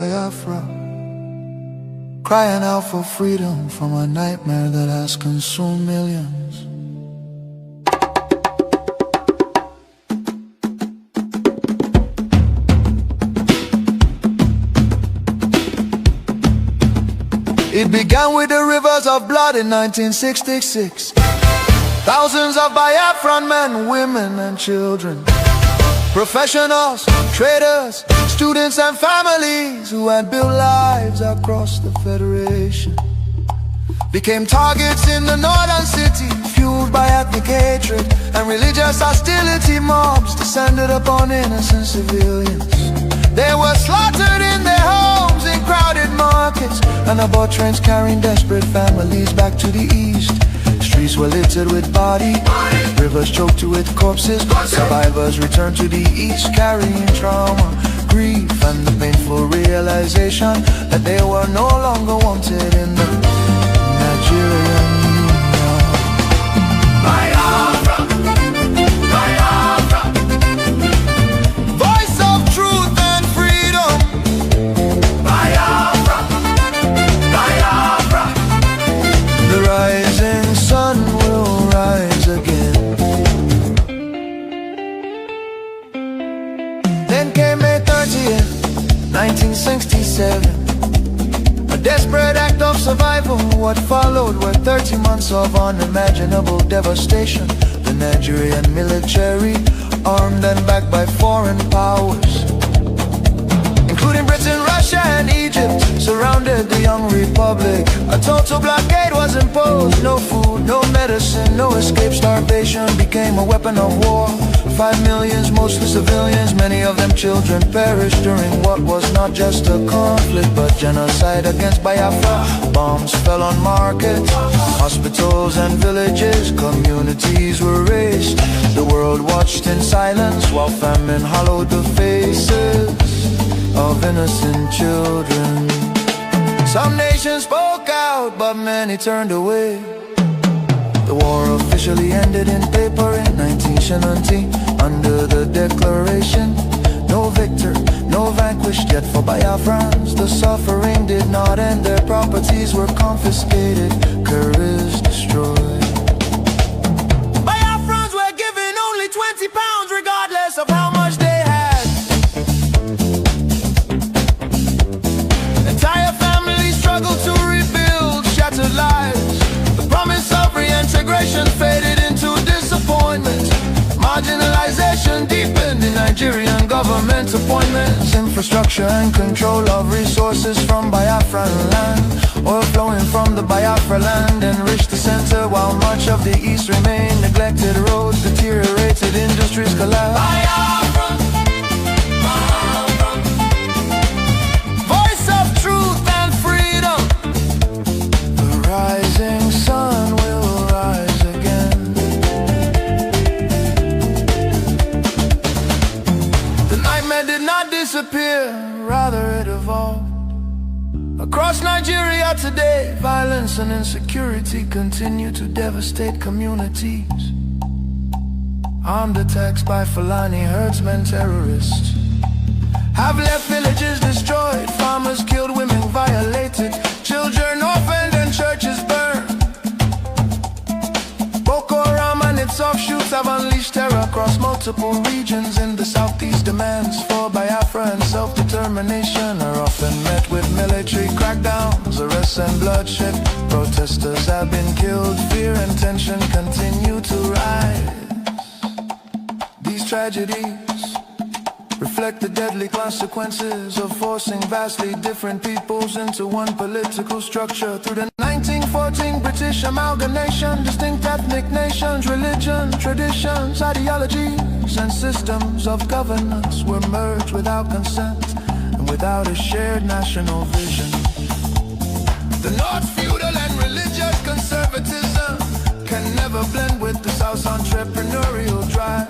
Biafra, crying out for freedom from a nightmare that has consumed millions. It began with the rivers of blood in 1966. Thousands of Biafran men, women and children, professionals, traders, students and families who had built lives across the Federation became targets in the northern city, fueled by ethnic hatred and religious hostility. Mobs descended upon innocent civilians. They were slaughtered in their homes, in crowded markets, and aboard trains carrying desperate families back to the east. Streets were littered with bodies, rivers choked with corpses. Survivors returned to the east carrying trauma, grief, and the painful realization that they were no longer wanted in the Nigerian Union. Biafra, Biafra, voice of truth and freedom. Biafra, Biafra, the rising sun will rise again. Then came May 30th, 1967. A desperate act of survival. What followed were 30 months of unimaginable devastation. The Nigerian military, armed and backed by foreign powers, including Britain, Russia and Egypt, surrounded the young republic. A total blockade was imposed. No food, no medicine, no escape. Starvation became a weapon of war. 5 million, mostly civilians, many of them children, perished during what was not just a conflict but genocide against Biafra. Bombs fell on markets, hospitals and villages. Communities were razed. The world watched in silence while famine hollowed the faces of innocent children. Some nations spoke out, but many turned away. The war officially ended in paper in 9Geria Nti, under the declaration, no victor, no vanquished. Yet for Biafrans, the suffering did not end. Their properties were confiscated, careers destroyed. Biafrans were given only £20 regardless of how much they had. Entire families struggled to rebuild shattered lives. The promise of reintegration faded into disappointment. Marginalization deepened in Nigerian government appointments. Infrastructure and control of resources from Biafran land. Oil flowing from the Biafra land enriched the center, while much of the east remained neglected. Roads deteriorated, industries collapsed. Biafra, Biafra, voice of truth and freedom. The rising sun will rise again. The nightmare did not disappear, rather it evolved. Across Nigeria today, violence and insecurity continue to devastate communities. Armed attacks by Fulani herdsmen, terrorists, have left villages destroyed, farmers killed, women violated, children orphaned and churches burned. Boko Haram and its offshoots have unleashed terror across multiple regions in the southeast. Demands for Biafra and self-determination are often met with military crackdowns, arrests and bloodshed. Protesters have been killed, fear and tension continue to rise. These tragedies reflect the deadly consequences of forcing vastly different peoples into one political structure. Through the 1914 British amalgamation, distinct ethnic nations, religion, traditions, ideologies, and systems of governance were merged without consent and without a shared national vision. The North's feudal and religious conservatism can never blend with the South's entrepreneurial drive.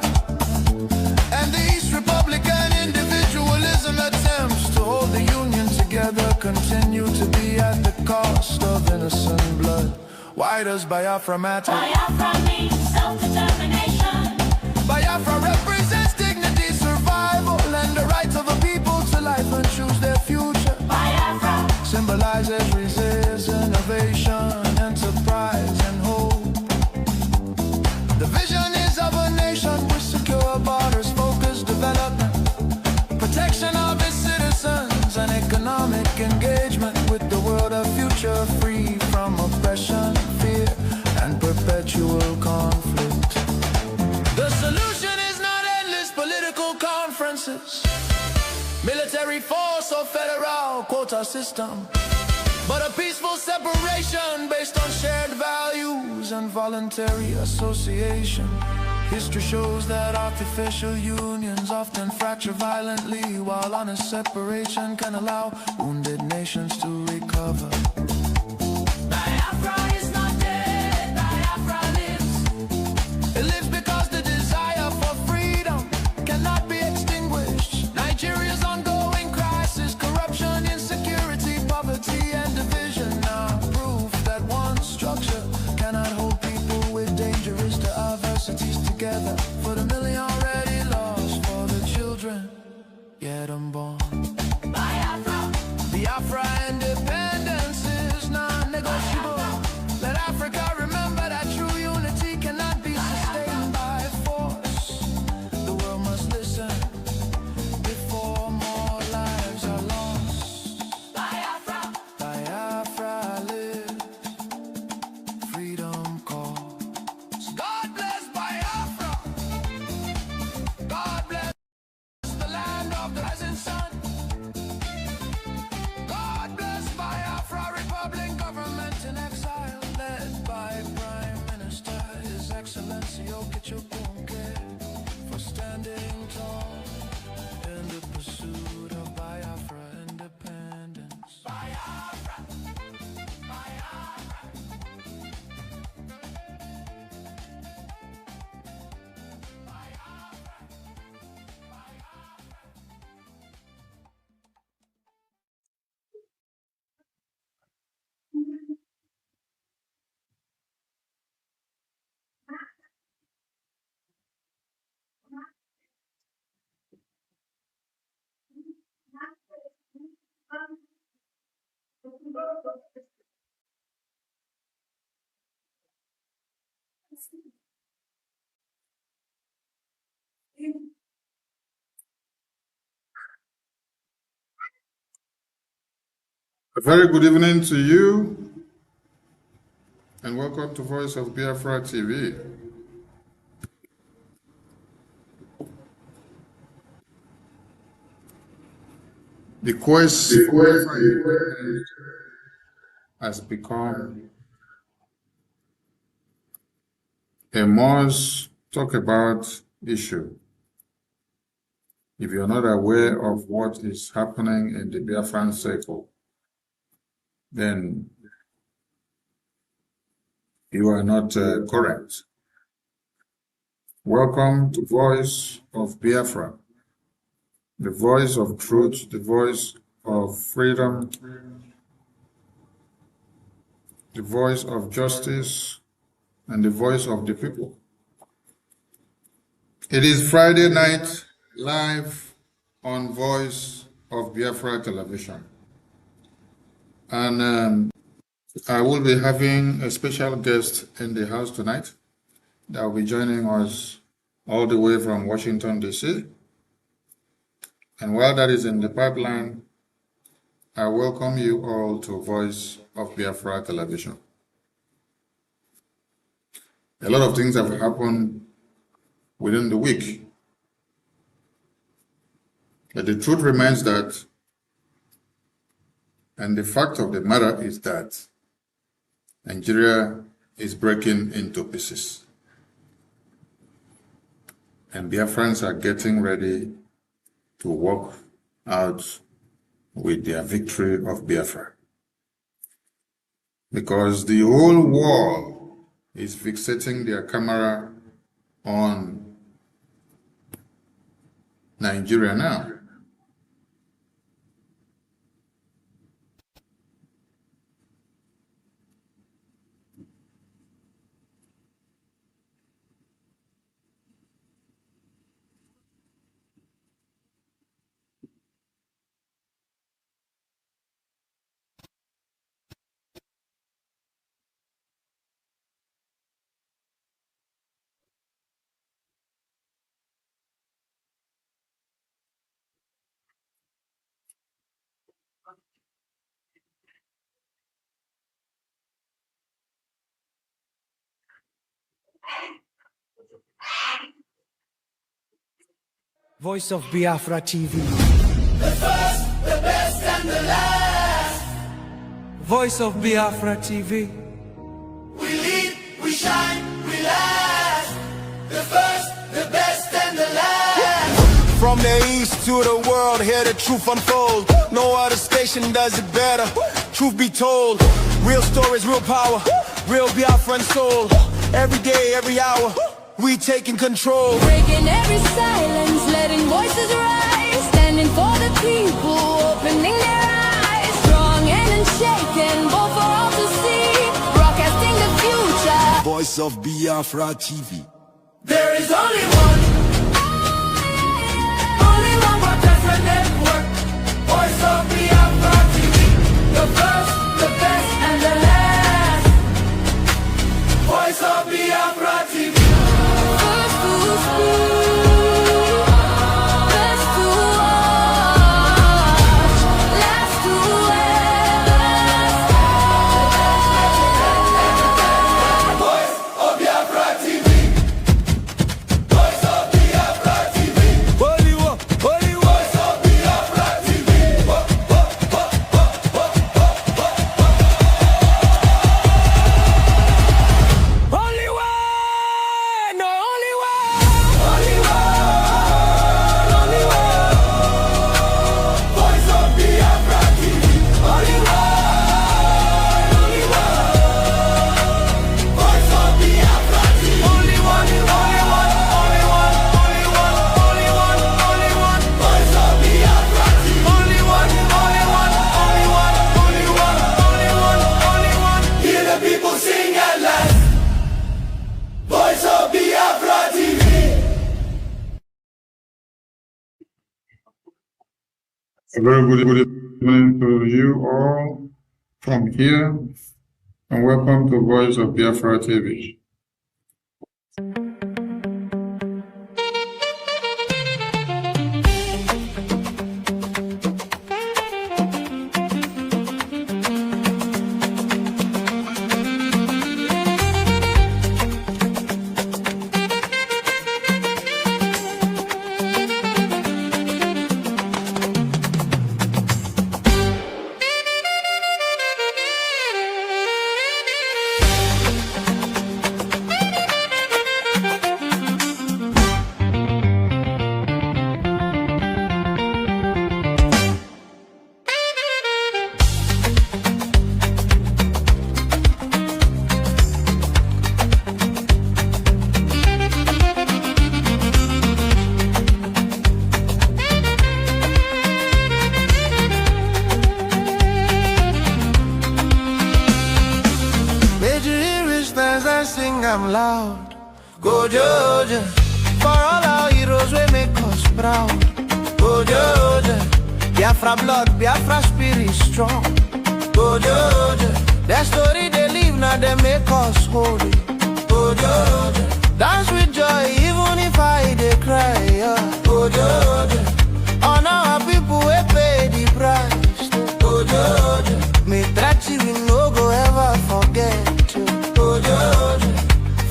And the East Republican individualism attempts to hold the Union together continue to be at the cost of innocent blood. Why does Biafra matter? Biafra means self-determination. Biafra represents dignity, survival, and the right of a people to life and choose their future. rises, resists innovation, enterprise, and hope. The vision is of a nation with secure borders, focused development, protection of its citizens, and economic engagement with the world, a future free from oppression, fear, and perpetual conflict. The solution is not endless political conferences, military force or federal quota system, but a peaceful separation based on shared values and voluntary association. History shows that artificial unions often fracture violently, while honest separation can allow wounded nations to recover. Biafra is not dead, Biafra lives. It lives because the desire for freedom cannot be extinguished. Nigeria's ongoing crisis, corruption, insecurity, poverty, and division are proof that one structure cannot hold people with dangerous diversities together. For the million already lost, for the children yet unborn. Biafra, Biafra independence is non-negotiable. Let Africa remember that true unity cannot be sustained by force. The world must listen before more lives are lost. Biafra, Biafra lives, freedom calls. God bless Biafra. God bless the land of the rising sun. God bless Biafra Republic, government in exile, led by Prime Minister His Excellency Okichukwunke, for standing tall in the pursuit of Biafra independence. Biafra, Biafra. A very good evening to you, and welcome to Voice of Biafra TV. The quest has become a must talk about issue. If you're not aware of what is happening in the Biafran circle, then you are not correct. Welcome to Voice of Biafra, the voice of truth, the voice of freedom, the voice of justice, and the voice of the people. It is Friday night, live on Voice of Biafra television. And I will be having a special guest in the house tonight that will be joining us all the way from Washington, D.C. And while that is in the pipeline, I welcome you all to Voice of Biafra television. A lot of things have happened within the week. But the truth remains that, and the fact of the matter is that, Nigeria is breaking into pieces. And Biafrans are getting ready to walk out with their victory of Biafra. Because the whole world is fixating their camera on Nigeria now. Voice of Biafra TV. The first, the best, and the last. Voice of Biafra TV. We lead, we shine, we last. The first, the best, and the last. From the east to the world, hear the truth unfold. No other station does it better. Truth be told, real stories, real power, real Biafran soul. Every day, every hour, we taking control. Breaking every silence, letting voices rise. Standing for the people, opening their eyes. Strong and unshaken, both for all to see. Broadcasting the future. Voice of Biafra TV. There is only one broadcaster network. Voice of Biafra TV. The first, the best, and the last. Voice of Biafra TV. First to speak, best to watch, last to last. Voice of Biafra TV. Voice of Biafra TV. Holy war, holy war. Voice of Biafra TV. Only one, no only one. Only one, only one. Voice of Biafra TV. Only one, only one. Voice of Biafra TV. Only one, only one, only one, only one, only one, only one. Voice of Biafra TV. Only one, only one, only one, only one, only one, only one. Hear the people sing at last. Voice of Biafra TV. A very good evening to you all from here, and welcome to Voice of Biafra TV. Made you hear his fans and sing I'm loud. Go Georgia, for all our heroes we make us proud. Go Georgia, Biafra blood, Biafra spirit strong. Go Georgia, their story they live now they make us holy. Go Georgia, dance with joy even if I they cry. Yeah. Go Georgia, honor our people we pay the price. Go Georgia, me Trachi we no go ever forget you. Go Georgia,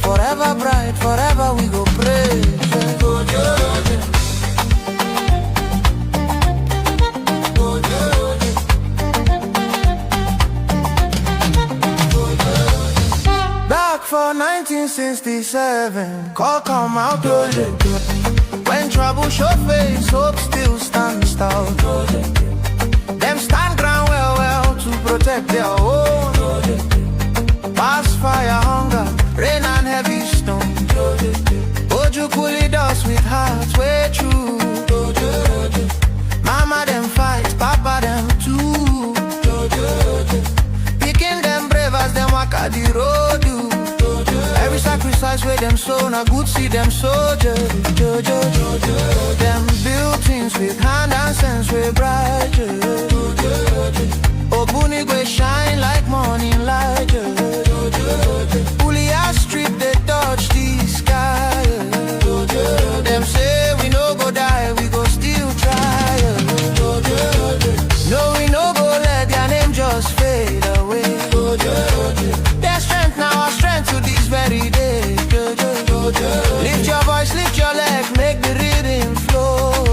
forever bright, forever we go praise. Yeah. Go Georgia, go Georgia, go Georgia. Back for 1967, call come out. When trouble show face, hope still stands tall. Them stand ground well, well to protect their own. Past fire, hunger, rain and heavy stone. Oju coolie dust with hearts way true. Mama them fight, papa them too. Picking them brave as them walk at the road. Every sacrifice where them sow, na good see them soldiers. Them build things with hand and sense we bright. Obuni go shine like morning light. Ulia street they touch the sky. Them say we no go die, we go still try. No we no go let their name just fade away. Their strength now our strength to this very day. Lift your voice, lift your leg, make the rhythm flow.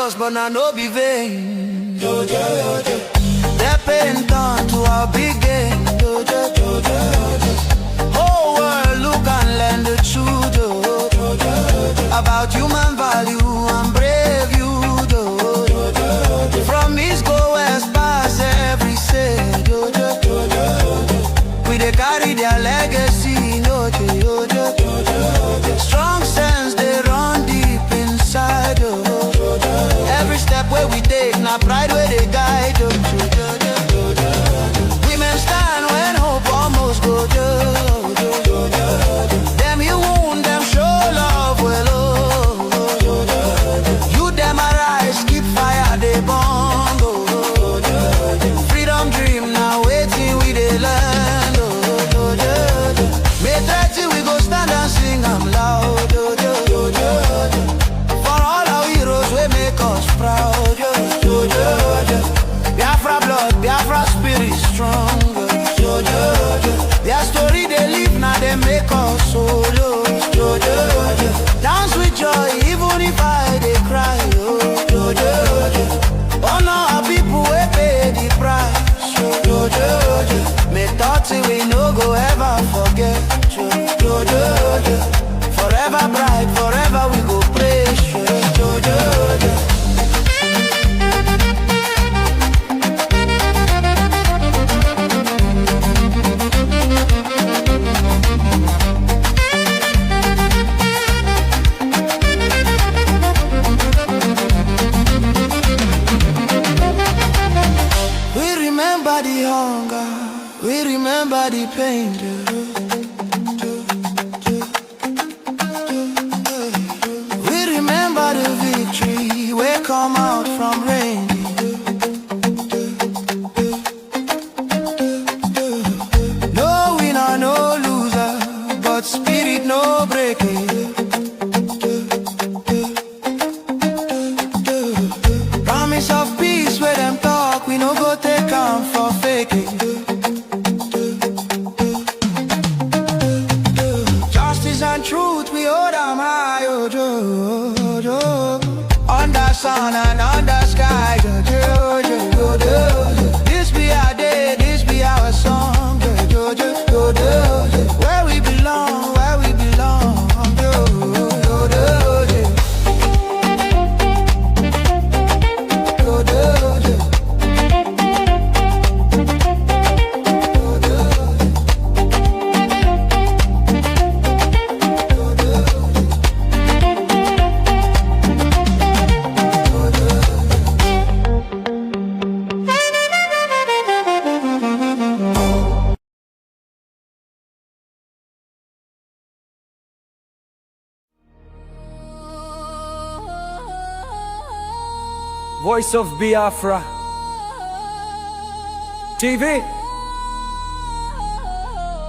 us, but now no be vain. Their pain turned to our big gain. Whole world look and learn the truth about human value and brave you. From east go west past every say. We they carry their legacy. Strong sense they run deep inside. Every step where we take, now pride where they guide. Women stand when hope almost go. Them you wound, them show love well. You them arise, keep fire, they burn. Freedom dream now waiting we they land. May 30 we go stand and sing I'm loud. For all our heroes we make us proud. Biafra blood, Biafra spirit strong. Their story they live now they make us solo. Dance with joy even if I they cry. Honor our people we pay the price. May 30 we no go ever forget. Forever bright, forever we go praise. We remember the hunger, we remember the pain. We remember the victory, we come out from rain. No winner, no loser, but spirit no breaking. Promise of peace where them talk, we no go take on for faking. Justice and truth, we hold them high, oh, under sun and under sky. This be our day, this be our song. Where we belong, where we belong. Voice of Biafra TV,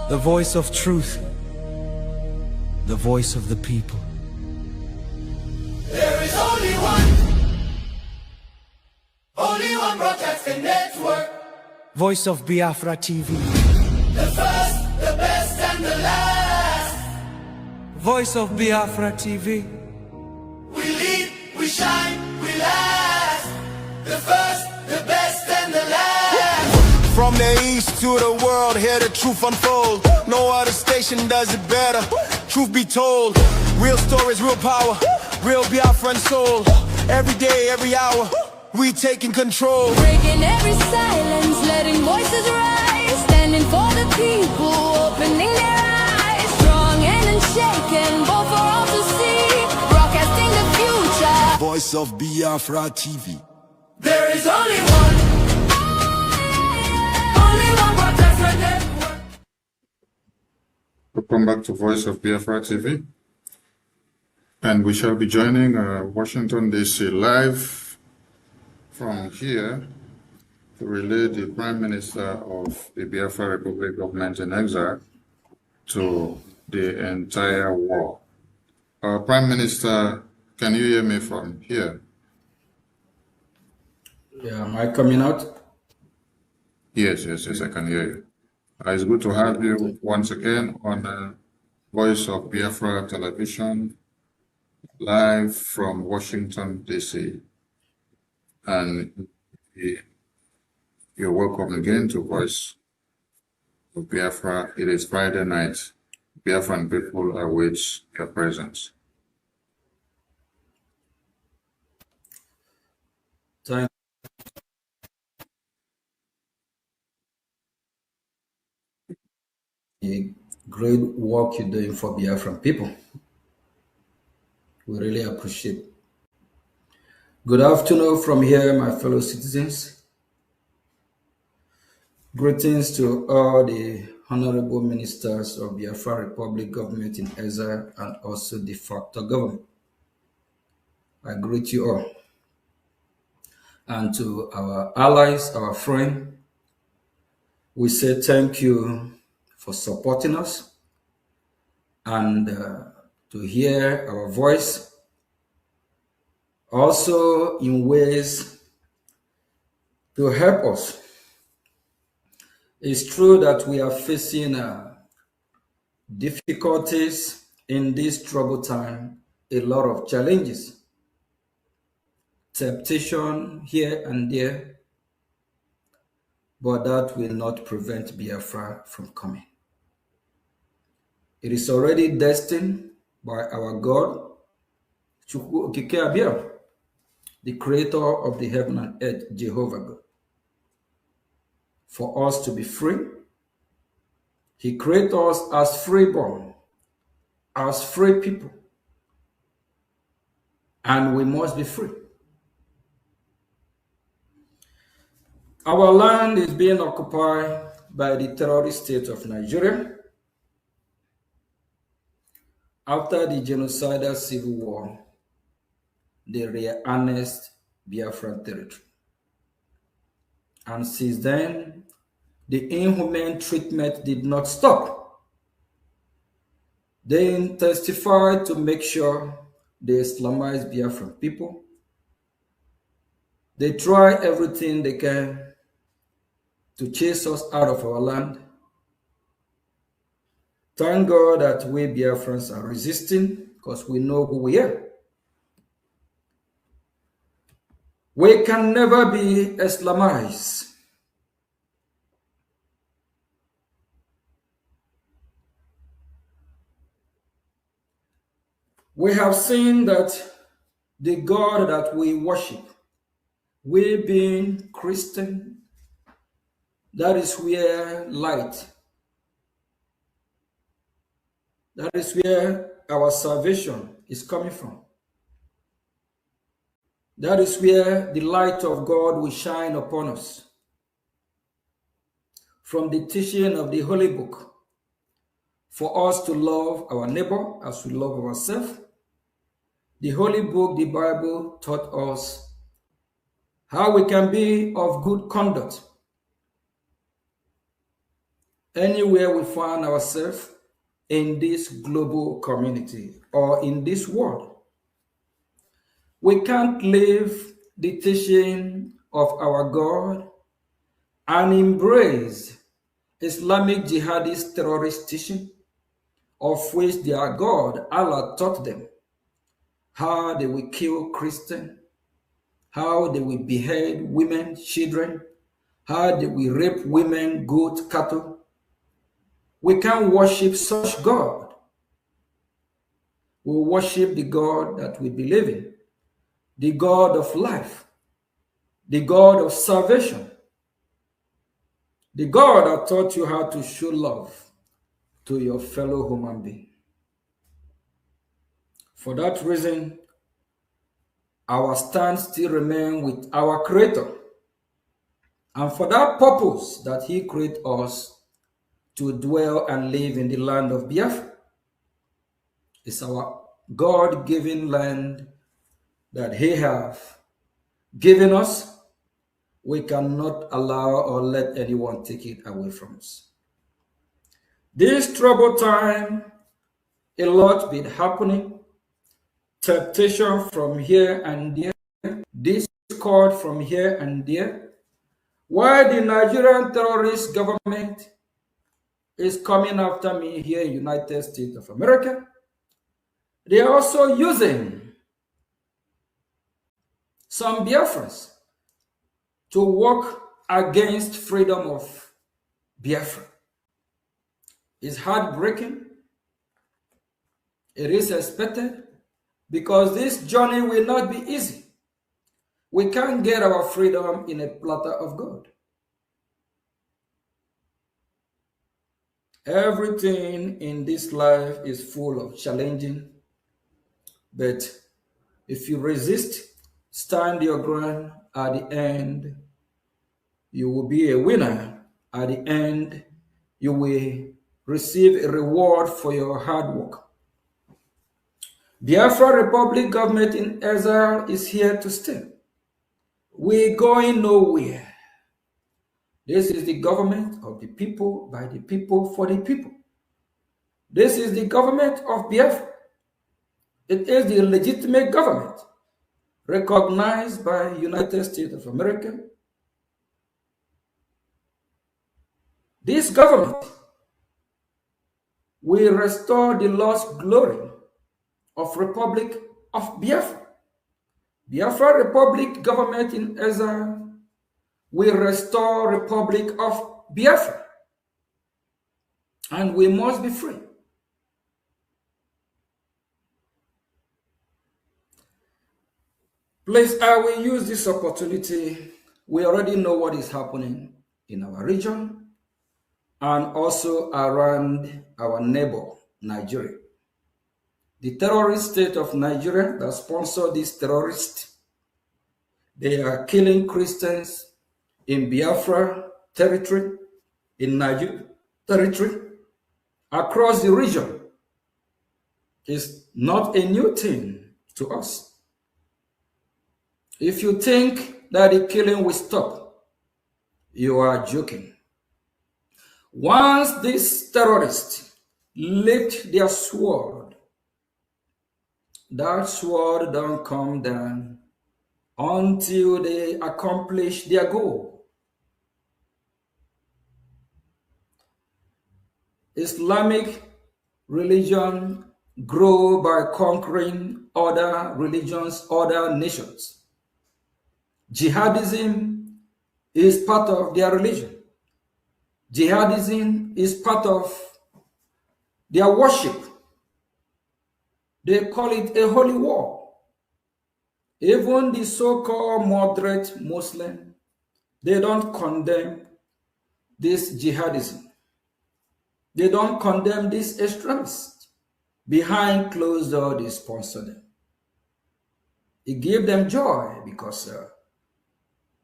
the voice of truth, the voice of the people. There is only one broadcasting network. Voice of Biafra TV, The first, the best, and the last. Voice of Biafra TV, We lead, we shine, we last. The first, the best, and the last. From the east to the world, hear the truth unfold. No other station does it better. Truth be told, real stories, real power, real Biafran soul. Every day, every hour, we taking control. Breaking every silence, letting voices rise. Standing for the people, opening their eyes. Strong and unshaken, both for all to see. Broadcasting the future. Voice of Biafra TV. There is only one broadcasting network. Welcome back to Voice of Biafra TV. And we shall be joining Washington, D.C. live from here to relay the Prime Minister of the Biafra Republic government in exile to the entire world. Prime Minister, can you hear me from here? Yeah, am I coming out? Yes, I can hear you. It's good to have you once again on Voice of Biafra Television, live from Washington, D.C. and you're welcome again to Voice of Biafra. It is Friday night. Biafran people await your presence. Thank you. Great work you're doing for Biafran people. We really appreciate it. Good afternoon from here, my fellow citizens. Greetings to all the honorable ministers of Biafra Republic government in exile and also de facto government. I greet you all. And to our allies, our friends, we say thank you for supporting us and to hear our voice. Also in ways to help us. It's true that we are facing difficulties in this troubled time, a lot of challenges, temptation here and there, but that will not prevent Biafra from coming. It is already destined by our God, Chukwu Okike Abia, the creator of the heaven and earth, Jehovah God, for us to be free. He created us as freeborn, as free people, and we must be free. Our land is being occupied by the terrorist state of Nigeria after the genocidal civil war. They reannexed Biafran territory. And since then, the inhumane treatment did not stop. They intensified to make sure they Islamize Biafran people. They try everything they can to chase us out of our land. Thank God that we Biafrans are resisting because we know who we are. We can never be Islamized. We have seen that the God that we worship, we being Christian, that is where light, that is where our salvation is coming from. That is where the light of God will shine upon us. From the teaching of the Holy Book, for us to love our neighbor as we love ourselves. The Holy Book, the Bible, taught us how we can be of good conduct anywhere we find ourselves in this global community or in this world. We can't leave the teaching of our God and embrace Islamic jihadist terrorist teaching, of which their God, Allah, taught them how they will kill Christians, how they will behead women, children, how they will rape women, goats, cattle. We can't worship such God. We worship the God that we believe in, the God of life, the God of salvation, the God that taught you how to show love to your fellow human being. For that reason, our stand still remains with our Creator. And for that purpose that He created us to dwell and live in the land of Biafra. It's our God-given land that He have given us. We cannot allow or let anyone take it away from us. This troubled time, a lot been happening. Temptation from here and there, discord from here and there. While the Nigerian terrorist government is coming after me here in the United States of America, they are also using some Biafrans to work against freedom of Biafra. It's heartbreaking. It is expected because this journey will not be easy. We can't get our freedom in a platter of gold. Everything in this life is full of challenging, but if you resist, stand your ground, at the end, you will be a winner. At the end, you will receive a reward for your hard work. Biafra Republic government in exile is here to stay. We're going nowhere. This is the government of the people, by the people, for the people. This is the government of Biafra. It is the legitimate government recognized by United States of America. This government will restore the lost glory of Republic of Biafra. Biafra Republic government in exile will restore Republic of Biafra. And we must be free. Please, I will use this opportunity. We already know what is happening in our region and also around our neighbor, Nigeria. The terrorist state of Nigeria that sponsor these terrorists, they are killing Christians in Biafra territory, in Nigeria territory, across the region. It's not a new thing to us. If you think that the killing will stop, you are joking. Once these terrorists lift their sword, that sword don't come down until they accomplish their goal. Islamic religion grow by conquering other religions, other nations. Jihadism is part of their religion. Jihadism is part of their worship. They call it a holy war. Even the so-called moderate Muslim, they don't condemn this jihadism. They don't condemn these extremists. Behind closed doors, they sponsor them. It gives them joy because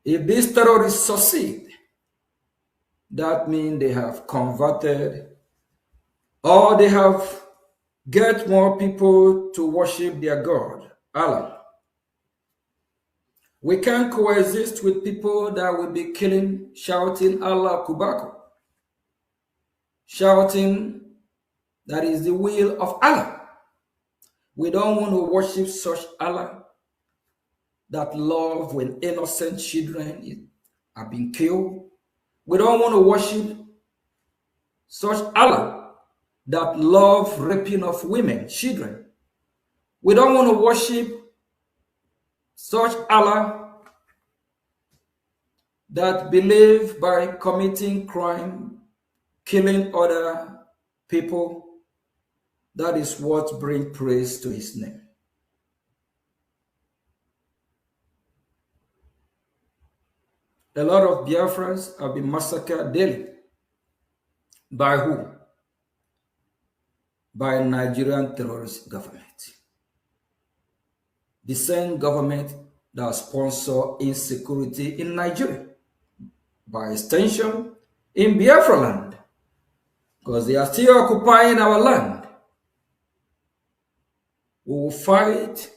if these terrorists succeed, that means they have converted or they have get more people to worship their God, Allah. We can't coexist with people that will be killing, shouting Allah Akbar, shouting that is the will of Allah. We don't want to worship such Allah that love when innocent children are being killed. We don't want to worship such Allah that love raping of women, children. We don't want to worship such Allah that believe by committing crime, killing other people. That is what brings praise to his name. A lot of Biafrans have been massacred daily. By who? By Nigerian terrorist government. The same government that sponsors insecurity in Nigeria. By extension, in Biafra land. Because they are still occupying our land. We will fight.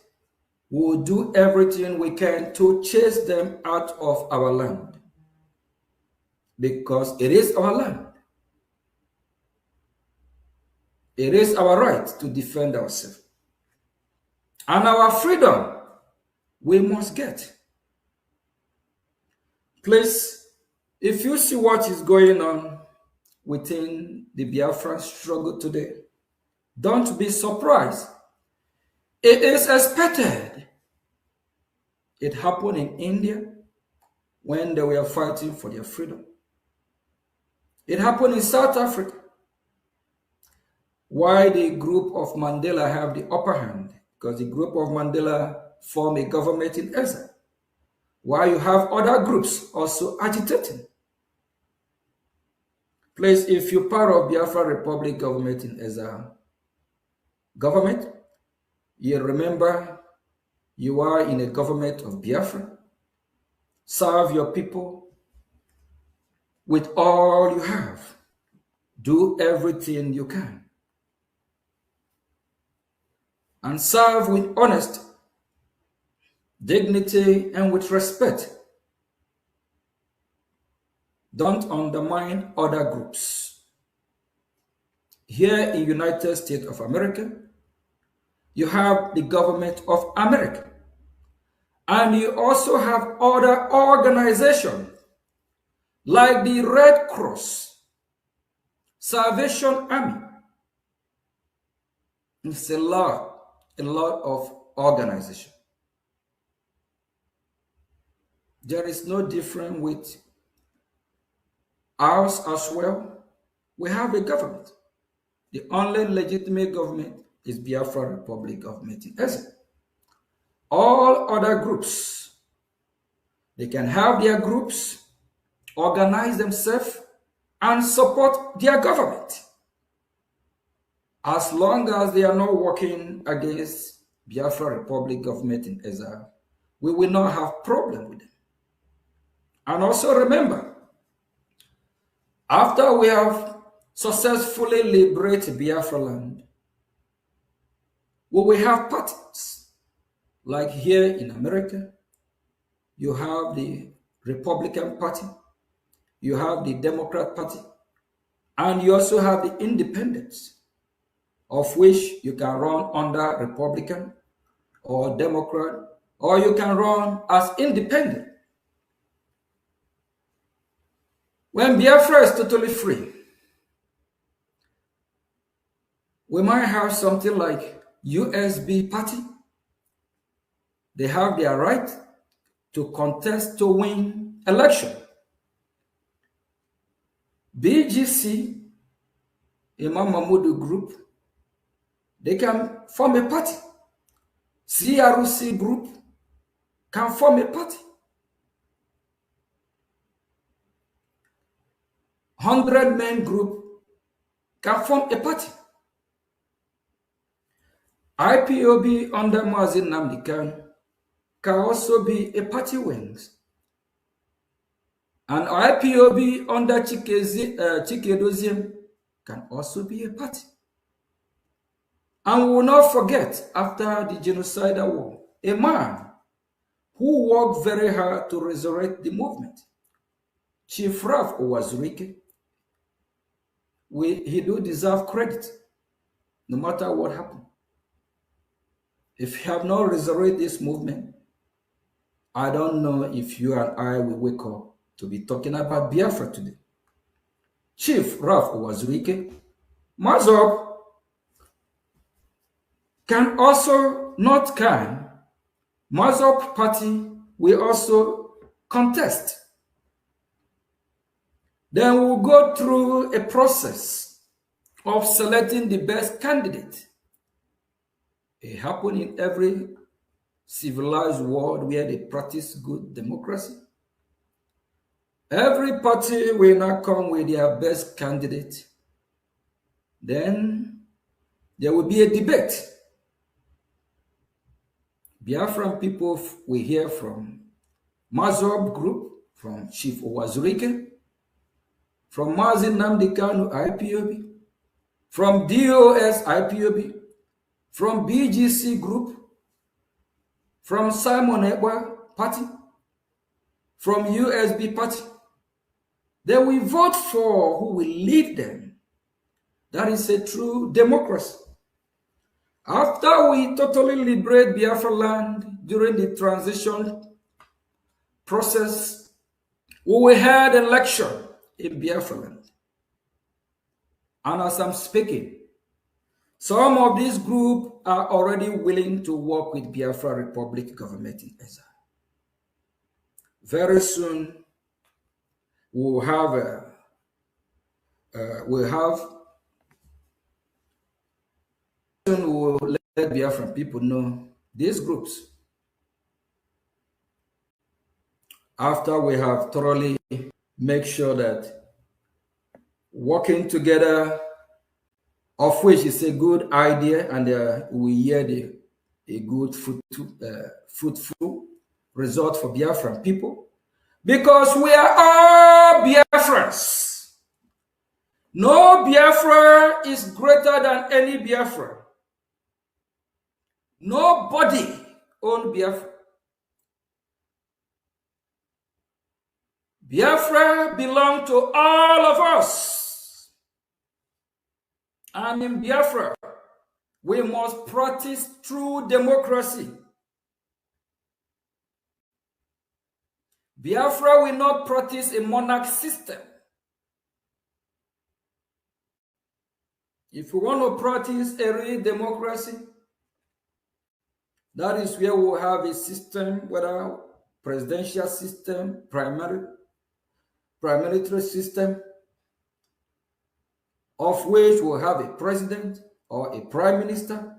We will do everything we can to chase them out of our land. Because it is our land. It is our right to defend ourselves. And our freedom we must get. Please, if you see what is going on within the Biafran struggle today, don't be surprised. It is expected. It happened in India when they were fighting for their freedom. It happened in South Africa. Why the group of Mandela have the upper hand? Because the group of Mandela form a government in exile. Why you have other groups also agitating? Please, if you're part of Biafra Republic government in exile, government, you remember you are in a government of Biafra. Serve your people with all you have. Do everything you can. And serve with honesty, dignity, and with respect. Don't undermine other groups. Here in United States of America, you have the government of America. And you also have other organizations like the Red Cross, Salvation Army. It's a lot of organization. There is no difference with ours as well. We have a government. The only legitimate government is Biafra Republic government in exile. All other groups, they can have their groups, organize themselves, and support their government. As long as they are not working against Biafra Republic government in exile, we will not have problem with them. And also remember, after we have successfully liberated Biafra land, we will have parties. Like here in America, you have the Republican Party, you have the Democrat Party, and you also have the independents, of which you can run under Republican or Democrat, or you can run as independent. When Biafra is totally free, we might have something like USB Party. They have their right to contest to win election. BGC, Imam Mahmoud group, they can form a party. CRC group can form a party. 100-man group can form a party. IPOB under Mazi Nnamdi Kanu can also be a party wings. And IPOB under Chike can also be a party. And we will not forget, after the genocidal war, a man who worked very hard to resurrect the movement, Chief Ralph Owazurike. He do deserve credit, no matter what happened. If you have not resurrected this movement, I don't know if you and I will wake up to be talking about Biafra today. Chief Ralph Owazurike, Mazop can also not can. Mazop party will also contest. Then we'll go through a process of selecting the best candidate. It happens in every civilized world where they practice good democracy. Every party will not come with their best candidate. Then there will be a debate. Biafran people will hear from Mazop group, from Chief Owazurike, from Mazi Nnamdi Kanu IPOB, from DOS IPOB, from BGC group, from Simon Ekpa party, from USB party. They will vote for who will lead them. That is a true democracy. After we totally liberate Biafra land during the transition process, we will have an election in Biafra land. And as I'm speaking, some of these groups are already willing to work with Biafra Republic government in exile. Very soon, will have will let Biafran people know these groups. After we have thoroughly make sure that working together, of which is a good idea, and we hear a good fruitful result for Biafran people, because we are all Biafrans. No Biafra is greater than any Biafra. Nobody owns Biafra. Biafra belongs to all of us. And in Biafra, we must practice true democracy. Biafra will not practice a monarch system. If we want to practice a real democracy, that is where we'll have a system, whether presidential system, paramilitary system, of which we'll have a president or a prime minister.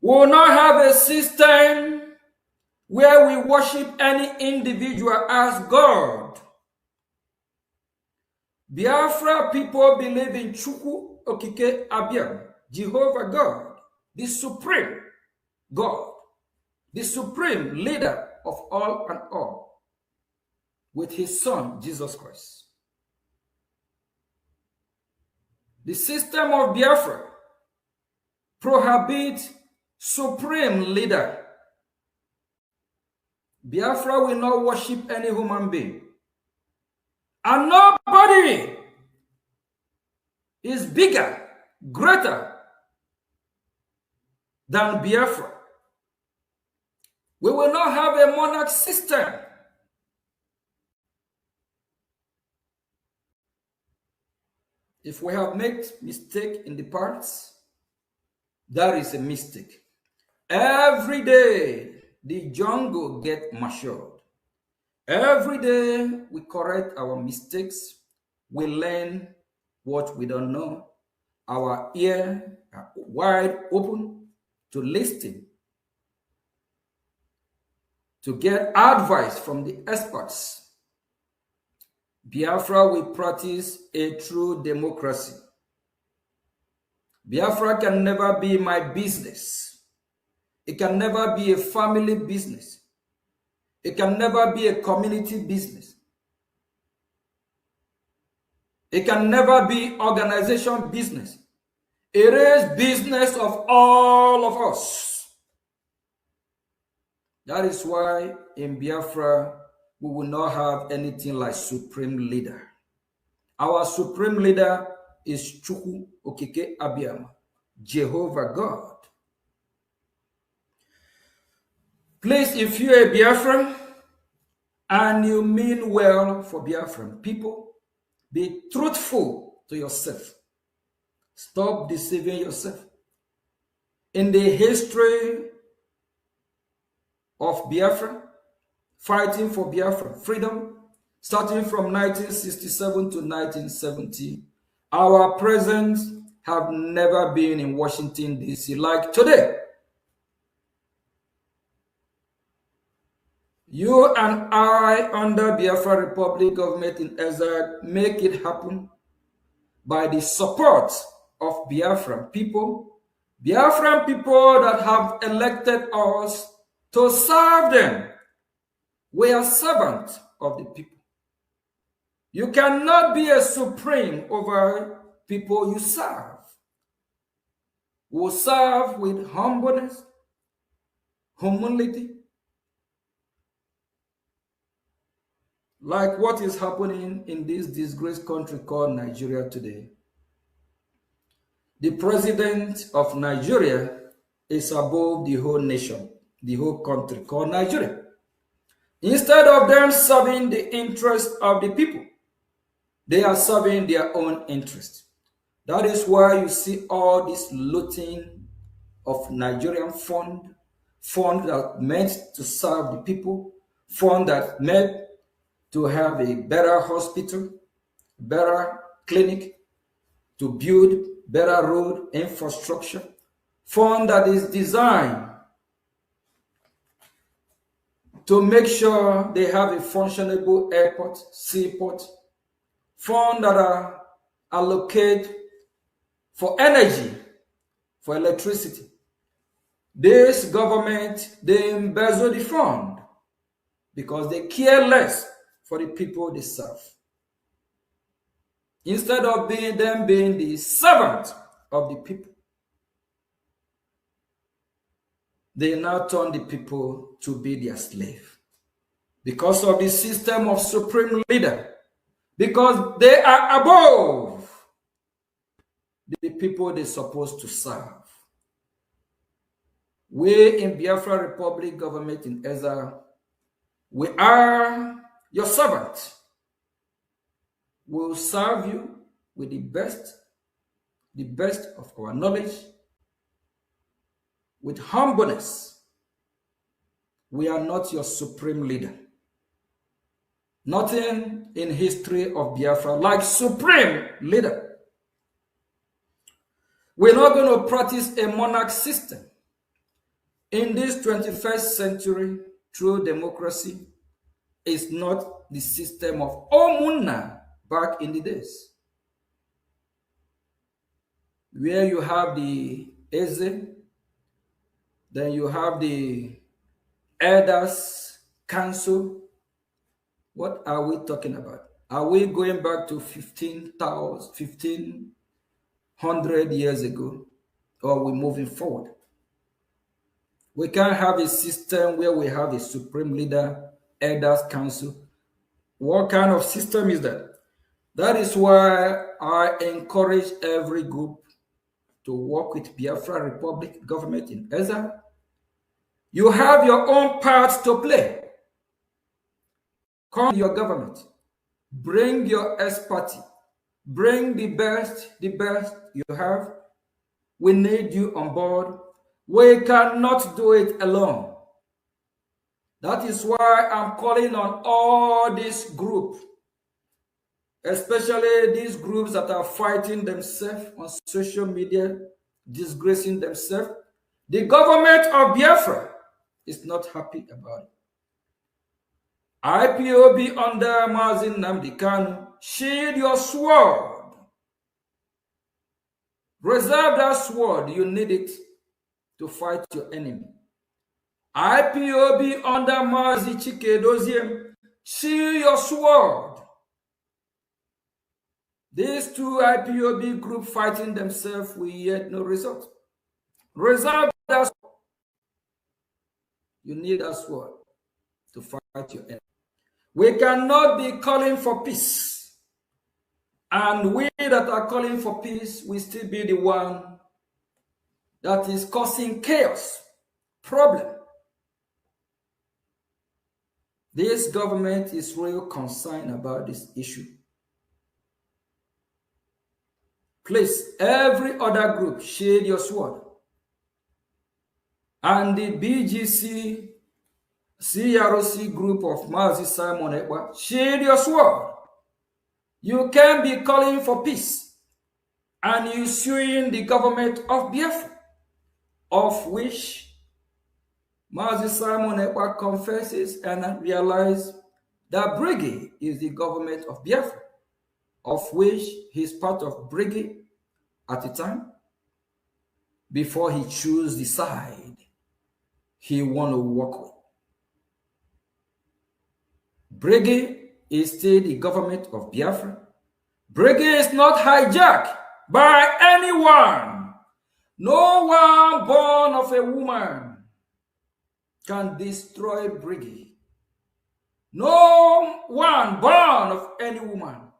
We will not have a system where we worship any individual as God. Biafra people believe in Chukwu Okike Abiam, Jehovah God, the supreme God, the supreme leader of all and all, with his son, Jesus Christ. The system of Biafra prohibits supreme leader. Biafra will not worship any human being. And nobody is bigger, greater than Biafra. We will not have a monarch system. If we have made mistake in the past, that is a mistake. Every day, the jungle gets matured. Every day, we correct our mistakes. We learn what we don't know. Our ears are wide open to listen, to get advice from the experts. Biafra will practice a true democracy. Biafra can never be my business. It can never be a family business. It can never be a community business. It can never be organization business. It is business of all of us. That is why in Biafra, we will not have anything like supreme leader. Our supreme leader is Chukwu Okike Abiam, Jehovah God. Please, if you're a Biafran and you mean well for Biafran people, be truthful to yourself. Stop deceiving yourself. In the history of Biafra, fighting for Biafra freedom, starting from 1967 to 1970, our presidents have never been in Washington, D.C. like today. You and I, under Biafra Republic government in exile, make it happen by the support of Biafran people that have elected us to serve them. We are servants of the people. You cannot be a supreme over people you serve. We serve with humbleness, humility, like what is happening in this disgraced country called Nigeria today. The president of Nigeria is above the whole nation, the whole country called Nigeria. Instead of them serving the interest of the people, they are serving their own interest. That is why you see all this looting of Nigerian fund that meant to serve the people, fund that meant to have a better hospital, better clinic, to build better road infrastructure, fund that is designed to make sure they have a functionable airport, seaport, fund that are allocated for energy, for electricity. This government, they embezzle the fund because they care less for the people they serve. Instead of being the servant of the people, they now turn the people to be their slave. Because of the system of supreme leader, because they are above the people they're supposed to serve. We in Biafra Republic government in Ezra, we are your servant. We will serve you with the best of our knowledge, with humbleness. We are not your supreme leader. Nothing in history of Biafra like supreme leader. We're not going to practice a monarch system. In this 21st century, true democracy is not the system of Omunna back in the days, where you have the Eze, then you have the Elders Council. What are we talking about? Are we going back to 1500 years ago? Or are we moving forward? We can't have a system where we have a supreme leader, Elders Council. What kind of system is that? That is why I encourage every group to work with Biafra Republic government in Ezra. You have your own part to play. Come your government. Bring your expertise. Bring the best you have. We need you on board. We cannot do it alone. That is why I'm calling on all this group, especially these groups that are fighting themselves on social media, disgracing themselves. The government of Biafra is not happy about it. IPOB under Mazin Nnamdi Kanu, shield your sword. Reserve that sword, you need it to fight your enemy. IPOB under Mazi Chike Doziem, shield your sword. These two IPOB group fighting themselves, we yet no result. Reserve that sword. You need a sword to fight your enemy. We cannot be calling for peace. And we that are calling for peace will still be the one that is causing chaos, problem. This government is real concerned about this issue. Please, every other group, shade your sword. And the BGC, CROC group of Mazi Simon Ekpa, shade your sword. You can be calling for peace and you suing the government of Biafra, of which Mazi Simon Ekpa confesses and realizes that Brgie is the government of Biafra, of which he's part of Brgie at the time, before he chose the side he want to work with. Brgie is still the government of Biafra. Brgie is not hijacked by anyone. No one born of a woman can destroy Brgie. No one born of any woman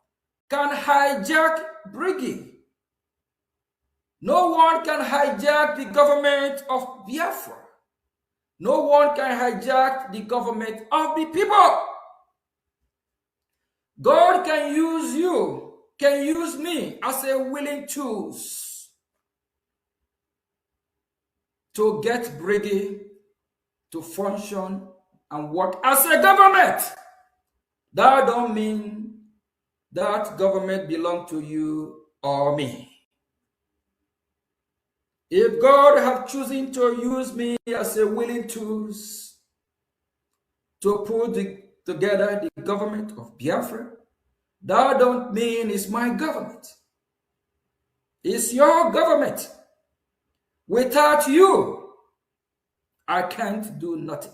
can hijack Brgie. No one can hijack the government of Biafra. No one can hijack the government of the people. God can use you, can use me as a willing tools to get Brgie to function and work as a government. that don't mean that government belong to you or me. If God have chosen to use me as a willing tool to put together the government of Biafra, that don't mean it's my government. It's your government. Without you, I can't do nothing.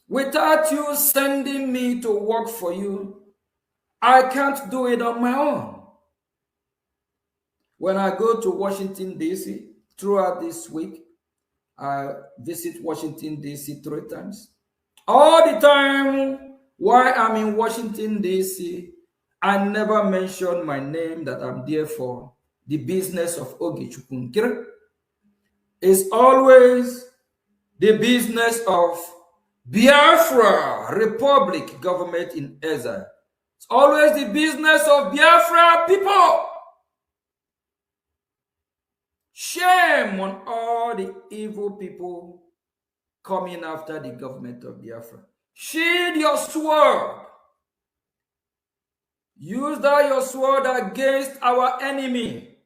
Without you sending me to work for you, I can't do it on my own. When I go to Washington, D.C., throughout this week, I visit Washington, D.C. 3 times. All the time while I'm in Washington, D.C., I never mention my name that I'm there for the business of Ogechukwu Nkiri. It's always the business of Biafra Republic government in exile. It's always the business of Biafra people. Shame on all the evil people coming after the government of Biafra. Sheathe your sword. Use that your sword against our enemy.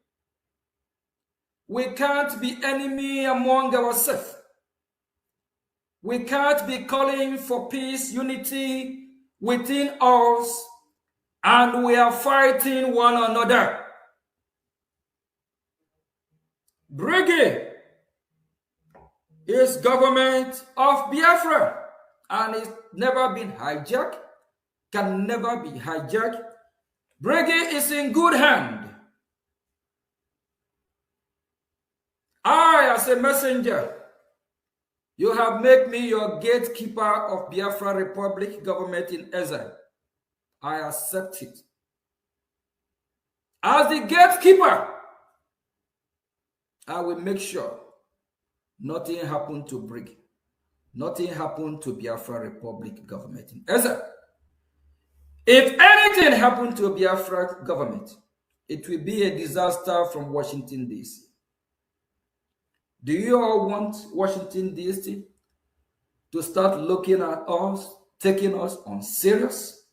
We can't be enemy among ourselves. We can't be calling for peace, unity within us, and we are fighting one another. Brgie is government of Biafra, and it's never been hijacked, can never be hijacked. Brgie is in good hand. I, as a messenger, you have made me your gatekeeper of Biafra Republic government in exile. I accept it. As the gatekeeper, I will make sure nothing happened to Brgie. Nothing happened to Biafra Republic government in exile. If anything happened to Biafra government, it will be a disaster from Washington, D.C. Do you all want Washington, D.C. to start looking at us, taking us on serious?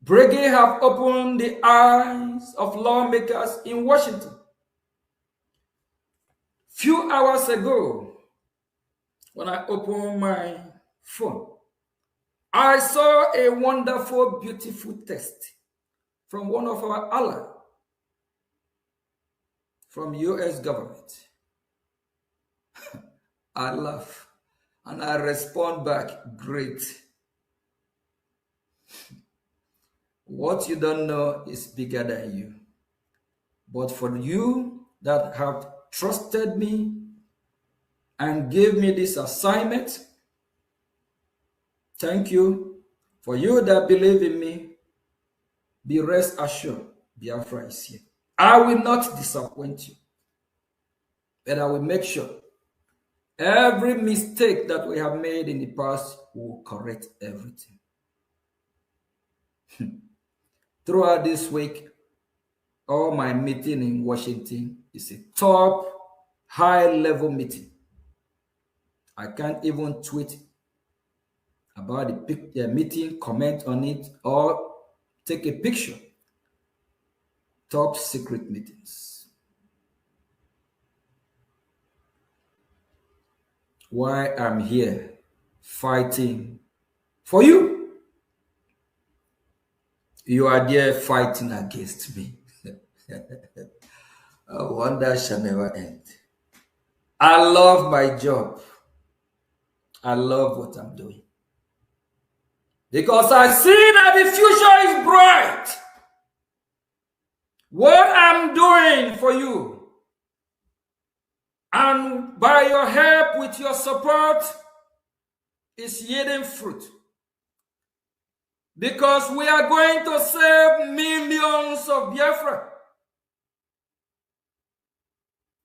Brgie have opened the eyes of lawmakers in Washington. Few hours ago, when I opened my phone, I saw a wonderful, beautiful text from one of our allies from US government. I laugh and I respond back, great. What you don't know is bigger than you. But for you that have trusted me and gave me this assignment, thank you. For you that believe in me, be rest assured, Biafra is here. I will not disappoint you, but I will make sure every mistake that we have made in the past will correct everything. Throughout this week, all my meeting in Washington is a top, high-level meeting. I can't even tweet about the meeting, comment on it, or take a picture. Top secret meetings. Why I'm here fighting for you. You are there fighting against me. A wonder shall never end. I love my job. I love what I'm doing. Because I see that the future is bright. What I'm doing for you, and by your help, with your support, is yielding fruit. Because we are going to save millions of Biafra.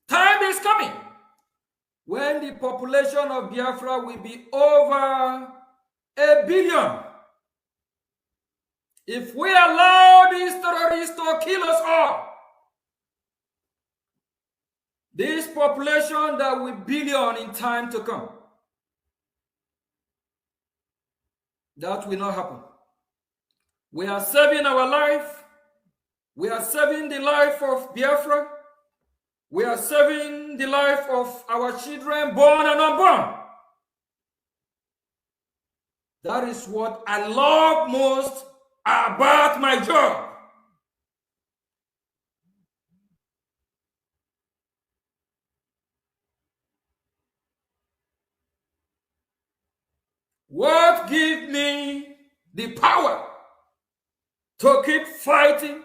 Time is coming when the population of Biafra will be over 1 billion. If we allow these terrorists to kill us all, this population that will billion in time to come. That will not happen. We are saving our life. We are saving the life of Biafra. We are saving the life of our children, born and unborn. That is what I love most about my job. What gives me the power to keep fighting,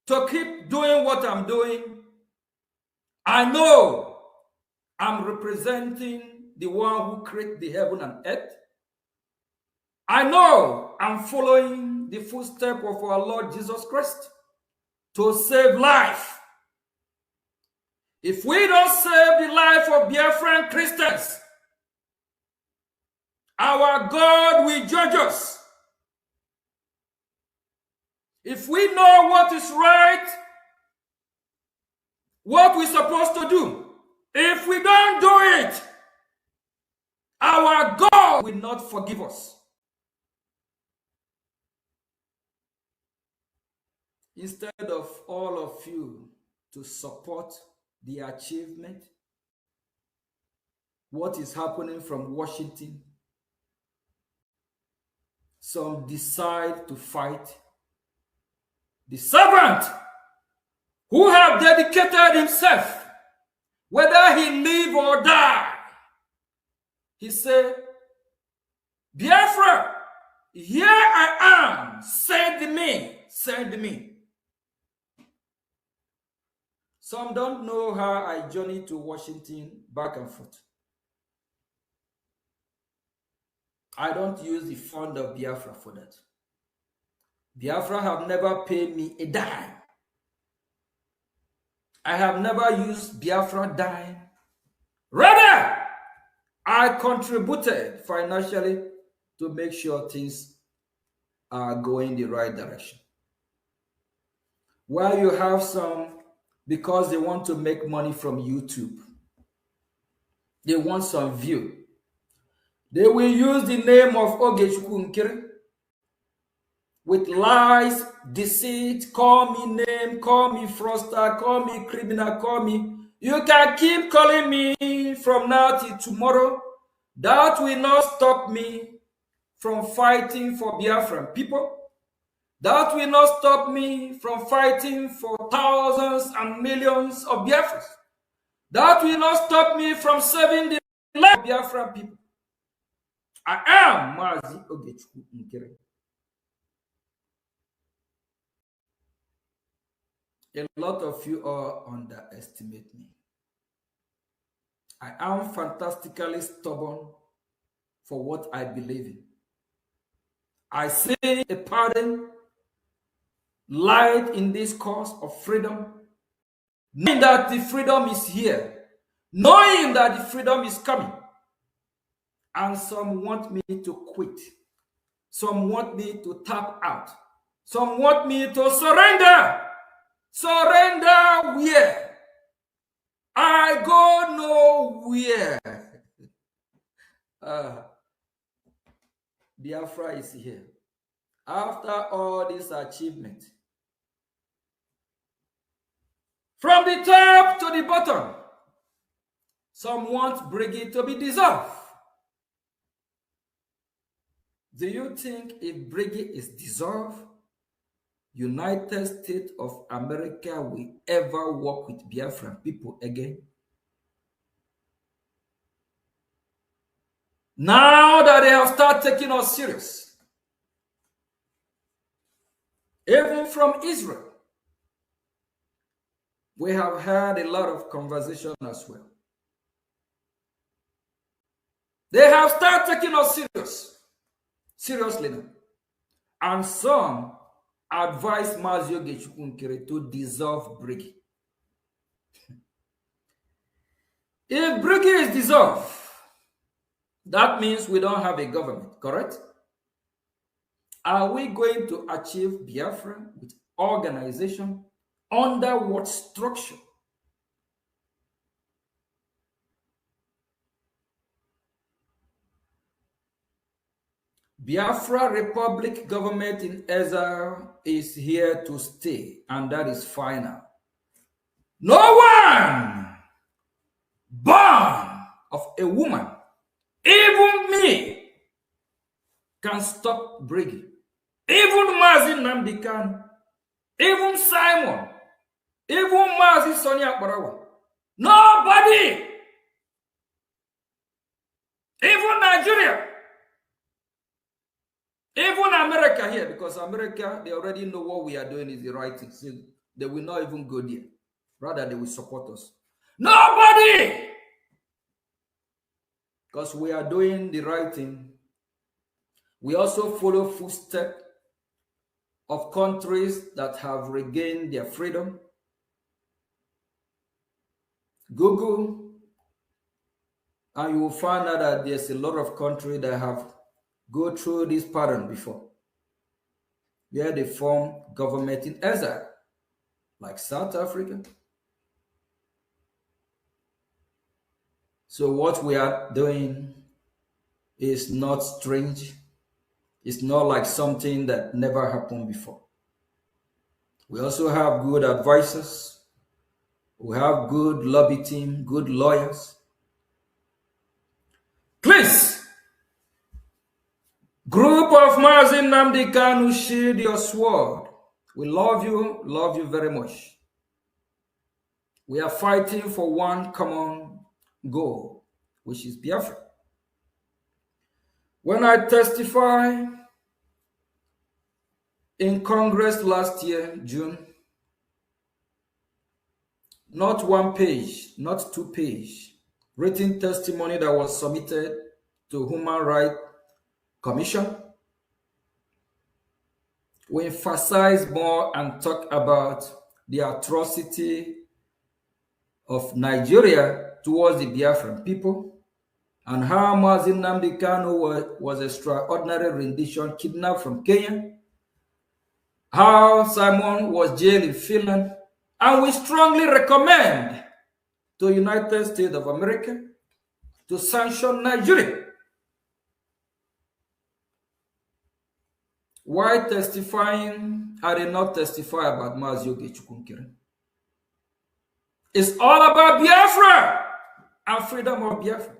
to keep doing what I'm doing? I know I'm representing the one who created the heaven and earth. I know I'm following the footsteps of our Lord Jesus Christ to save life. If we don't save the life of Biafran Christians, our God will judge us. If we know what is right, what we're supposed to do, if we don't do it, our God will not forgive us. Instead of all of you to support the achievement, what is happening from Washington, some decide to fight the servant who have dedicated himself, whether he live or die. He said, Biafra, here I am, send me, send me. Some don't know how I journeyed to Washington back and forth. I don't use the fund of Biafra for that. Biafra have never paid me a dime. I have never used Biafra dime. Rather, I contributed financially to make sure things are going the right direction. While you have some, because they want to make money from YouTube, they want some view, they will use the name of Ogechukwu Nkiri with lies, deceit, call me name, call me fraudster, call me criminal, call me. You can keep calling me from now till tomorrow. That will not stop me from fighting for Biafran people. That will not stop me from fighting for thousands and millions of Biafrans. That will not stop me from saving the life of Biafran people. I am Mazi Ogechukwu Nkiri. A lot of you all underestimate me. I am fantastically stubborn for what I believe in. I see a pardon, light in this cause of freedom, knowing that the freedom is here, knowing that the freedom is coming. And some want me to quit. Some want me to tap out. Some want me to surrender. Surrender where? I go nowhere. Biafra is here. After all this achievement, from the top to the bottom, some want Brgie to be dissolved. Do you think if Brgie is dissolved, United States of America will ever work with Biafran people again? Now that they have started taking us serious, even from Israel, we have had a lot of conversation as well. They have started taking us seriously now. And some advise Mazi Ogechukwu Nkiri to dissolve Brgie. If Brgie is dissolved, that means we don't have a government, correct? Are we going to achieve Biafra with organization under what structure? Biafra Republic government in exile is here to stay, and that is final. No one born of a woman, even me, can stop Brgie. Even Mazi Nnamdi Kanu, even Simon, even Mazi Sonia Barawa. Nobody, even Nigeria, even America here, because America, they already know what we are doing is the right thing. So they will not even go there. Rather, they will support us. Nobody! Because we are doing the right thing. We also follow footsteps of countries that have regained their freedom. Google, and you will find out that there's a lot of countries that have go through this pattern before, where they form government in exile, like South Africa. So what we are doing is not strange. It's not like something that never happened before. We also have good advisors. We have good lobby team, good lawyers. Please, group of Mazi Nnamdi Kanu, shield your sword. We love you very much. We are fighting for one common goal, which is Biafra. When I testified in Congress last year, June, not one page, not 2 pages, written testimony that was submitted to Human Rights Commission. We emphasize more and talk about the atrocity of Nigeria towards the Biafran people, and how Mazi Nnamdi Kanu was extraordinary rendition kidnapped from Kenya, how Simon was jailed in Finland, and we strongly recommend to United States of America to sanction Nigeria. Why testifying? I did not testify about Mazi Ogechukwu. It's all about Biafra and freedom of Biafra.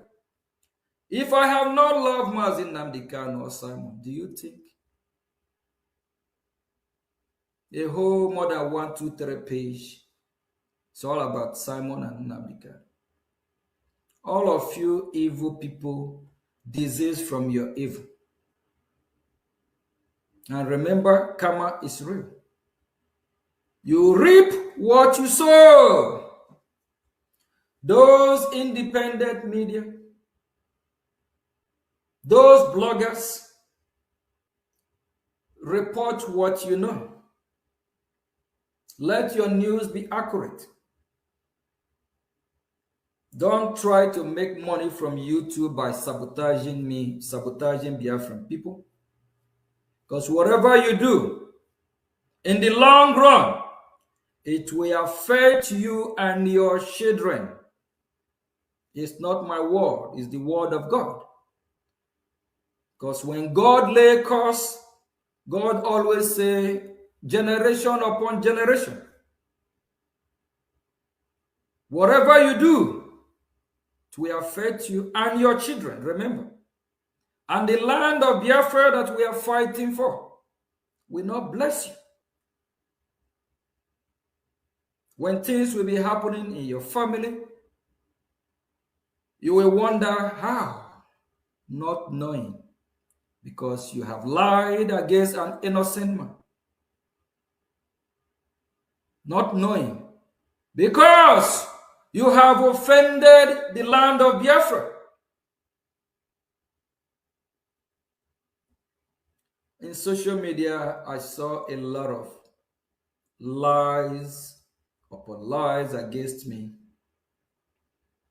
If I have not loved Mazi Nnamdi Kanu or Simon, do you think a whole more than 1, 2, 3 page, it's all about Simon and Nnamdi Kanu? All of you evil people, disease from your evil. And remember, karma is real. You reap what you sow. Those independent media, those bloggers, report what you know. Let your news be accurate. Don't try to make money from YouTube by sabotaging me, sabotaging Biafran people. Because whatever you do, in the long run, it will affect you and your children. It's not my word, it's the word of God. Because when God lay curse, God always say, generation upon generation. Whatever you do, it will affect you and your children, remember. And the land of Biafra that we are fighting for will not bless you. When things will be happening in your family, you will wonder how, not knowing, because you have lied against an innocent man. Not knowing, because you have offended the land of Biafra. In social media, I saw a lot of lies upon lies against me.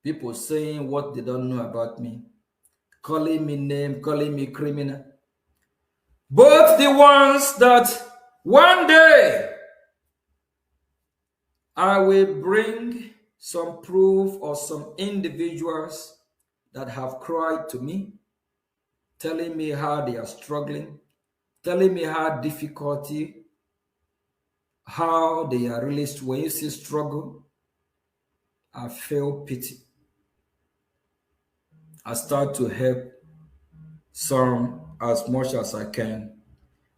People saying what they don't know about me, calling me name, calling me criminal. Both the ones that one day I will bring some proof or some individuals that have cried to me telling me how they are struggling, telling me how difficulty, how they are really, when you see struggle, I feel pity. I start to help some as much as I can.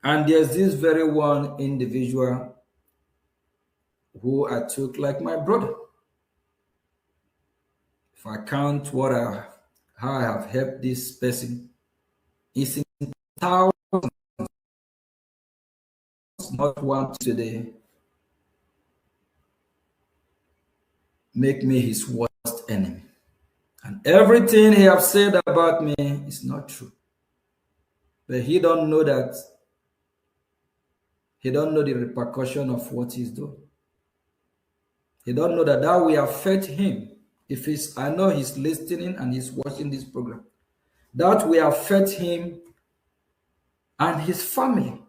And there's this very one individual who I took like my brother. If I count how I have helped this person, it's in thousands, not one today, make me his worst enemy. And everything he have said about me is not true. But he don't know that. He don't know the repercussion of what he's doing. He don't know that will affect him. If I know he's listening and he's watching this program, that will affect him and his family.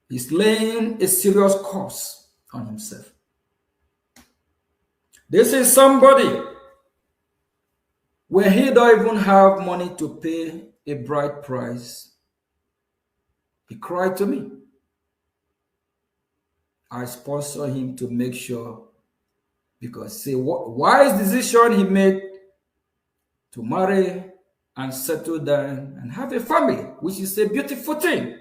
He's laying a serious curse on himself. This is somebody when he don't even have money to pay a bride price. He cried to me. I sponsor him to make sure, because see, wise decision he made to marry and settle down and have a family, which is a beautiful thing.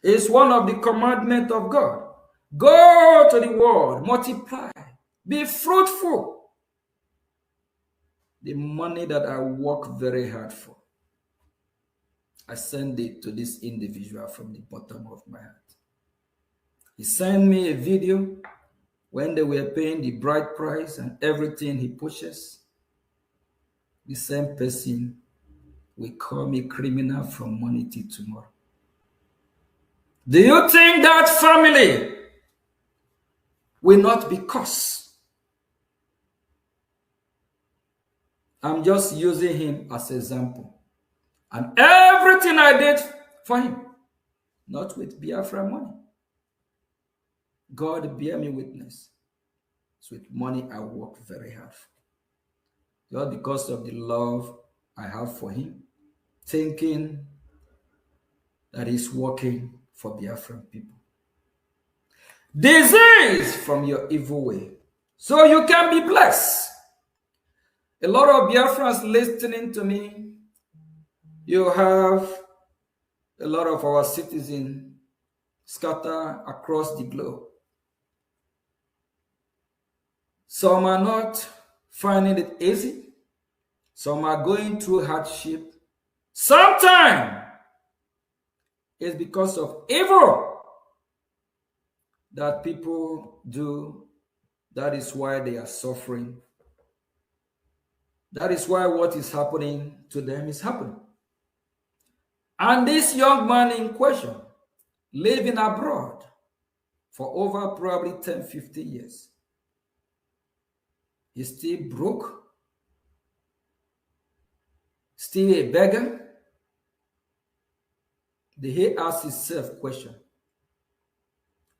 It's one of the commandments of God. Go to the world, multiply, be fruitful. The money that I work very hard for, I send it to this individual from the bottom of my heart. He sent me a video when they were paying the bride price and everything he pushes. The same person will call me criminal from morning till tomorrow. Do you think that family will not be cursed? I'm just using him as an example. And everything I did for him, not with Biafra money. God bear me witness. It's with money I work very hard for. Just because of the love I have for him, thinking that he's working for Biafran people. Disease from your evil way, so you can be blessed. A lot of Biafrans listening to me. You have a lot of our citizens scattered across the globe. Some are not finding it easy. Some are going through hardship. Sometimes it's because of evil that people do. That is why they are suffering. That is why what is happening to them is happening. And this young man in question, living abroad for over probably 10, 15 years, he's still broke, still a beggar. He asks himself a question.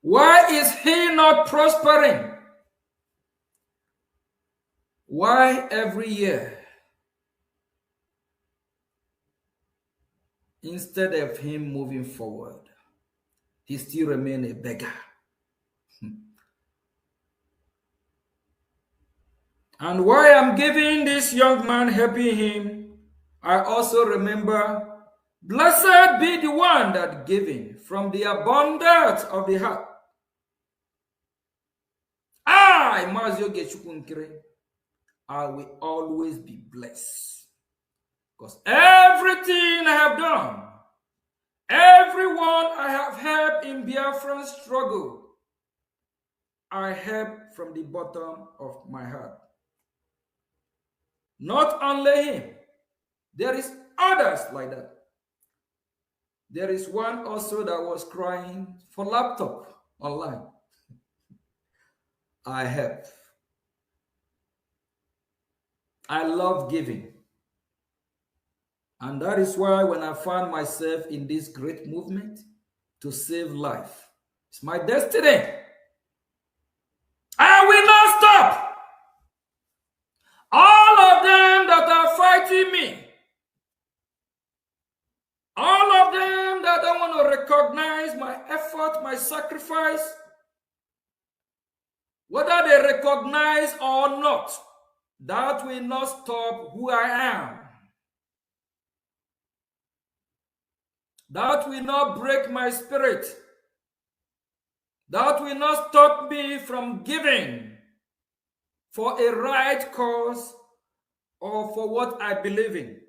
Why is he not prospering? Why every year, instead of him moving forward, he still remains a beggar? And why I'm giving this young man, helping him, I also remember, blessed be the one that giving from the abundance of the heart. I will always be blessed. Because everything I have done, everyone I have helped in Biafran struggle, I help from the bottom of my heart. Not only him, there is others like that. There is one also that was crying for laptop online. I help. I love giving. And that is why when I find myself in this great movement to save life, it's my destiny. I will not stop. All of them that are fighting me, want to recognize my effort, my sacrifice, whether they recognize or not, that will not stop who I am. That will not break my spirit. That will not stop me from giving for a right cause or for what I believe in.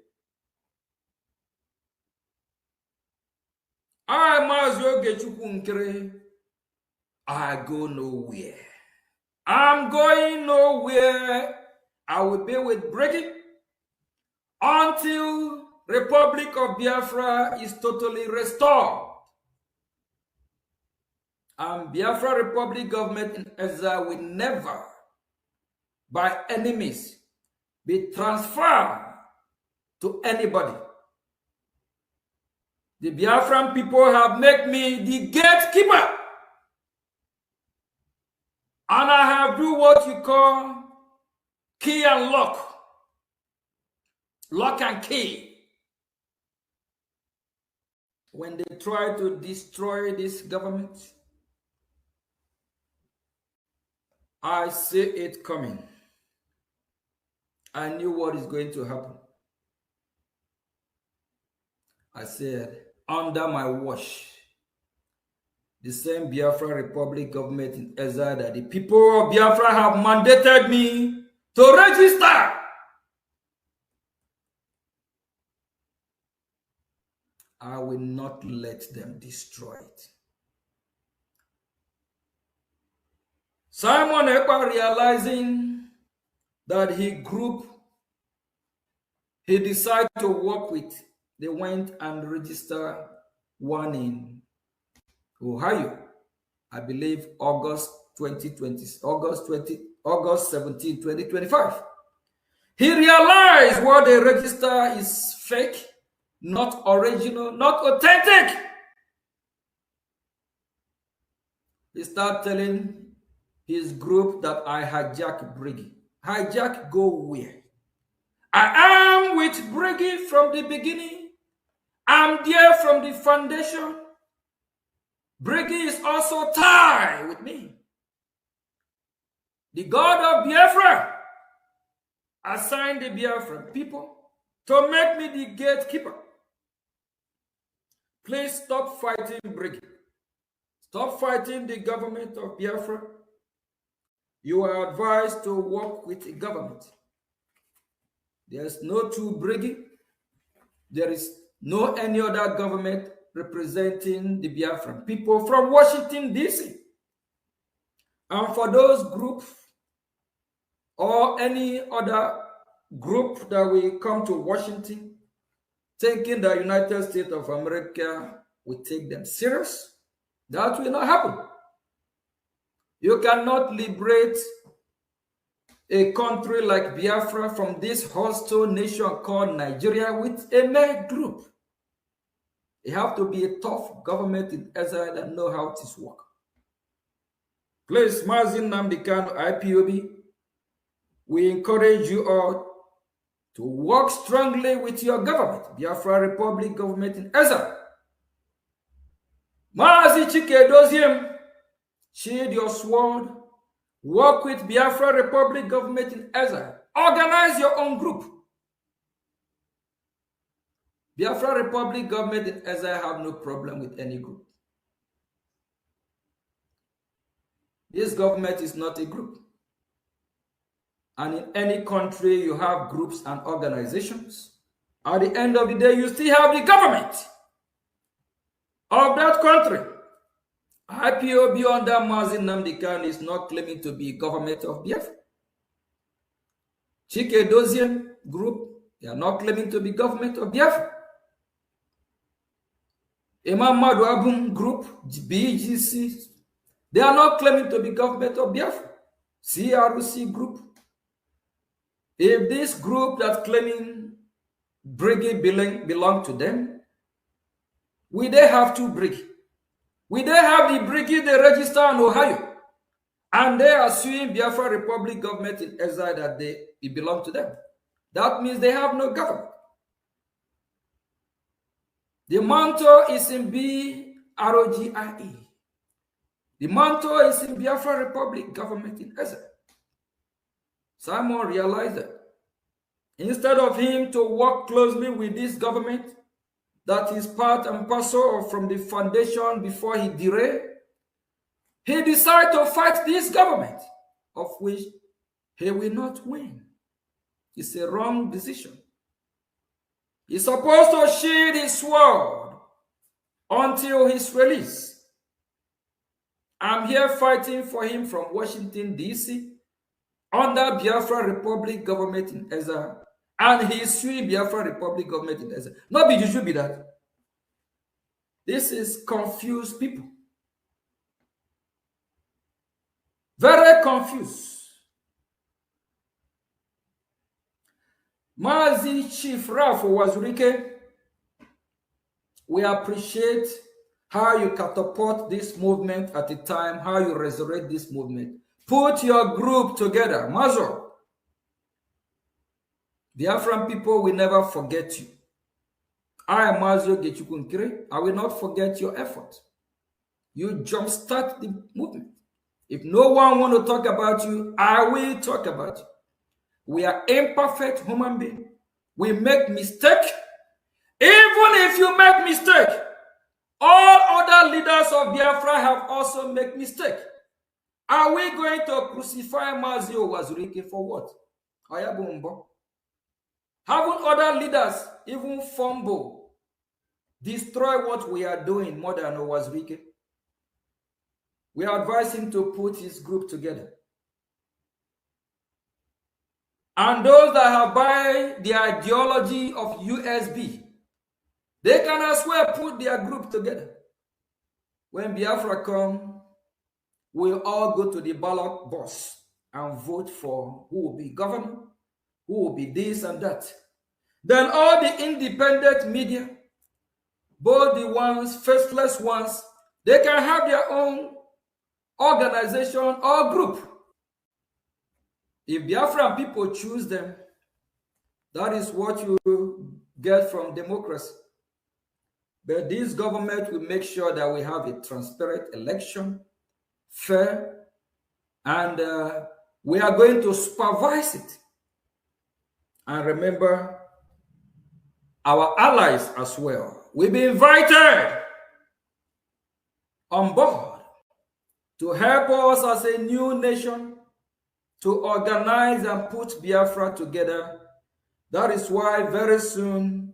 I go nowhere. I'm going nowhere. I will be with Brgie until Republic of Biafra is totally restored. And Biafra Republic government in Ezra will never, by any means, be transferred to anybody. The Biafran people have made me the gatekeeper. And I have do what you call key and lock. Lock and key. When they try to destroy this government, I see it coming. I knew what is going to happen. I said, under my watch, the same Biafra Republic government in Ezra that the people of Biafra have mandated me to register. I will not let them destroy it. Simon Ekpa, realizing that he decided to work with, they went and registered one in Ohio, I believe August 17, 2025. He realized what they register is fake, not original, not authentic. He started telling his group that I hijack Brgie. Hijack go where? I am with Brgie from the beginning. I'm there from the foundation. Brgie is also tied with me. The God of Biafra assigned the Biafran people to make me the gatekeeper. Please stop fighting Brgie. Stop fighting the government of Biafra. You are advised to work with the government. There is no true Brgie. There is no any other government representing the Biafran people from Washington, D.C. And for those groups or any other group that will come to Washington thinking the United States of America will take them serious, that will not happen. You cannot liberate a country like Biafra from this hostile nation called Nigeria with a mere group. You have to be a tough government in Israel that know how this works. Please, Mazin Namdekan, IPOB, we encourage you all to work strongly with your government, Biafra Republic government in Israel. Mazi Chike Doziem, shield your sword, work with Biafra Republic government in Israel. Organize your own group. Biafra Republic government in Israel have no problem with any group. This government is not a group. And in any country, you have groups and organizations. At the end of the day, you still have the government of that country. IPOB under Mazin Namdekan is not claiming to be government of Biafra. Chike Doziem group, they are not claiming to be government of Biafra. Imam Madu Abum group, BGC, they are not claiming to be government of Biafra. CRC group. If this group that's claiming Brgie belong to them, we they have two Brgie. We they have the Brgie they register in Ohio, and they are suing Biafra Republic government in Israel that it belong to them. That means they have no government. The motto is in BROGIE. The motto is in Biafra Republic government in Ezra. Simon realized that instead of him to work closely with this government that is part and parcel from the foundation before he derailed, he decided to fight this government, of which he will not win. It's a wrong decision. He's supposed to shield his sword until his release. I'm here fighting for him from Washington, D.C., under Biafra Republic government in Ezra, and he's suing Biafra Republic government in Ezra. Not be, you should be that. This is confused people. Very confused. Mazi Chief Ralph Wazurike, we appreciate how you catapult this movement at a time, how you resurrect this movement. Put your group together. Mazo, the Afran people will never forget you. I, Mazo Gechukunkiri, I will not forget your effort. You jumpstart the movement. If no one want to talk about you, I will talk about you. We are imperfect human beings. We make mistakes. Even if you make mistake, all other leaders of Biafra have also made mistake. Are we going to crucify Mazio Wazurike for what? Ayabumbo. Haven't other leaders even fumble, destroy what we are doing more than Wazurike? We advise him to put his group together. And those that have buy the ideology of USB, they can as well put their group together. When Biafra come, we'll all go to the ballot box and vote for who will be governor, who will be this and that. Then all the independent media, both the ones, faceless ones, they can have their own organization or group. If Biafran people choose them, that is what you get from democracy. But this government will make sure that we have a transparent election, fair, and we are going to supervise it. And remember, our allies as well will be invited on board to help us as a new nation to organize and put Biafra together. That is why very soon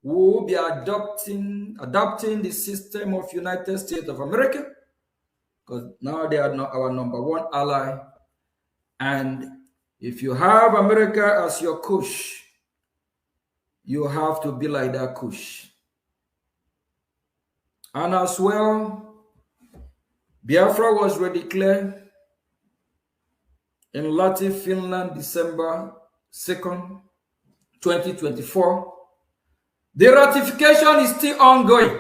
we will be adopting the system of United States of America, because now they are not our number one ally. And if you have America as your kush, you have to be like that kush. And as well, Biafra was redeclared in Latin Finland, December 2nd, 2024. The ratification is still ongoing.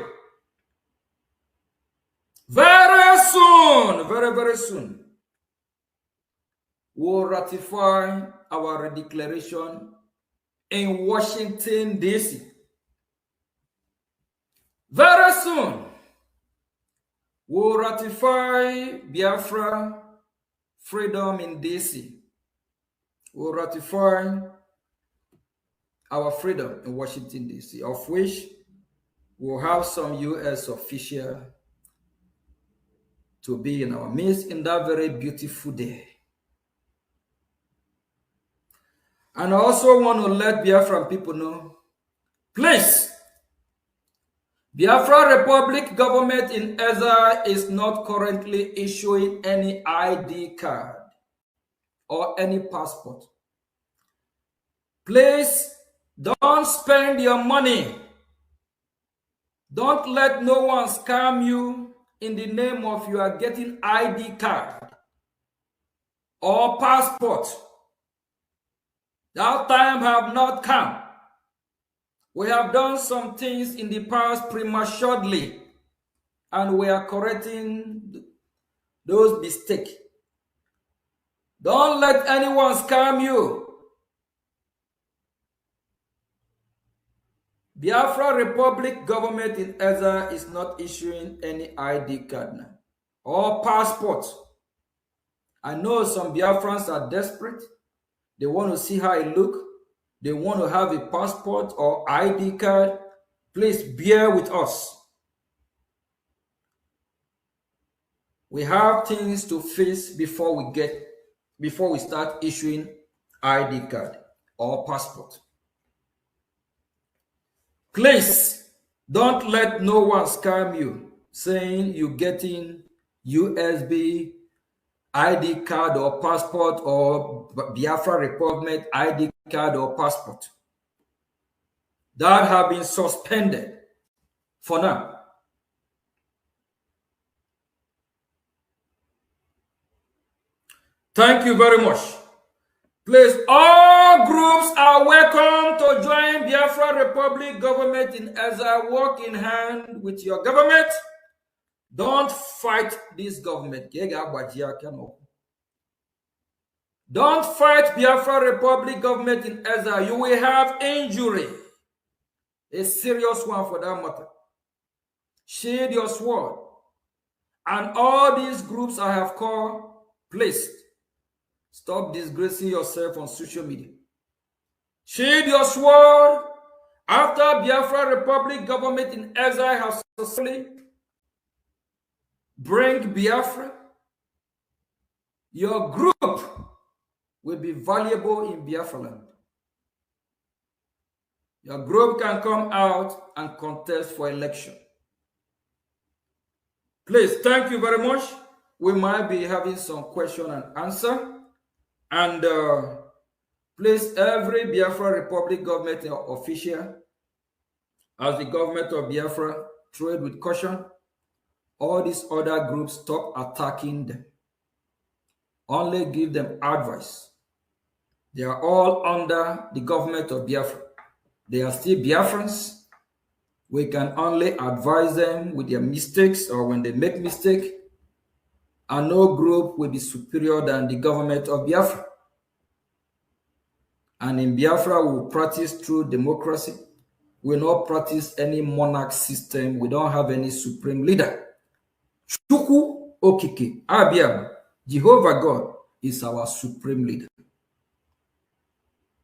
Very soon, very, very soon, we'll ratify our redeclaration in Washington, D.C. Very soon, we'll ratify Biafra freedom in D.C. We'll ratify our freedom in Washington, D.C., of which we'll have some U.S. official to be in our midst in that very beautiful day. And I also want to let Biafran people know, please, Biafra Republic government in Ezra is not currently issuing any ID card or any passport. Please don't spend your money. Don't let no one scam you in the name of you are getting ID card or passport. That time have not come. We have done some things in the past prematurely, and we are correcting those mistakes. Don't let anyone scam you. Biafra Republic government in Ezra is not issuing any ID card now or passport. I know some Biafrans are desperate. They want to see how it look. They want to have a passport or ID card. Please bear with us. We have things to face before we start issuing ID card or passport. Please don't let no one scam you saying you're getting USB ID card or passport or Biafra Republic ID card or passport. That have been suspended for now. Thank you very much. Please, all groups are welcome to join Biafra Republic government in Ezra. Work in hand with your government. Don't fight this government. Don't fight Biafra Republic government in Ezra. You will have injury. A serious one for that matter. Shade your sword. And all these groups I have called, please, stop disgracing yourself on social media. Shade your sword. After Biafra Republic government in Ezra has successfully bring Biafra, your group will be valuable in Biafra land. Your group can come out and contest for election. Please, thank you very much. We might be having some question and answer. And please, every Biafra Republic government official, as the government of Biafra, tread with caution. All these other groups, stop attacking them. Only give them advice. They are all under the government of Biafra. They are still Biafrans. We can only advise them with their mistakes or when they make mistake. And no group will be superior than the government of Biafra. And in Biafra, we will practice true democracy. We will not practice any monarch system. We don't have any supreme leader. Chukwu Okike, Abiam, Jehovah God is our supreme leader.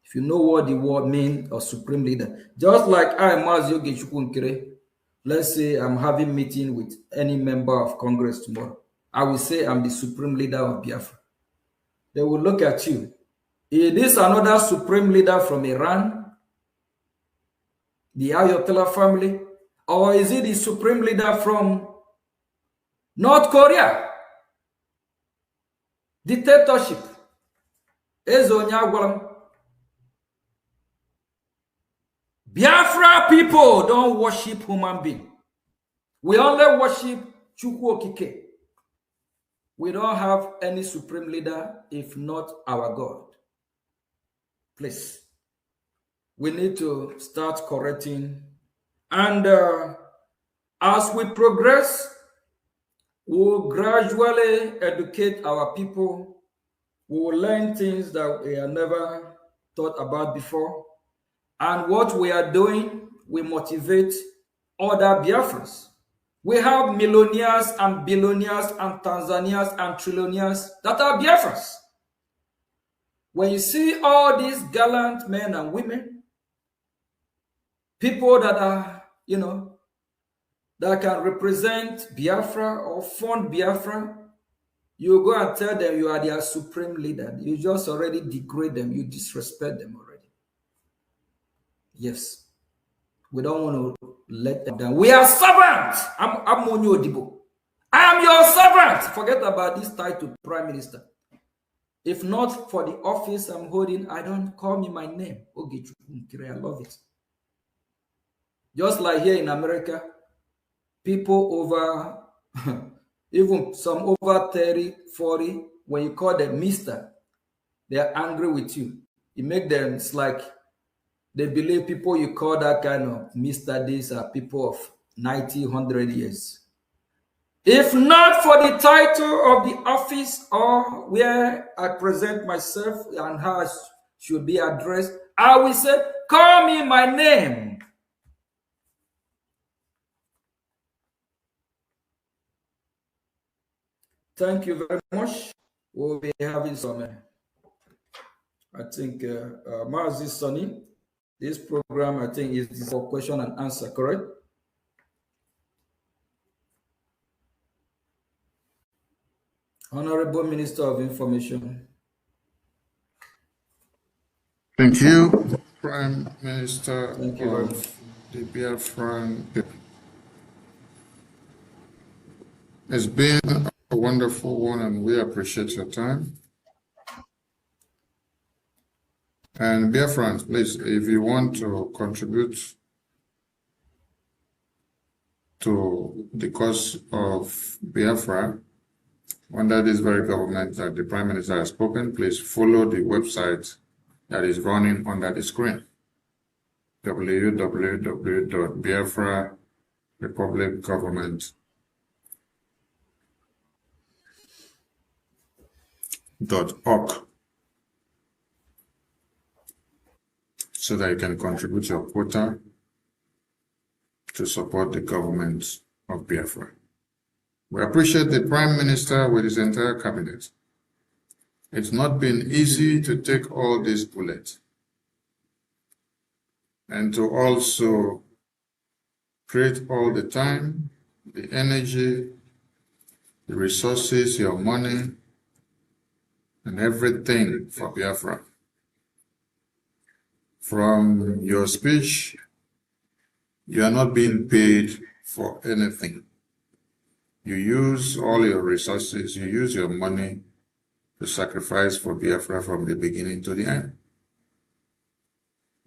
If you know what the word means of supreme leader, just like I, Mazioge Chukwu Nkere, let's say I'm having meeting with any member of Congress tomorrow, I will say I'm the supreme leader of Biafra. They will look at you. Is this another supreme leader from Iran, the Ayatollah family, or is it the supreme leader from North Korea? Dictatorship. Biafra people don't worship human being. We only worship Chukwu Okike. We don't have any supreme leader if not our God. Please. We need to start correcting. And as we progress, we will gradually educate our people. We will learn things that we have never thought about before. And what we are doing, we motivate other Biafrans. We have millionaires and billionaires and Tanzanians and trillionaires that are Biafrans. When you see all these gallant men and women, people that are, that can represent Biafra or fund Biafra, you go and tell them you are their supreme leader. You just already degrade them. You disrespect them already. Yes. We don't want to let them down. We are servants. I'm Monyo Odibo. I am your servant. Forget about this title, Prime Minister. If not for the office I'm holding, I don't call me my name. I love it. Just like here in America, people over, even some over 30, 40, when you call them Mr., they are angry with you. You make them, it's like they believe people you call that kind of Mr. These are people of 90, 100 years. If not for the title of the office or where I present myself and how I should be addressed, I will say, call me my name. Thank you very much. We'll be having some, I think, Mazi Sonny. This program, I think, is for question and answer, correct? Honorable Minister of Information. Thank you, Prime Minister Thank you very much. of the Biafran people. It's been a wonderful one, and we appreciate your time. And Biafrans, please, if you want to contribute to the cause of Biafra under this very government that the Prime Minister has spoken, please follow the website that is running under the screen: www.biafrarepublicgovernment.org, so that you can contribute your quota to support the government of Biafra. We appreciate the Prime Minister with his entire cabinet. It's not been easy to take all these bullets and to also create all the time, the energy, the resources, your money, and everything for Biafra. From your speech, you are not being paid for anything. You use all your resources, you use your money to sacrifice for Biafra from the beginning to the end.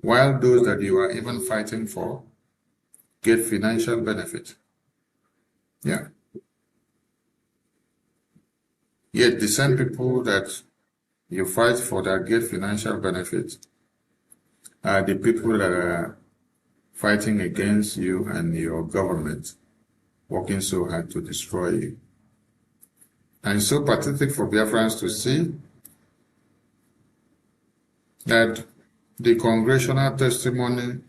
While those that you are even fighting for get financial benefit. Yeah. Yet the same people that you fight for that get financial benefit are the people that are fighting against you and your government, working so hard to destroy you. And it's so pathetic for Biafrans to see that the congressional testimony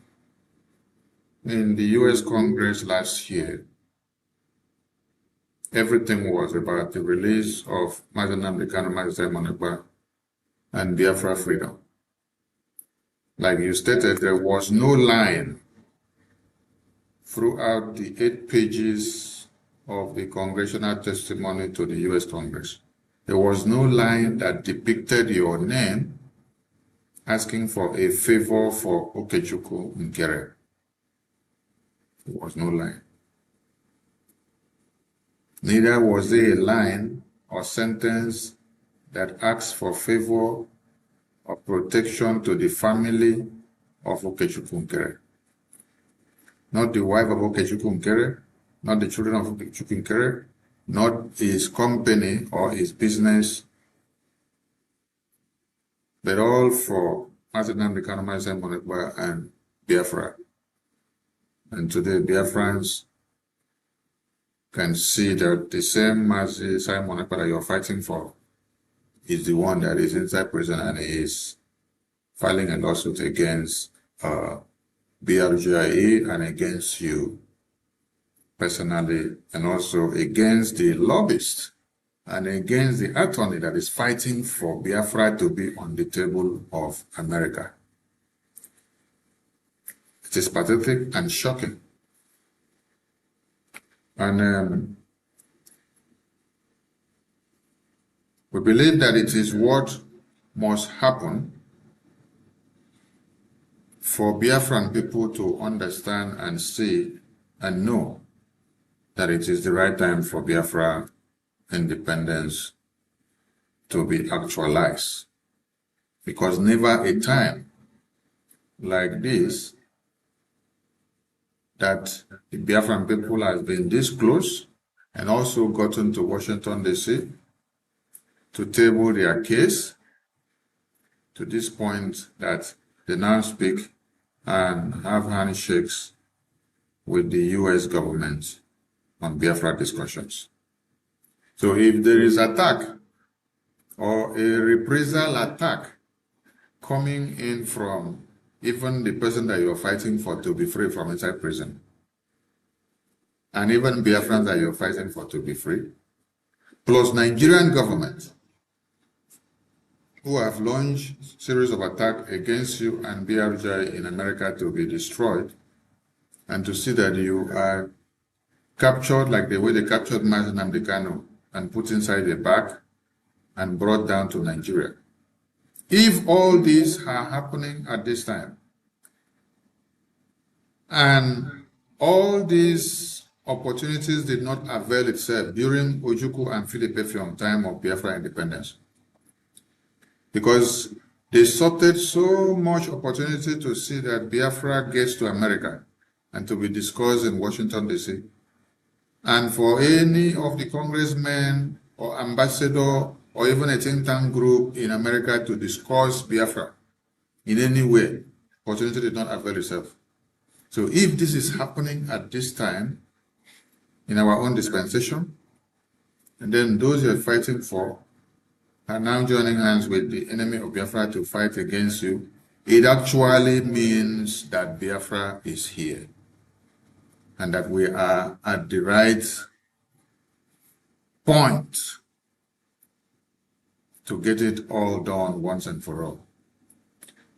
in the US Congress last year, everything was about the release of Nnamdi Kanu and Biafra freedom. Like you stated, there was no line throughout the 8 pages of the congressional testimony to the US Congress. There was no line that depicted your name asking for a favor for Okechukwu Nkere. There was no line. Neither was there a line or sentence that asks for favor or protection to the family of Okechukwu Nkere. Not the wife of Okechukwu Nkere, not the children of Okechukwu Nkere, not his company or his business, but all for Nnamdi Kanu and Biafra. And today, Biafrans can see that the same Mazi Simon Ekpa that you're fighting for is the one that is inside prison and is filing a lawsuit against Brgie and against you personally, and also against the lobbyists and against the attorney that is fighting for Biafra to be on the table of America. It is pathetic and shocking. And we believe that it is what must happen for Biafran people to understand and see and know that it is the right time for Biafra independence to be actualized. Because never a time like this that the Biafran people has been this close and also gotten to Washington, D.C. to table their case to this point that they now speak and have handshakes with the U.S. government on Biafra discussions. So if there is attack or a reprisal attack coming in from even the person that you're fighting for to be free from inside prison, and even Biafrans that you're fighting for to be free, plus Nigerian government, who have launched a series of attacks against you and Brgie in America to be destroyed, and to see that you are captured like the way they captured Mazi Nnamdi Kanu and put inside a bag and brought down to Nigeria. If all these are happening at this time, and all these opportunities did not avail itself during Ojukwu and Philip Effiong time of Biafra independence, because they sought so much opportunity to see that Biafra gets to America and to be discussed in Washington, D.C., and for any of the congressmen or ambassador or even a think tank group in America to discuss Biafra in any way, opportunity did not avail itself. So if this is happening at this time in our own dispensation, and then those you're fighting for are now joining hands with the enemy of Biafra to fight against you, it actually means that Biafra is here and that we are at the right point to get it all done once and for all.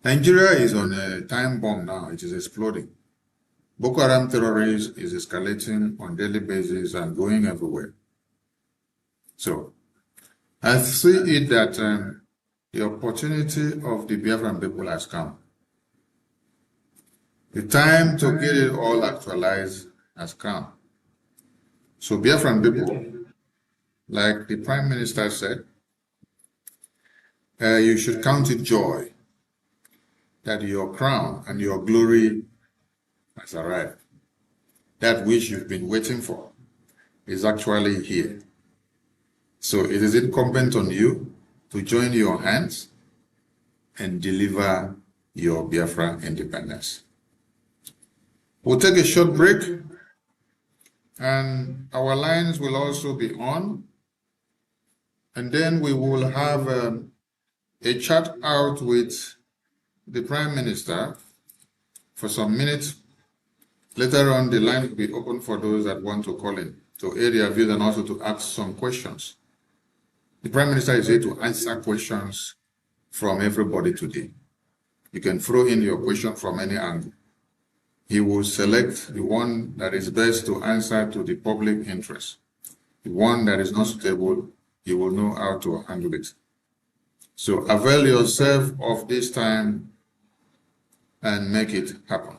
Nigeria is on a time bomb now. It is exploding. Boko Haram terrorism is escalating on a daily basis and going everywhere. So I see it that the opportunity of the Biafran people has come. The time to get it all actualized has come. So Biafran people, like the Prime Minister said, you should count it joy that your crown and your glory has arrived. That which you've been waiting for is actually here. So it is incumbent on you to join your hands and deliver your Biafra independence. We'll take a short break, and our lines will also be on, and then we will have a chat out with the Prime Minister for some minutes. Later on, the line will be open for those that want to call in to air their views and also to ask some questions. The Prime Minister is here to answer questions from everybody today. You can throw in your question from any angle. He will select the one that is best to answer to the public interest. The one that is not suitable, he will know how to handle it. So avail yourself of this time and make it happen.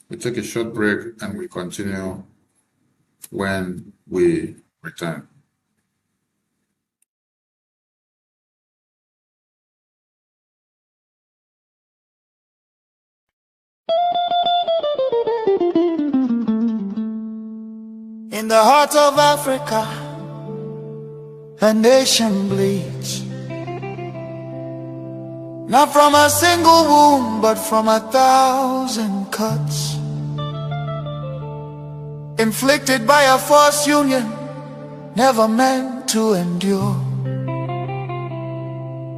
We take a short break and we continue when we return. In the heart of Africa, a nation bleeds, not from a single wound, but from 1,000 cuts, inflicted by a false union, never meant to endure.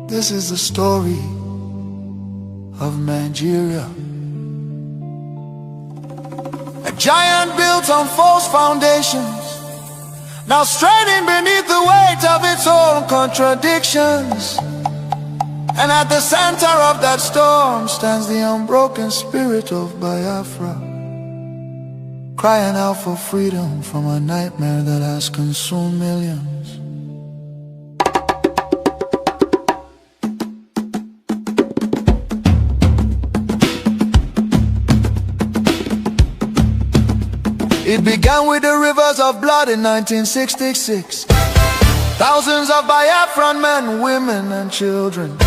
This is the story of 9Geria. A giant built on false foundations, now straining beneath the weight of its own contradictions. And at the center of that storm stands the unbroken spirit of Biafra, crying out for freedom from a nightmare that has consumed millions. It began with the rivers of blood in 1966. Thousands of Biafran men, women and children,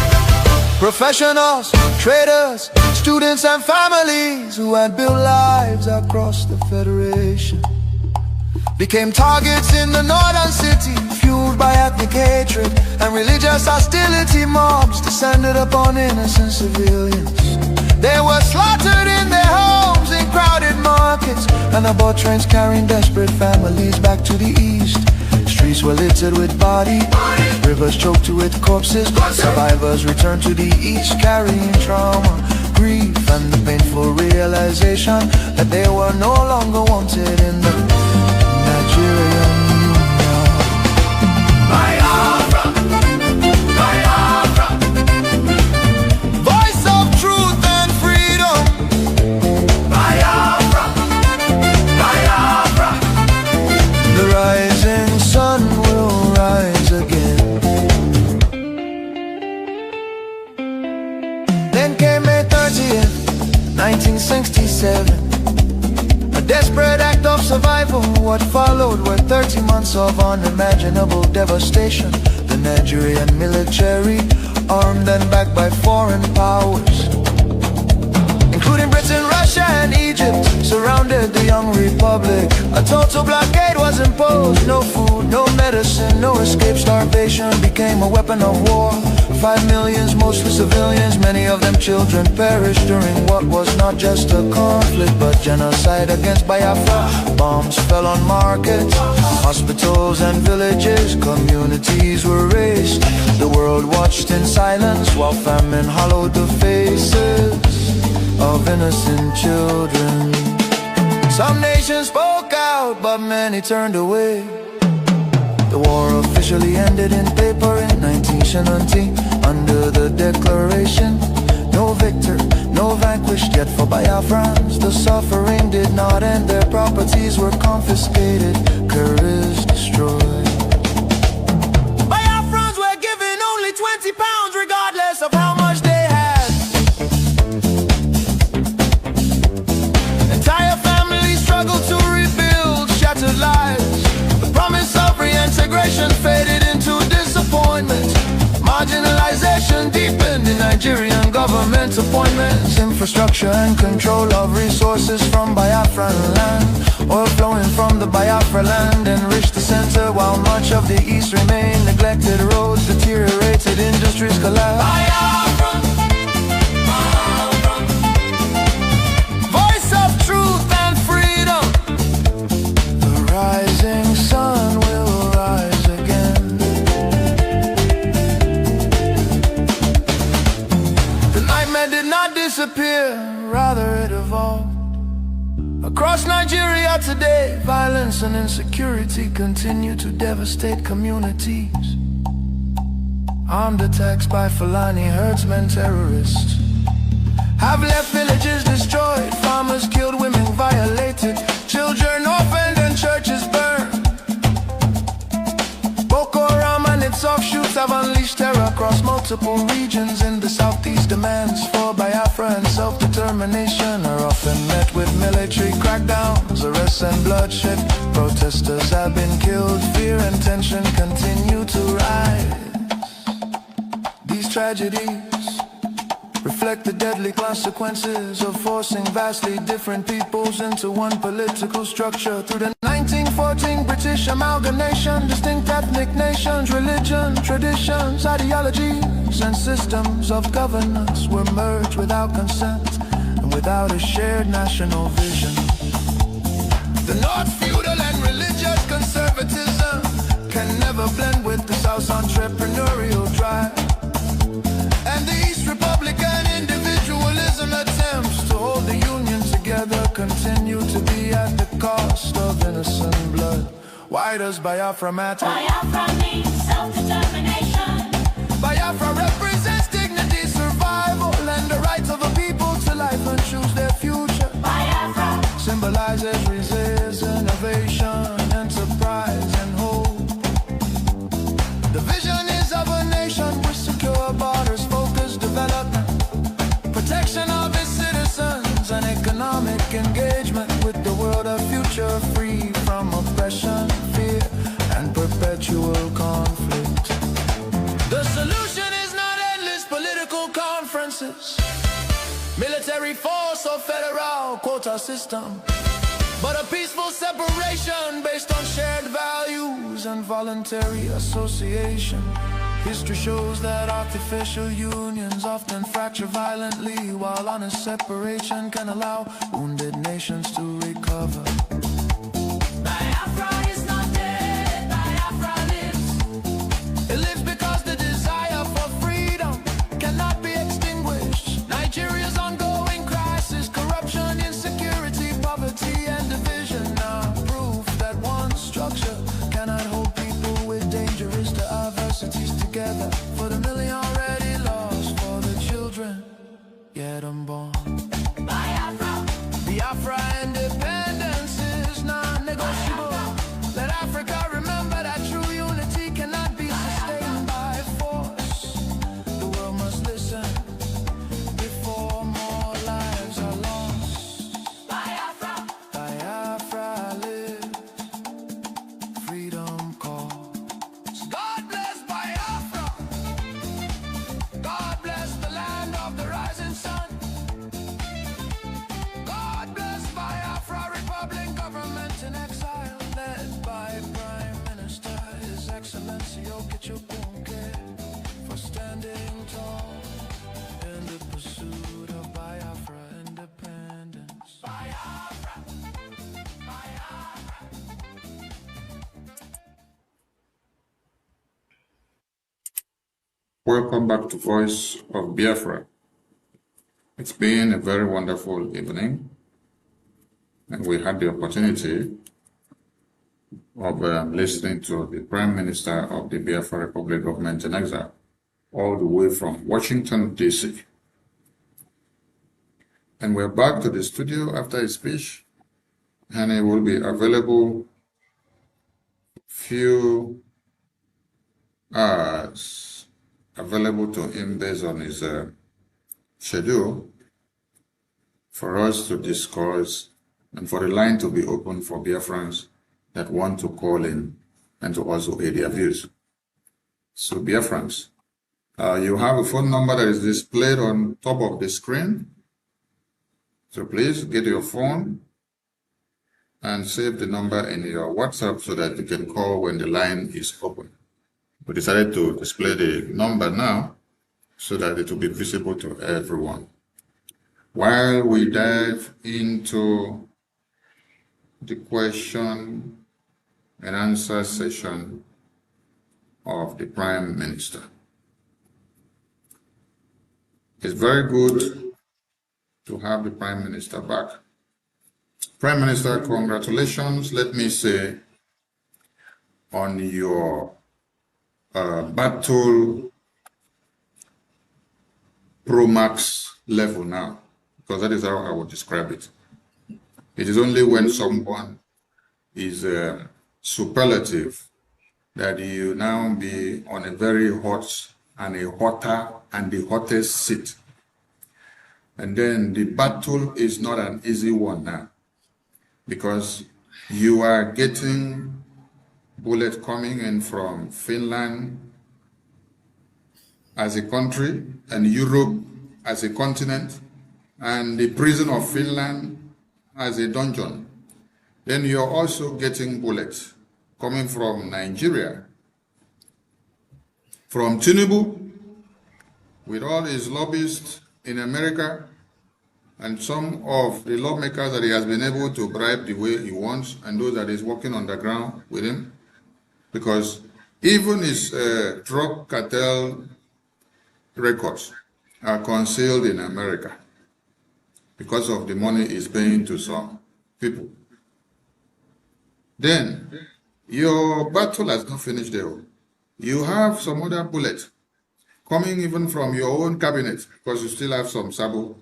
professionals, traders, students and families who had built lives across the Federation, became targets in the northern city, fueled by ethnic hatred and religious hostility. Mobs descended upon innocent civilians. They were slaughtered in their homes, in crowded markets, and aboard trains carrying desperate families back to the east. Streets were littered with bodies, rivers choked with corpses. Survivors returned to the east carrying trauma, grief, and the painful realization that they were no longer wanted in the Nigerian Union. 1967. A desperate act of survival. What followed were 30 months of unimaginable devastation. The Nigerian military, armed and backed by foreign powers, including Britain, Russia and Egypt, surrounded the young republic. A total blockade was imposed. No food, no medicine, no escape. Starvation became a weapon of war. 5 million, mostly civilians, many of them children, perished during what was not just a conflict but genocide against Biafra. Bombs fell on markets, hospitals and villages. Communities were razed. The world watched in silence while famine hollowed the faces of innocent children. Some nations spoke out, but many turned away. The war officially ended in paper in 9Geria under the declaration. No victor, no vanquished, yet for Biafrans the suffering did not end. Their properties were confiscated, careers destroyed. Biafrans were given only 20 pounds regardless of how much they had. Entire families struggled to rebuild shattered lives. The promise of reintegration faded into disappointment. Marginalization deepened in Nigerian government appointments. Infrastructure and control of resources from Biafran land. Oil flowing from the Biafra land enriched the center, while much of the east remained neglected. Roads deteriorated, industries collapsed. Biafra, Biafra. Voice of truth and freedom. The rising sun will rise again. The nightmare did not disappear, rather it evolved. Across Nigeria today, violence and insecurity continue to devastate communities. Armed attacks by Fulani herdsmen, terrorists, have left villages destroyed, farmers killed, women violated, children orphaned and churches burned. Boko Haram and its offshoots have unleashed terror across multiple regions in the southeast. Demands for Biafra and self-determination are often met with military crackdowns, arrests and bloodshed. Protesters have been killed, fear and tension continue to rise. These tragedies reflect the deadly consequences of forcing vastly different peoples into one political structure. Through the 1914 British amalgamation, distinct ethnic nations, religion, traditions, ideologies, and systems of governance were merged without consent and without a shared national vision. The North feudal and religious conservatism can never blend with the South's entrepreneurial drive. And the East Republican individualism attempts to hold the Union together continue to be at the cost of innocent blood. Why does Biafra matter? Biafra means self-determination. Biafra represents dignity, survival, and the right of a people to life and choose their future. Biafra Symbolizes resilience, innovation, enterprise, and hope. The vision is of a nation with secure borders, focused development, protection of its citizens, and economic engagement with the world, a future free from oppression, fear, and perpetual conflict. The solution is not endless political conferences, military force or federal quota system, but a peaceful separation based on shared values and voluntary association. History shows that artificial unions often fracture violently, while honest separation can allow wounded nations to recover. Biafra is not dead, Biafra lives. It lives because the desire for freedom cannot be extinguished. Nigeria's ongoing crisis, corruption, insecurity, poverty, and division are proof that one structure cannot hold people with dangerous diversities together. For the million already lost, for the children yet unborn. Biafra Biafra and Welcome back to Voice of Biafra. It's been a very wonderful evening, and we had the opportunity of listening to the Prime Minister of the Biafra Republic Government in Exile, all the way from Washington, D.C. And we're back to the studio after his speech, and it will be available few hours available to him based on his schedule for us to discuss and for the line to be open for Biafrans that want to call in and to also aid their views. So Biafrans, you have a phone number that is displayed on top of the screen. So please get your phone and save the number in your WhatsApp so that you can call when the line is open. We decided to display the number now so that it will be visible to everyone. While we dive into the question and answer session of the Prime Minister, it's very good to have the Prime Minister back. Prime Minister, congratulations, let me say, on your battle Pro Max level now, because that is how I would describe it. It is only when someone is superlative that you now be on a very hot and a hotter and the hottest seat. And then the battle is not an easy one now, because you are getting bullets coming in from Finland as a country and Europe as a continent and the prison of Finland as a dungeon. Then you're also getting bullets coming from Nigeria, from Tinubu, with all his lobbyists in America, and some of the lawmakers that he has been able to bribe the way he wants, and those that is working on the ground with him, because even his drug cartel records are concealed in America because of the money he's paying to some people. Then your battle has not finished there. You have some other bullets coming even from your own cabinet, because you still have some sabo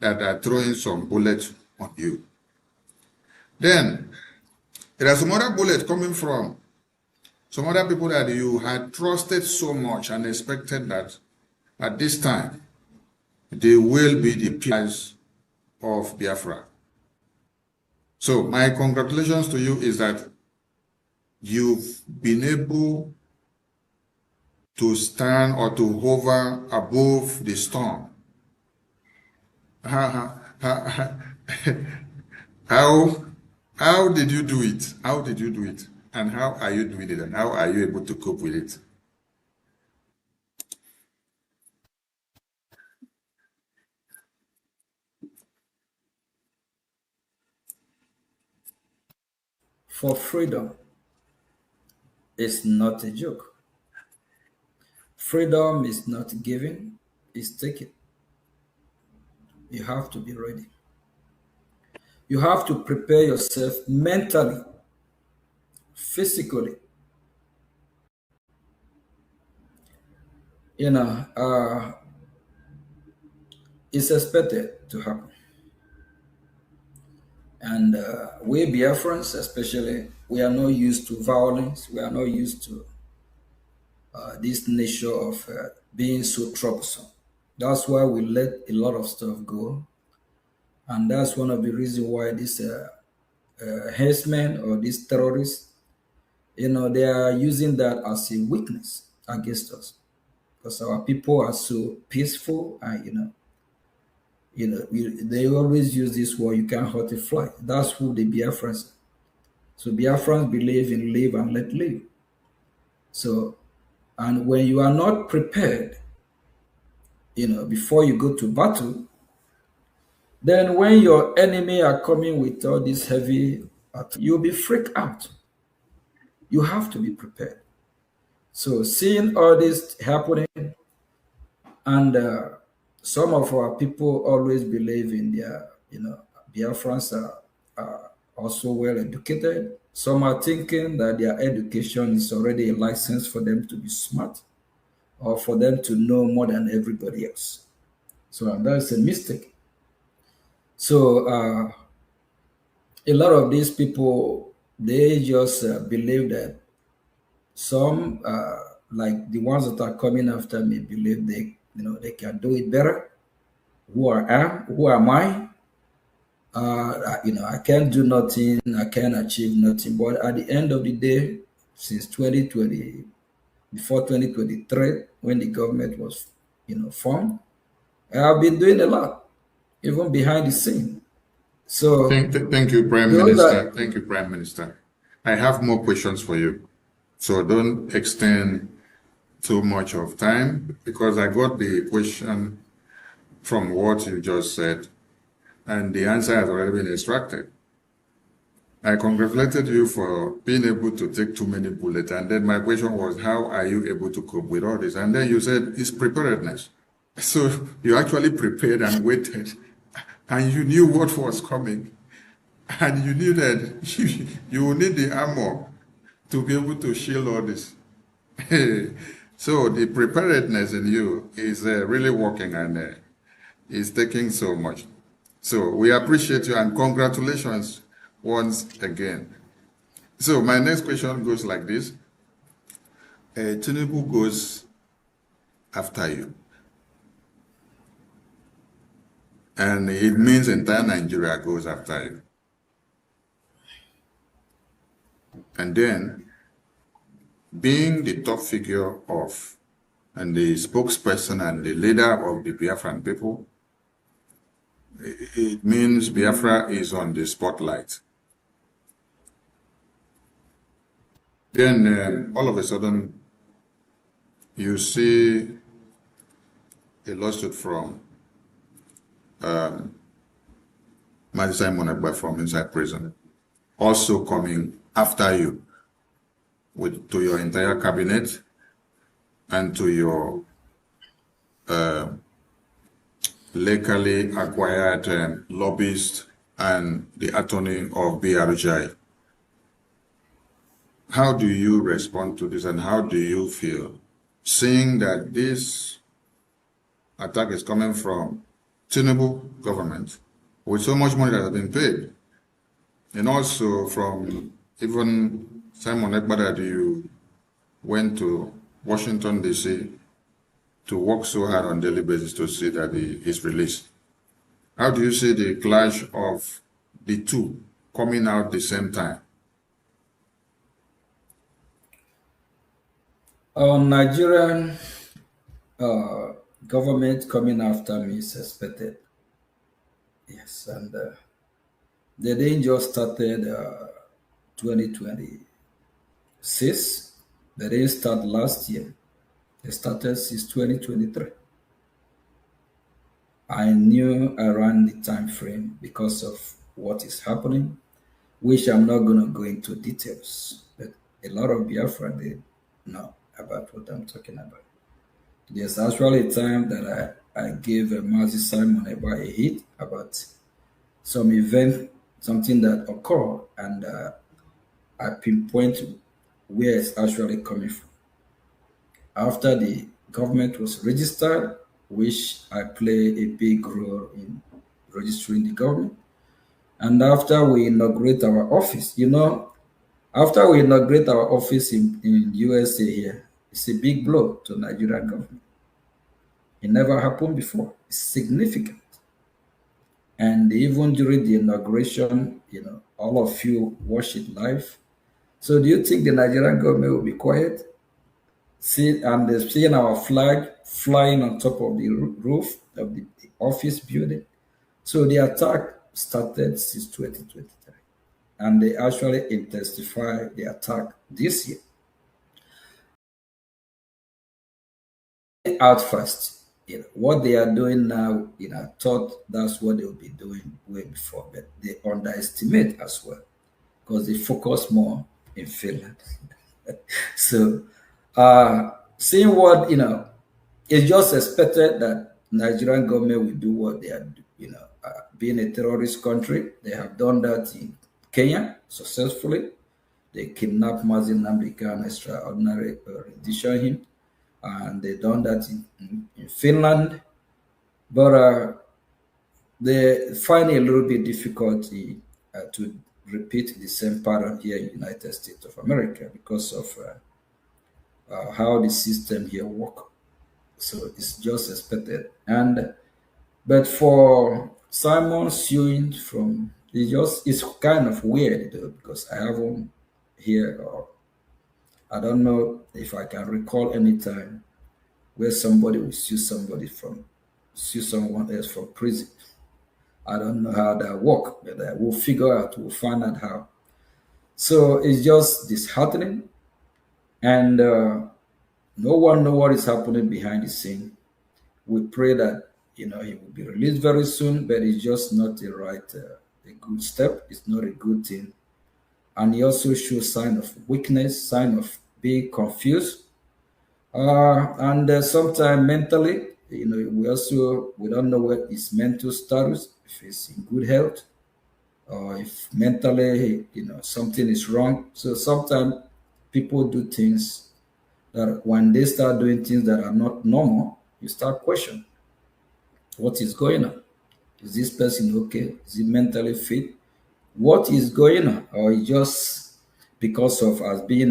that are throwing some bullets on you. Then there are some other bullets coming from some other people that you had trusted so much and expected that at this time they will be the pillars of Biafra. So my congratulations to you is that you've been able to stand or to hover above the storm. How did you do it? How did you do it? And how are you doing it? And how are you able to cope with it? For freedom is not a joke. Freedom is not given, it's taken. You have to be ready. You have to prepare yourself mentally, physically. It's expected to happen. And we Biafrans, especially, we are not used to violence. We are not used to this nature of being so troublesome. That's why we let a lot of stuff go. And that's one of the reasons why these herdsmen or these terrorists, they are using that as a weakness against us. Because our people are so peaceful and, they always use this word, you can't hurt a fly. That's who the Biafrans are. So Biafrans believe in live and let live. So, and when you are not prepared, before you go to battle, then when your enemy are coming with all this heavy, you'll be freaked out. You have to be prepared. So seeing all this happening, and some of our people always believe in their, Biafrans are also well educated. Some are thinking that their education is already a license for them to be smart or for them to know more than everybody else. So that's a mistake. So a lot of these people, they just believe that some, like the ones that are coming after me, believe they can do it better. Who am I? I can't do nothing. I can't achieve nothing. But at the end of the day, since 2020, before 2023, when the government was, formed, I have been doing a lot, even behind the scene. So Thank you, Prime those Minister. are Thank you, Prime Minister. I have more questions for you. So don't extend too much of time because I got the question from what you just said, and the answer has already been extracted. I congratulated you for being able to take too many bullets, and then my question was, how are you able to cope with all this? And then you said it's preparedness. So you actually prepared and waited, and you knew what was coming, and you knew that you will need the armor to be able to shield all this. So the preparedness in you is really working, and is taking so much. So we appreciate you and congratulations once again. So my next question goes like this. Tinubu goes after you. And it means entire Nigeria goes after you. And then, being the top figure of, and the spokesperson and the leader of the Biafran people, it means Biafra is on the spotlight. Then all of a sudden, you see a lawsuit from Mazi Simon Ekpa from inside prison, also coming after you to your entire cabinet and to your legally acquired lobbyist and the attorney of Brgie. How do you respond to this and how do you feel seeing that this attack is coming from Tinubu government with so much money that has been paid, and also from even Simon Ekpa that you went to Washington, D.C. to work so hard on a daily basis to see that he is released? How do you see the clash of the two coming out the same time? Nigerian government coming after me is expected. Yes, and they didn't just started 2026. They didn't start last year. They started since 2023. I knew around the time frame because of what is happening, which I'm not going to go into details, but a lot of Biafra they know about what I'm talking about. There's actually a time that I gave Mazi Simon about a hit about some event, something that occurred, and I pinpoint where it's actually coming from. After the government was registered, which I play a big role in registering the government, and after we inaugurate our office, after we inaugurate our office in USA here, it's a big blow to Nigerian government. It never happened before. It's significant. And even during the inauguration, all of you watch it live. So do you think the Nigerian government will be quiet? And they're seeing our flag flying on top of the roof of the office building. So the attack started since 2023. And they actually intensified the attack this year. Out first. What they are doing now, I thought that's what they'll be doing way before, but they underestimate as well because they focus more in Finland. So Seeing what, it's just expected that Nigerian government will do what they are, being a terrorist country. They have done that in Kenya successfully. They kidnapped Mazin Namdekan, extraordinary rendition him, and they done that in Finland. But they find it a little bit difficult to repeat the same pattern here in the United States of America because of how the system here work. So it's just expected. But for Simon suing from, it's kind of weird though, because I haven't here, or I don't know if I can recall any time where somebody will sue someone else from prison. I don't know how that work, but we'll find out how. So it's just disheartening, and no one know what is happening behind the scene. We pray that he will be released very soon, but it's just not a good step. It's not a good thing, and he also shows sign of weakness, sign of being confused, and sometimes mentally, we don't know what his mental status, if he's in good health, or if mentally, something is wrong. So sometimes people do things that when they start doing things that are not normal, you start questioning what is going on. Is this person okay? Is he mentally fit? What is going on? Or is just because of us being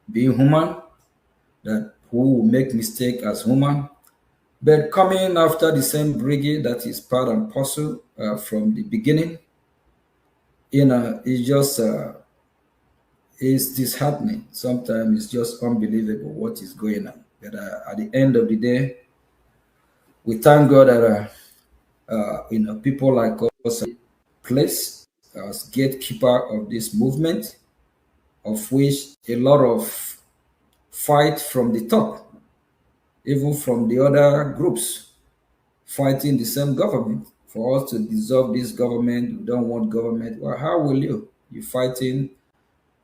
being human, that who will make mistake as human? But coming after the same Brgie that is part and parcel from the beginning, it's just it's disheartening. Sometimes it's just unbelievable what is going on. But at the end of the day, we thank God that people like us are placed as gatekeeper of this movement, of which a lot of fight from the top, even from the other groups fighting the same government for us to dissolve this government. We don't want government. Well, how will you? You're fighting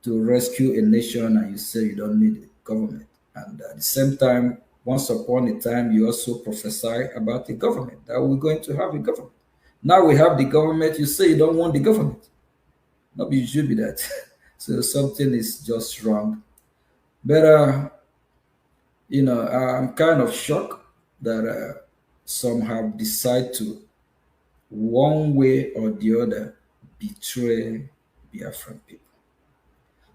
to rescue a nation and you say you don't need a government. And at the same time, once upon a time, you also prophesy about the government, that we're going to have a government. Now we have the government, you say you don't want the government. No, it should be that. So something is just wrong. But, I'm kind of shocked that some have decided to, one way or the other, betray Biafran people.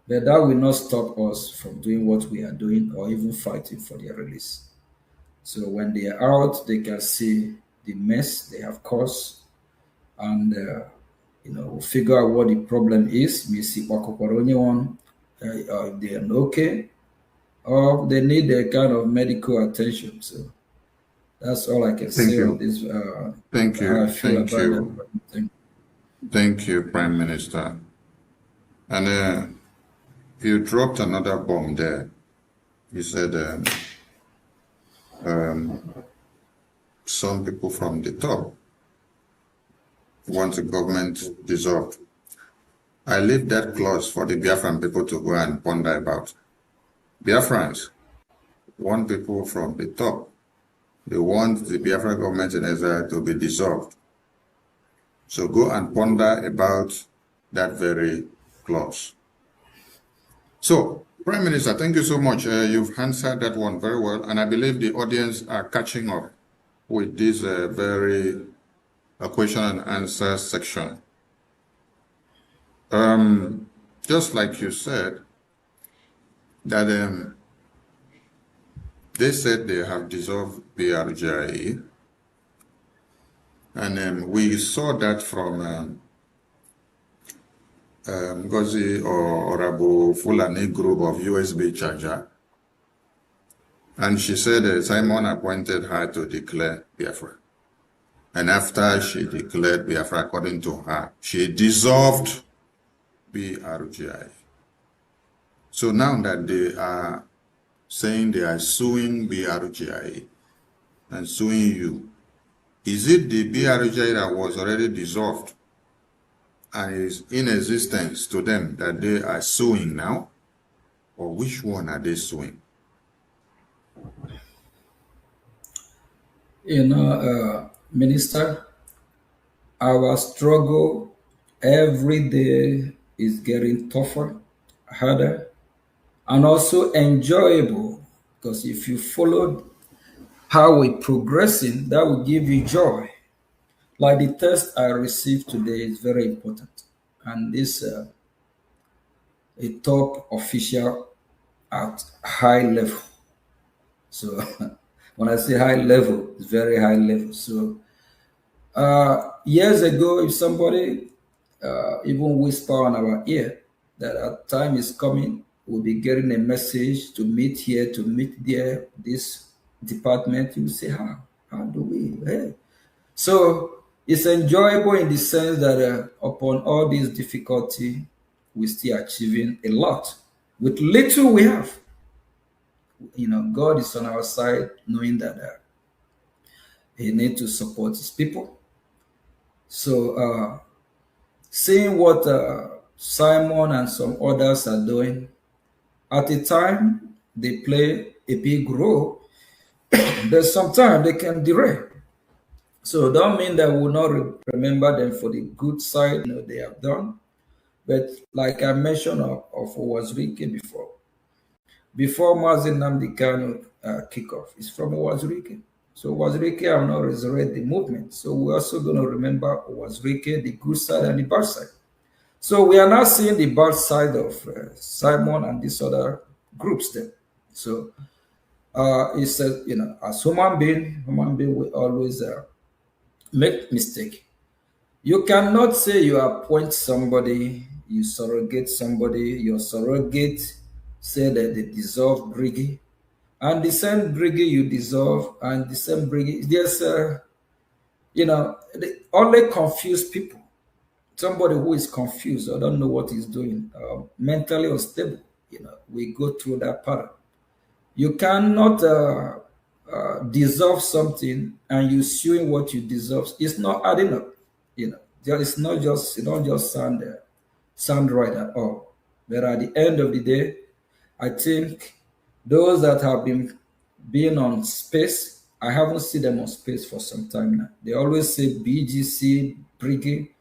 But that will not stop us from doing what we are doing or even fighting for their release. So when they are out, they can see the mess they have caused, and we'll figure out what the problem is. We see anyone, if they are okay, or they need a kind of medical attention. So that's all I can say on this. Thank you. How I feel Thank about you. that. Thank you, Prime Minister. And you dropped another bomb there. You said some people from the top want the government dissolved. I leave that clause for the Biafran people to go and ponder about. Biafrans want people from the top. They want the Biafran government in Israel to be dissolved. So go and ponder about that very clause. So, Prime Minister, thank you so much. You've answered that one very well, and I believe the audience are catching up with this very question and answer section. Just like you said, that they said they have dissolved Brgie, and we saw that from Ngozi or Rabu Fulani group of USB charger, and she said Simon appointed her to declare Biafra. And after she declared Biafra, according to her, she dissolved Brgie. So now that they are saying they are suing Brgie and suing you, is it the Brgie that was already dissolved and is in existence to them that they are suing now? Or which one are they suing? Minister, our struggle every day is getting tougher, harder, and also enjoyable. Because if you followed how we're progressing, that will give you joy. Like the test I received today is very important, and this a top official at high level. So when I say high level, it's very high level. So years ago, if somebody even whisper on our ear that our time is coming, we'll be getting a message to meet here, to meet there, this department, you say, how do we? Hey. So it's enjoyable in the sense that upon all this difficulty, we're still achieving a lot. With little we have, God is on our side, knowing that He needs to support His people. So seeing what Simon and some others are doing, at a time they play a big role, but sometimes they can derail. So don't mean that we'll not remember them for the good side they have done. But like I mentioned of Wazirike before Mazin Namdi Kanu kickoff, it's from Wazirike. So Wazirike have not resurrected the movement. So we're also going to remember Wazirike, the good side and the bad side. So we are now seeing the bad side of Simon and these other groups there. So he said, as human being will always make mistake. You cannot say you appoint somebody, you surrogate somebody, your surrogate say that they dissolve Brgie, and the same Brgie you dissolve, and the same Brgie, there's they only confuse people. Somebody who is confused or don't know what he's doing, mentally unstable, we go through that pattern. You cannot dissolve something and you suing what you dissolve. It's not adding up. It's not just it don't just sound right at all. But at the end of the day, I think those that have been on space, I haven't seen them on space for some time now. They always say BGC, Brgie,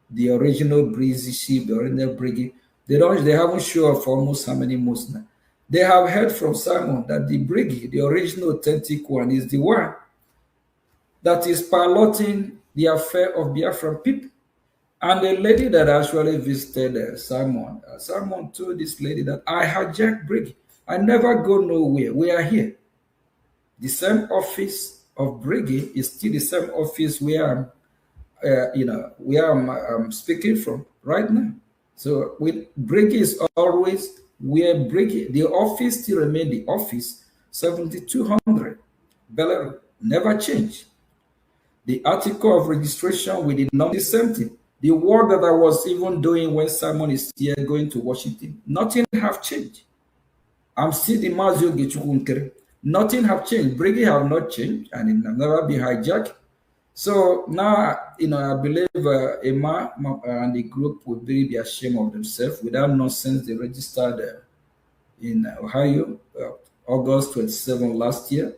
the original Breezy ship, the original Brgie. They haven't shown up for almost how many months now. They have heard from Simon that the Brgie, the original authentic one, is the one that is piloting the affair of Biafran people. And the lady that actually visited Simon, Simon told this lady that I hijacked Brgie. I never go nowhere. We are here. The same office of Brgie is still the same office where where I'm speaking from right now. So with Brgie is always where Brgie, the office still remain the office 7200. Bella never changed. The article of registration we did not the same thing. The work that I was even doing when Simon is here going to Washington, nothing have changed. I'm still the Mazio Gichukunkere. Nothing have changed. Brigi have not changed and it have never been hijacked. So now, I believe Emma and the group would really be ashamed of themselves with that nonsense they registered in Ohio, August 27 last year,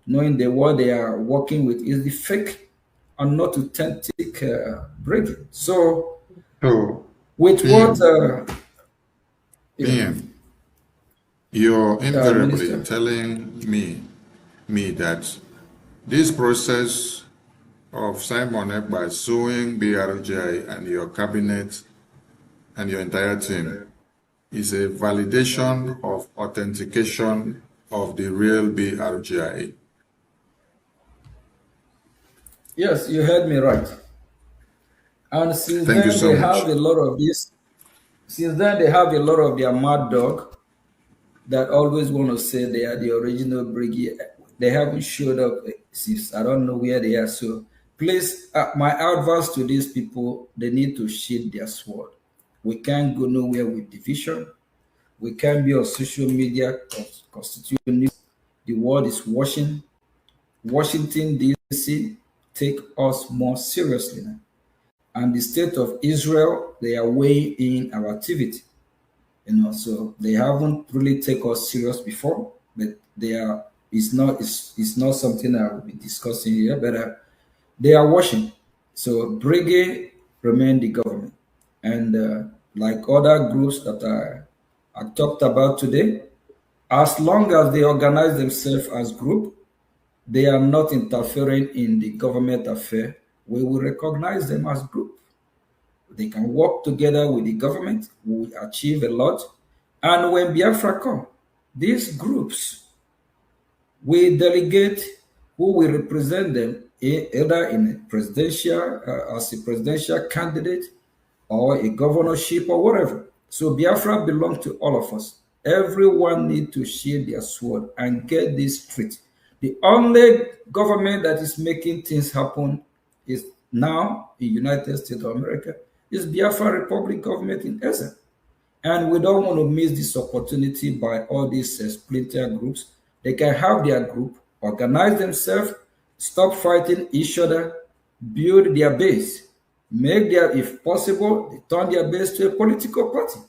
knowing the what they are working with is the fake and not authentic Brigi. So, with what... You're invariably Minister? telling me that this process of Simon Ekpa suing BRGI and your cabinet and your entire team is a validation of authentication of the real BRGI. Yes, you heard me right. And since Thank you then, so they much. have a lot of this. Since then, they have a lot of their mad dog that always want to say they are the original Brigade. They haven't showed up since I don't know where they are. So please, my advice to these people, they need to sheath their sword. We can't go nowhere with division. We can't be on social media constituting news. The world is watching. Washington, D.C., take us more seriously now. And the state of Israel, they are weighing in our activity. So they haven't really taken us serious before, but they are it's not something I will be discussing here, but they are watching. So Brgie remain the government, and like other groups that I talked about today, as long as they organize themselves as group, they are not interfering in the government affair. We will recognize them as group. They can work together with the government. We will achieve a lot. And when Biafra come, these groups we delegate who will represent them either in a presidential as a presidential candidate or a governorship or whatever. So Biafra belongs to all of us. Everyone need to shear their sword and get this straight. The only government that is making things happen is now in United States of America is Biafra Republic government in Essence. And we don't want to miss this opportunity by all these splinter groups. They can have their group, organize themselves, stop fighting each other, build their base, make their, if possible, they turn their base to a political party.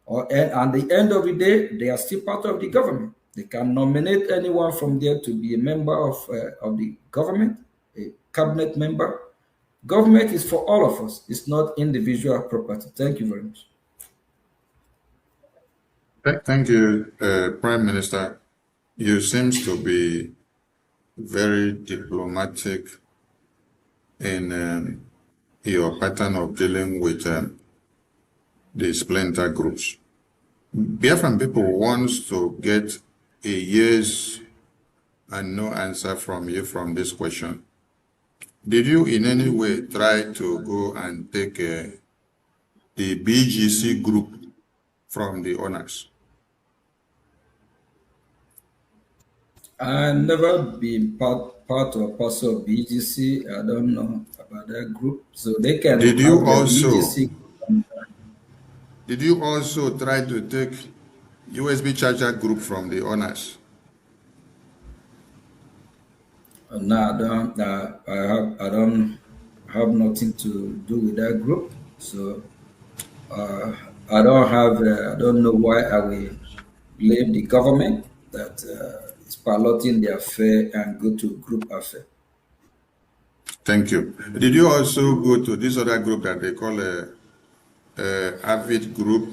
And at the end of the day, they are still part of the government. They can nominate anyone from there to be a member of the government, a cabinet member. Government is for all of us. It's not individual property. Thank you very much. Thank you, Prime Minister. You seems to be very diplomatic in your pattern of dealing with the splinter groups. Biafran people wants to get a yes and no answer from you from this question. Did you in any way try to go and take the BGC group from the owners? I never been part or parcel of BGC. I don't know about that group. So they can Did you have their also BGC. did you also try to take USB charger group from the owners? No, I don't. I don't have nothing to do with that group. So I don't have. I don't know why I will blame the government that is piloting the affair and go to group affair. Thank you. Did you also go to this other group that they call a AVID group,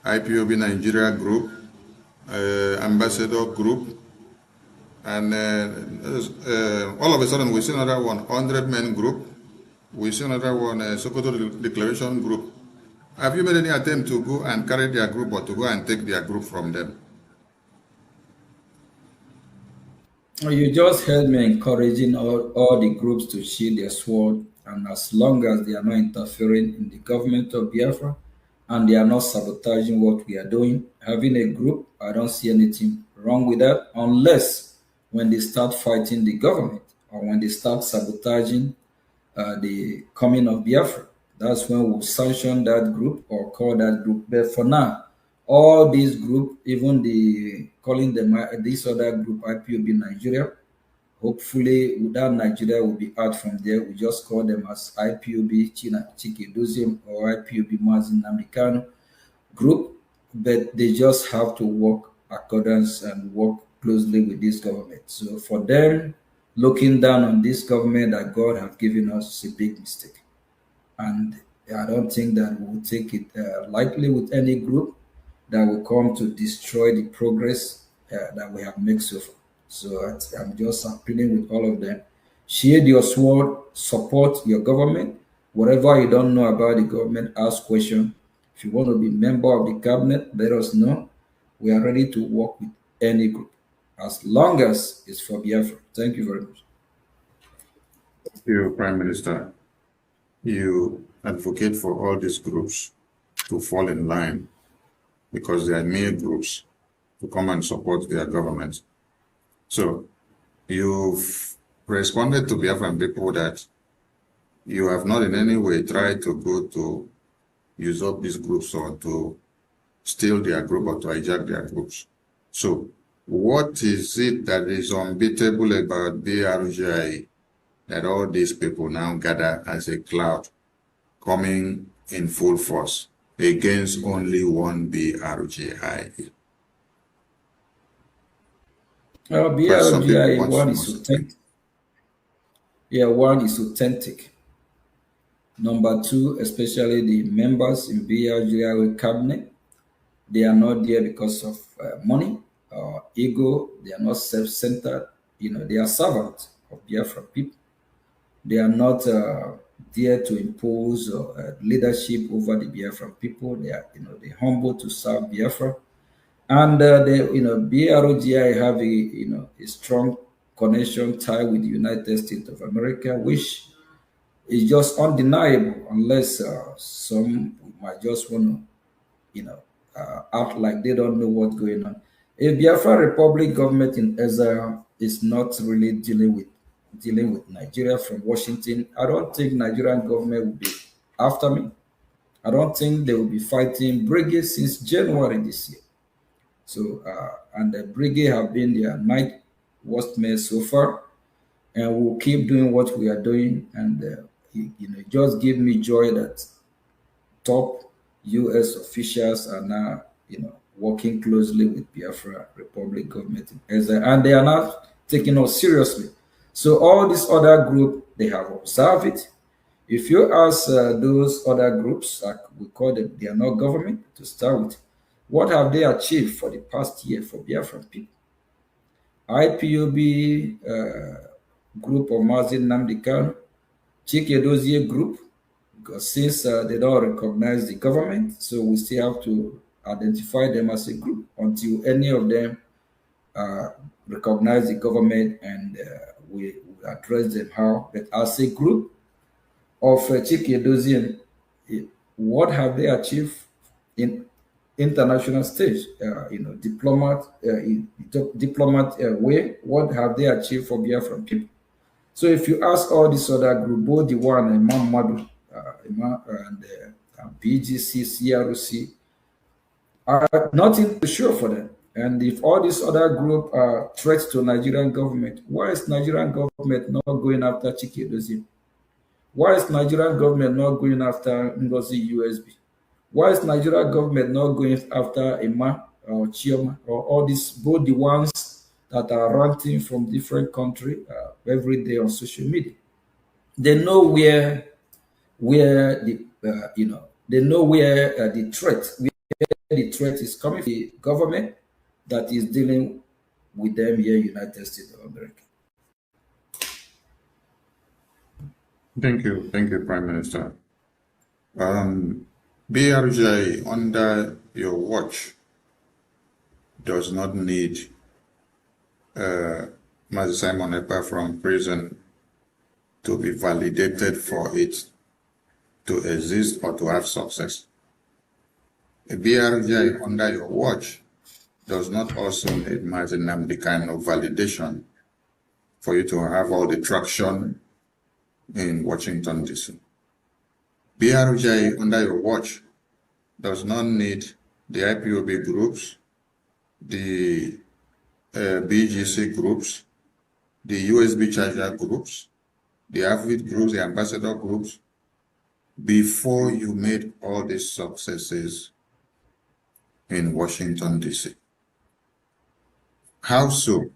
IPOB Nigeria group, Ambassador group, and all of a sudden we see another one, 100 Men group, we see another one, Sokoto Declaration group. Have you made any attempt to go and carry their group or to go and take their group from them? You just heard me encouraging all the groups to sheathe their sword, and as long as they are not interfering in the government of Biafra and they are not sabotaging what we are doing, having a group, I don't see anything wrong with that, unless when they start fighting the government or when they start sabotaging the coming of Biafra. That's when we'll sanction that group or call that group. But for now, all these group, even the calling them this other group IPOB Nigeria, hopefully that Nigeria will be out from there. We just call them as IPOB Chike Dozim or IPOB Mazin Namdekano group, but they just have to work accordance and work closely with this government. So for them, looking down on this government that God has given us is a big mistake. And I don't think that we will take it lightly with any group that will come to destroy the progress that we have made so far. So I'm just appealing with all of them. Share your sword, support your government. Whatever you don't know about the government, ask questions. If you want to be member of the cabinet, let us know. We are ready to work with any group, as long as it's for Biafra. Thank you very much. Thank you, Prime Minister. You advocate for all these groups to fall in line because they are mere groups to come and support their government. So you've responded to Biafran people that you have not in any way tried to go to use up these groups or to steal their group or to hijack their groups. So what is it that is unbeatable about BRGI that all these people now gather as a cloud coming in full force against only one BRGI? Quite some people BRGI, want one to is know something. authentic. Yeah, one is authentic. Number two, especially the members in BRGI cabinet, they are not there because of money or ego. They are not self-centered. They are servants of Biafra people. They are not there to impose leadership over the Biafran people. They are, they humble to serve Biafra. And BROGI have a strong connection tie with the United States of America, which is just undeniable unless some might just want to, act like they don't know what's going on. A Biafra Republic government in Israel is not really dealing with Nigeria from Washington. I don't think Nigerian government will be after me. I don't think they will be fighting Brgie since January this year. So, and the Brigade have been their night worstmen so far, and we'll keep doing what we are doing. And it just give me joy that top U.S. officials are now, working closely with Biafra Republic government in Israel, and they are not taking us seriously. So all this other group, they have observed it. If you ask those other groups, like we call them, they are not government to start with. What have they achieved for the past year for Biafran people? IPOB group of Mazin Namdekan, Chike Dozie group, because since they don't recognize the government, so we still have to identify them as a group until any of them recognize the government, and we address them how. But as a group of Chike Dozie, what have they achieved in international stage? Diplomat way. What have they achieved for Biafran people? So if you ask all these other group, both the one Imam Madu and BGC, CROC, are nothing to show for them. And if all these other group are threats to Nigerian government, why is Nigerian government not going after Chike Dozie? Why is Nigerian government not going after Ngozi USB? Why is Nigerian government not going after Emma or Chioma or all these, both the ones that are ranting from different country every day on social media? They know where the they know where the threat is coming from the government that is dealing with them here in United States of America. Thank you, Prime Minister. BRJ under your watch does not need Mazi Simon Ekpa from prison to be validated for it to exist or to have success. A BRJ under your watch does not also need Mazi Nnamdi kind of validation for you to have all the traction in Washington, D.C. BRJ under your watch does not need the IPOB groups, the BGC groups, the USB charger groups, the AVID groups, the ambassador groups, before you made all these successes in Washington, D.C. How so?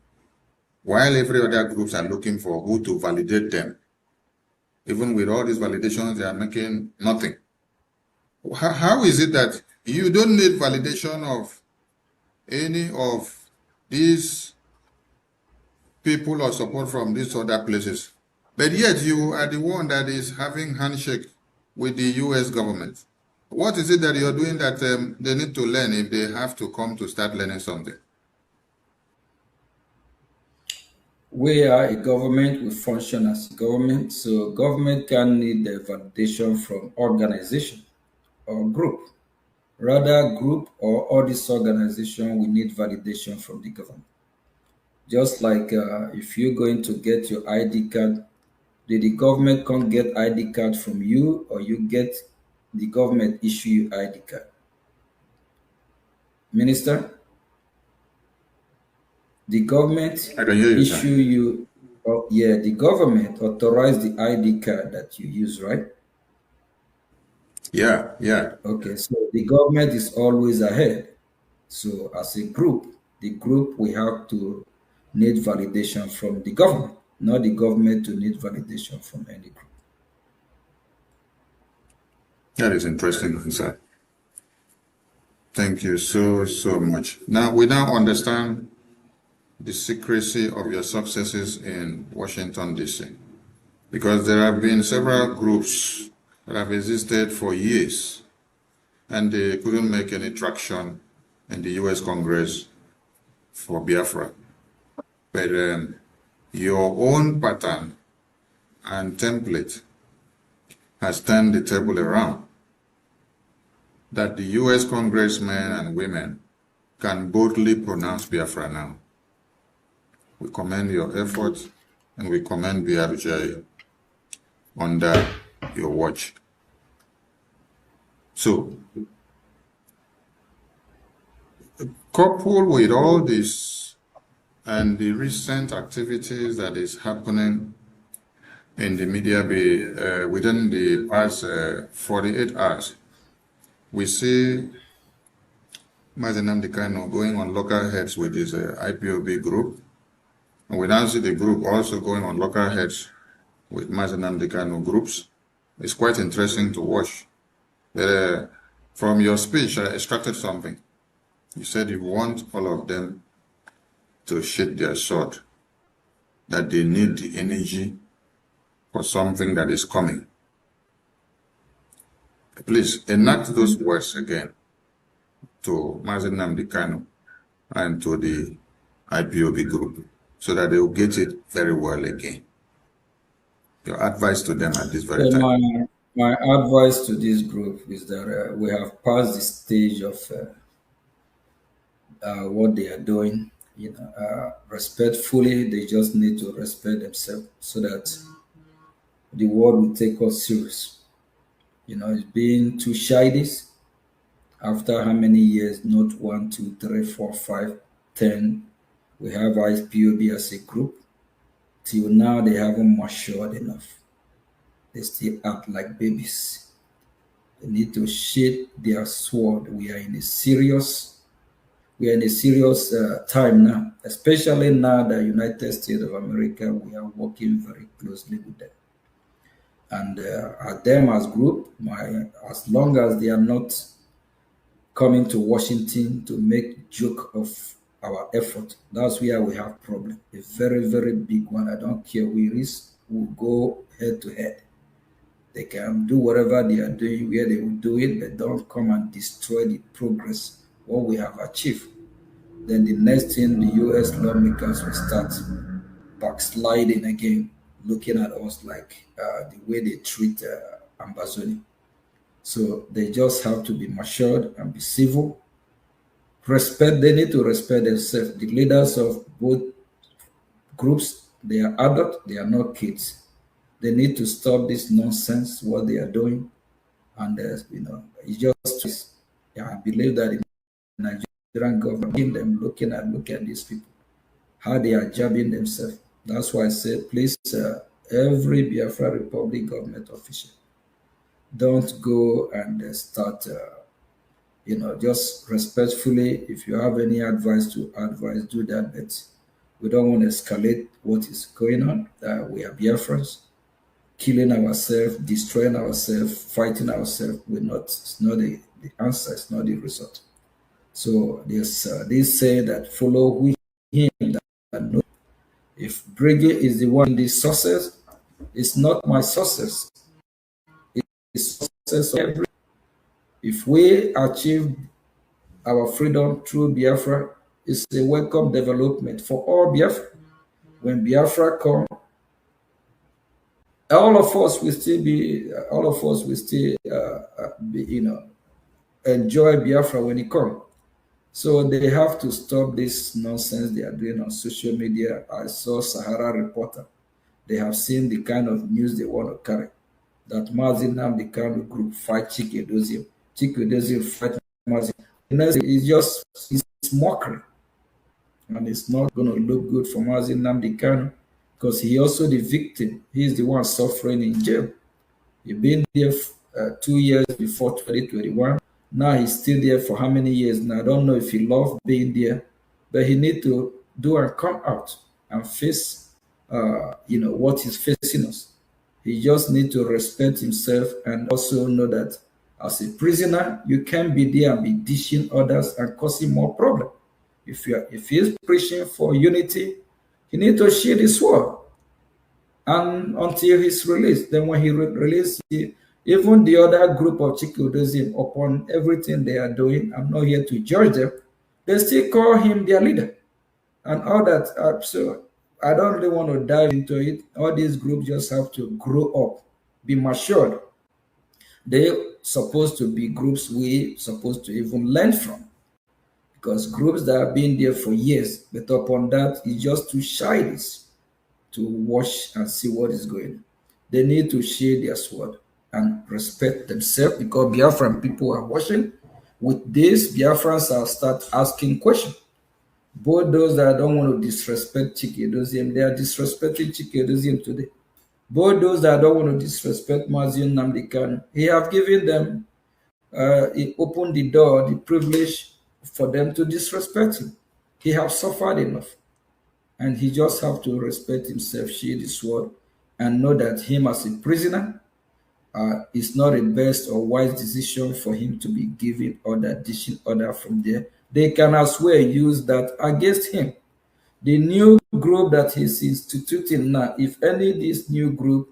While every other groups are looking for who to validate them, even with all these validations, they are making nothing. How is it that you don't need validation of any of these people or support from these other places, but yet you are the one that is having handshake with the U.S. government? What is it that you're doing that they need to learn if they have to come to start learning something? We are a government, we function as a government, so government can need the validation from organization or group. Rather, group or all this organization, we need validation from the government. Just like if you're going to get your ID card, the government can't get ID card from you, or you get the government issue you ID card. Minister? The government issue you, yeah, the government authorize the ID card that you use, right? Yeah. Okay, so the government is always ahead. So as a group, the group we have to need validation from the government, not the government to need validation from any group. That is interesting, sir. Thank you so much. Now we now understand the secrecy of your successes in Washington, D.C. because there have been several groups that have existed for years and they couldn't make any traction in the U.S. Congress for Biafra. But your own pattern and template has turned the table around, that the U.S. congressmen and women can boldly pronounce Biafra now. We commend your effort and we commend Brgie under your watch. So, coupled with all this and the recent activities that is happening in the media within the past 48 hours, we see Mazi Nnamdi Kanu going on lockerheads with his IPOB group. And we now see the group also going on lockerheads with Mazi Nnamdi Kanu groups. It's quite interesting to watch. From your speech, I extracted something. You said you want all of them to shake their sword, that they need the energy for something that is coming. Please enact those words again to Mazi Nnamdi Kanu and to the IPOB group so that they will get it very well again. Your advice to them at this very time. My advice to this group is that we have passed the stage of what they are doing. Respectfully, they just need to respect themselves so that the world will take us serious. It's being too childish. After how many years? Not 1, 2, 3, 4, 5, 10. We have IPOB as a group. Till now, they haven't matured enough. They still act like babies. They need to shake their sword. We are in a serious time now, especially now the United States of America. We are working very closely with them. And at them as group, as long as they are not coming to Washington to make joke of our effort, that's where we have problem. A very, very big one. I don't care who it is, we'll go head to head. They can do whatever they are doing, where they will do it, but don't come and destroy the progress, what we have achieved. Then the next thing, the U.S. lawmakers will start backsliding again, looking at us like the way they treat Ambazoni. So they just have to be matured and be civil. They need to respect themselves. The leaders of both groups, they are adults, they are not kids. They need to stop this nonsense, what they are doing. And, it's just, I believe that in Nigerian government, them looking at these people, how they are jabbing themselves. That's why I said, please, every Biafra Republic government official, don't go and start, just respectfully, if you have any advice to advise, do that. But we don't want to escalate what is going on. We are Biafrans, killing ourselves, destroying ourselves, fighting ourselves. It's not the answer, it's not the result. So they say that follow him that know. If Brgie is the one, the success, it's not my success. It's success of every. If we achieve our freedom through Biafra, it's a welcome development for all Biafra. When Biafra comes, all of us will still be, enjoy Biafra when it comes. So they have to stop this nonsense they are doing on social media. I saw Sahara Reporter. They have seen the kind of news they want to carry. That Mazi Nnamdi Kanu group fight Chike Doziem. Chike Doziem fight Mazi. It's mockery. And it's not going to look good for Mazi Nnamdi Kanu because he also the victim. He's the one suffering in jail. He's been there 2 years before 2021. Now he's still there for how many years now? I don't know if he loved being there, but he need to do and come out. and face, what is facing us. He just need to respect himself and also know that as a prisoner, you can't be there and be dishing others and causing more problem. If he is preaching for unity, he need to shield his sword and until he's released. Then when he released, even the other group of Chikudosim, upon everything they are doing, I'm not here to judge them, they still call him their leader and all that. So I don't really want to dive into it. All these groups just have to grow up, be matured. They're supposed to be groups we supposed to even learn from, because groups that have been there for years, but upon that, it's just too childish to watch and see what is going on. They need to share their sword and respect themselves, because Biafran people are watching. With this, Biafrans will start asking questions. Both those that don't want to disrespect Chikedozium, they are disrespecting Chikedozium today. Both those that don't want to disrespect Maziun Namdekan, he have given them, he opened the door, the privilege for them to disrespect him. He has suffered enough. And he just have to respect himself, shield his sword, and know that him as a prisoner is not a best or wise decision for him to be giving order, dishing order from there. They can as well use that against him. The new group that he's instituting now, if any of this new group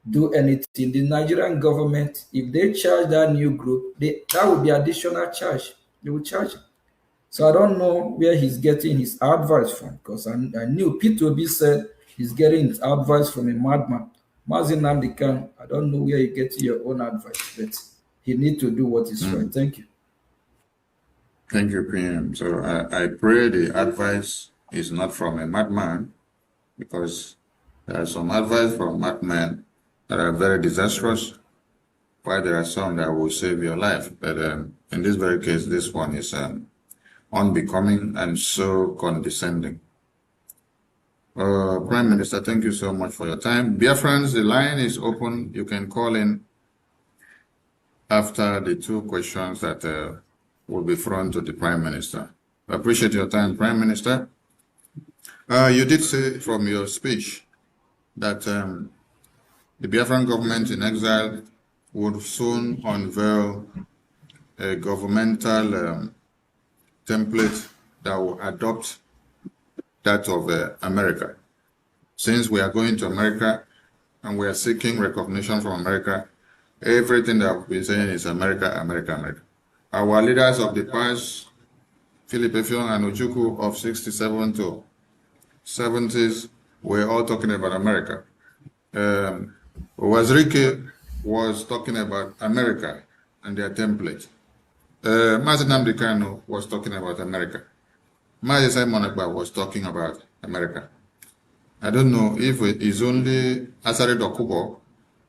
do anything, the Nigerian government, if they charge that new group, that would be additional charge. They will charge him. So I don't know where he's getting his advice from, because I knew P2B said he's getting his advice from a madman. Mazin Namdekan, I don't know where you get your own advice, but he need to do what is right. Thank you. Thank you, PM. So I pray the advice is not from a madman, because there are some advice from madmen that are very disastrous, while there are some that will save your life. But in this very case, this one is unbecoming and so condescending. Prime Minister, thank you so much for your time. Dear friends, the line is open. You can call in after the two questions that will be thrown to the Prime Minister. I appreciate your time, Prime Minister. You did say from your speech that the Biafran government in exile would soon unveil a governmental template that will adopt that of America. Since we are going to America and we are seeking recognition from America, everything that we've been saying is America, America, America. Our leaders of the past, Philip Effiong and Ojukwu of 67 to 70s, were all talking about America. Wazirike was talking about America and their template. Mazi Nnamdi Kanu was talking about America. Mazi Simon Ekpa was talking about America. I don't know if it is only Asari Dokubo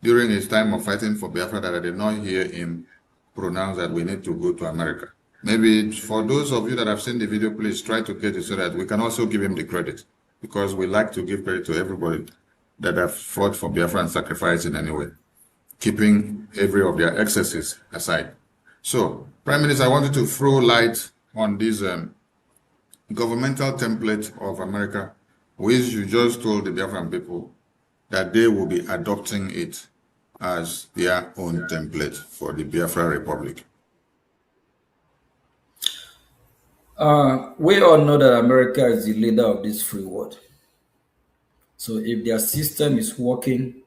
during his time of fighting for Biafra that I did not hear him pronounce that we need to go to America. Maybe for those of you that have seen the video, please try to get it so that we can also give him the credit, because we like to give credit to everybody that have fought for Biafra and sacrificed in any way, keeping every of their excesses aside. So, Prime Minister, I wanted to throw light on this governmental template of America, which you just told the Biafran people that they will be adopting it as their own template for the Biafra Republic. We all know that America is the leader of this free world. So if their system is working,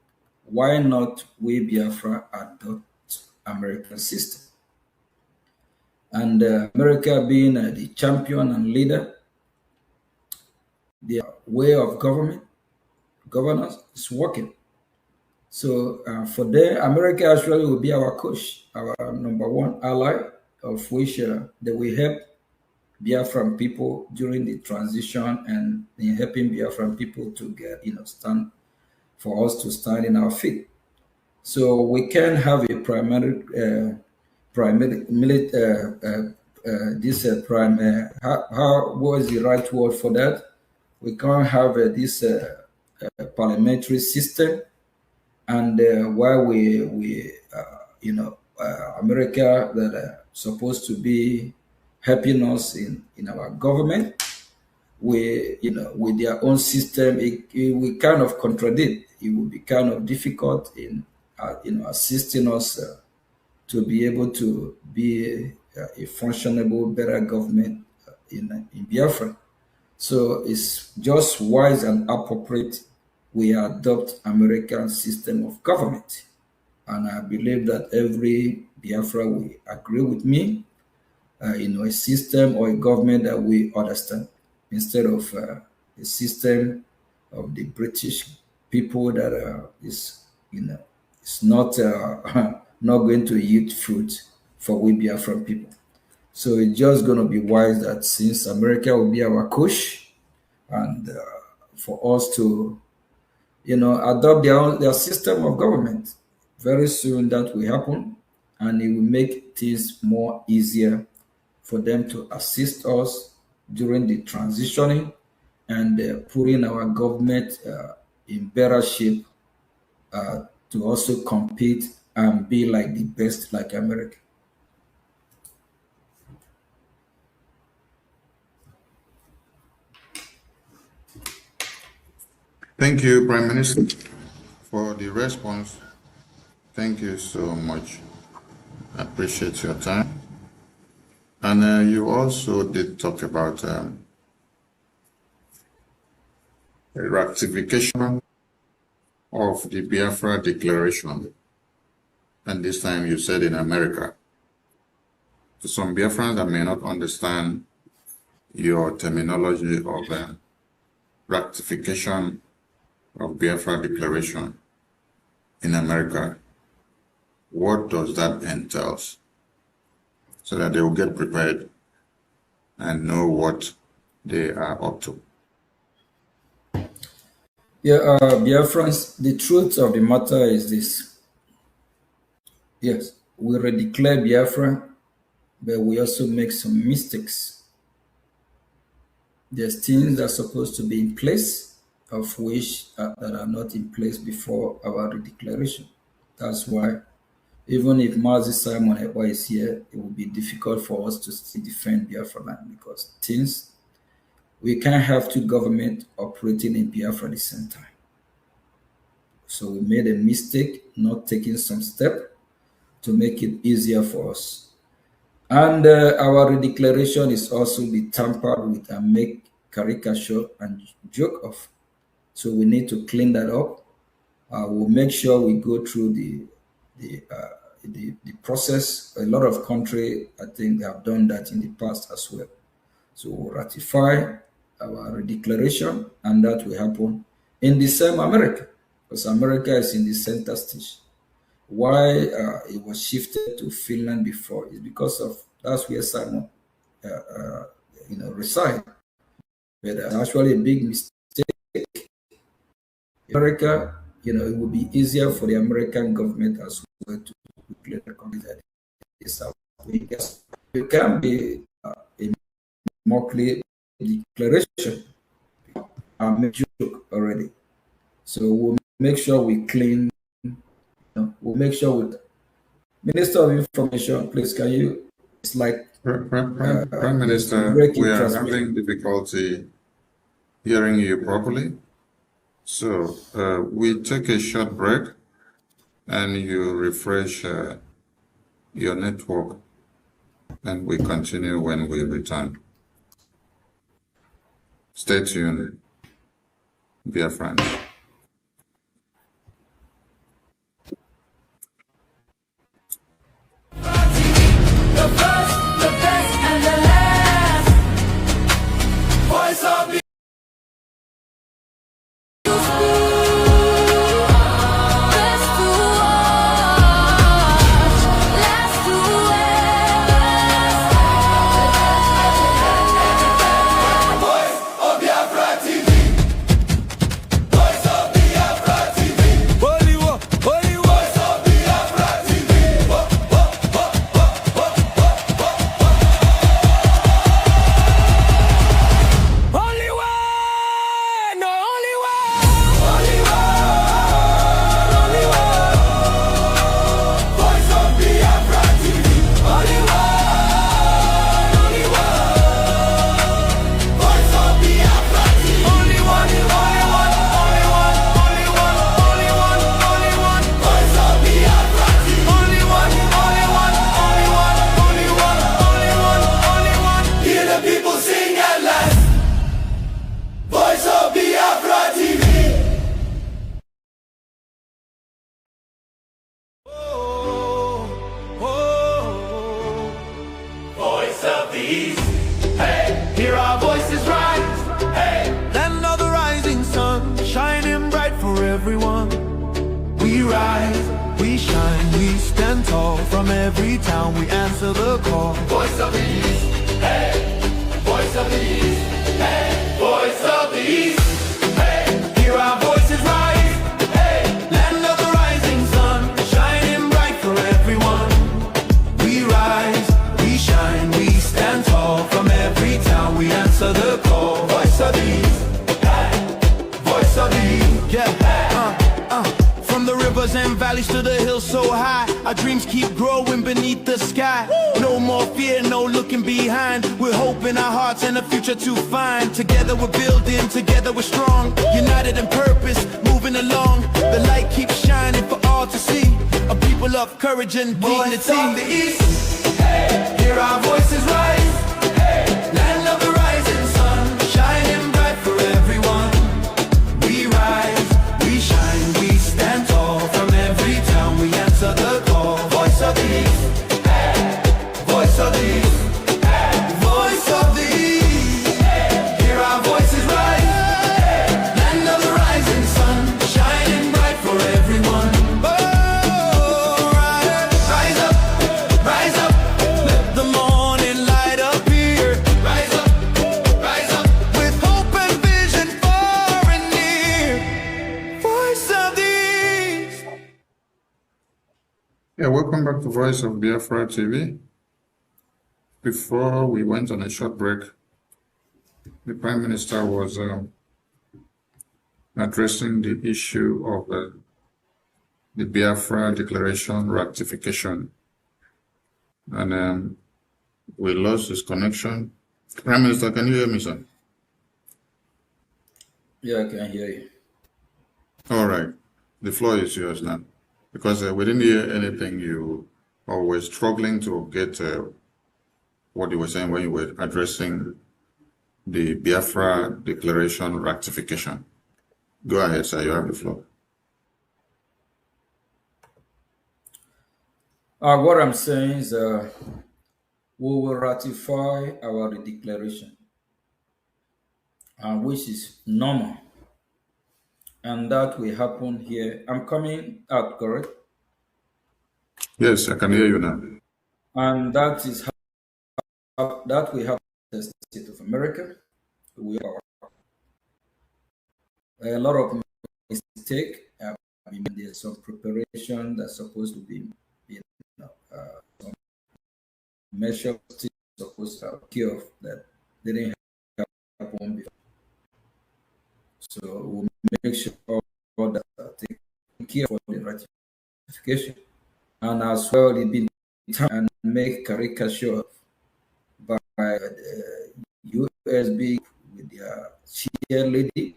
why not we Biafra adopt American system? And America being the champion and leader, their way of governance is working. So for them, America actually will be our coach, our number one ally, of which they will help Biafran people during the transition and in helping Biafran people to get, stand for us to stand in our feet. So we can have a how was the right word for that? We can't have this parliamentary system, and while America that are supposed to be helping us in our government, with their own system, it will kind of contradict. It will be kind of difficult in assisting us to be able to be a functionable, better government in Biafra. So it's just wise and appropriate we adopt American system of government. And I believe that every Biafra will agree with me, a system or a government that we understand instead of a system of the British people that it's not not going to yield fruit for we Biafran people. So it's just going to be wise that since America will be our coach, and for us to adopt their system of government. Very soon that will happen, and it will make things more easier for them to assist us during the transitioning and putting our government in better shape to also compete and be like the best, like America. Thank you, Prime Minister, for the response. Thank you so much. I appreciate your time. And you also did talk about ratification of the Biafra Declaration. And this time you said in America. To some Biafrans that may not understand your terminology of ratification of Biafra Declaration in America, what does that entail? So that they will get prepared and know what they are up to. Yeah, Biafrans, the truth of the matter is this. Yes, we redeclare Biafra, but we also make some mistakes. There's things that are supposed to be in place, of which that are not in place before our redeclaration. That's why, even if Mazi Simon Ekpa is here, it will be difficult for us to still defend Biafra land, because things, we can't have two governments operating in Biafra at the same time. So we made a mistake not taking some step to make it easier for us. And our redeclaration is also be tampered with and make caricature and joke of. So we need to clean that up. We'll make sure we go through the process. A lot of countries, I think, have done that in the past as well. So we'll ratify our declaration, and that will happen in the same America, because America is in the center stage. Why it was shifted to Finland before is because of that's where Simon reside. But actually a big mistake. America, it would be easier for the American government as well to declare the country that is out. It can be a more clear declaration. I made joke already. So we'll make sure we clean. We'll make sure with Minister of Information, please, can you? It's like Prime Minister, we are having difficulty hearing you properly. So we take a short break and you refresh your network, and we continue when we return. Stay tuned, dear friends. The first, the best, and the last. Voice of the Best to watch, last to voice of Biafra TV. Voice of Biafra TV. Holy war, holy war. Voice of Biafra TV. of the East. Hey, hear our voices rise. Hey, Land of the rising sun, shining bright for everyone. We rise, we shine, we stand tall. From every town we answer the call. voice of the East. Hey, voice of the East. Hey, voice of the East. Hey, hear our voices rise. Hey, Land of the rising sun, shining bright for everyone. We rise, we shine, we stand tall. From every town we answer the call. voice of the East. Hey, voice of the East. Yeah, from the rivers and valleys to the hills so high, our dreams keep growing beneath the sky. No more fear, no looking behind. We're hope in our hearts and a future to find. Together we're building, together we're strong. United in purpose, moving along. The light keeps shining for all to see. A people of courage and Voice dignity. of the East. Hey, hear our voices rise. Hey, Land of the rising sun, shining bright for everyone. We rise, we shine, we stand tall. From every town we answer the call. voice of the East. Hey, voice of the East. Voice of the East, Hear our voices rise. land of the rising sun, shining bright for everyone. Oh, Rise up, rise up, let the morning light appear. rise up, rise up. With hope and vision far and near. Voice of the East. Yeah, welcome back to Voice of Biafra TV. Before we went on a short break, the Prime Minister was addressing the issue of the Biafra Declaration ratification. And we lost his connection. Prime Minister, can you hear me, sir? Yeah, I can hear you. All right. The floor is yours now. Because we didn't hear anything you were struggling to get what you were saying when you were addressing the Biafra Declaration ratification. Go ahead, sir. You have the floor. What I'm saying is we will ratify our declaration, which is normal. And that will happen here. I'm coming out, correct? Yes, I can hear you now. And that is how that we have the state of America. We are a lot of mistake. There's some preparation that's supposed to be, some measures supposed to have care of that didn't happen before. So we'll make sure all that are taken care for the ratification, and as well it be and make caricature by USB with their cheerleading.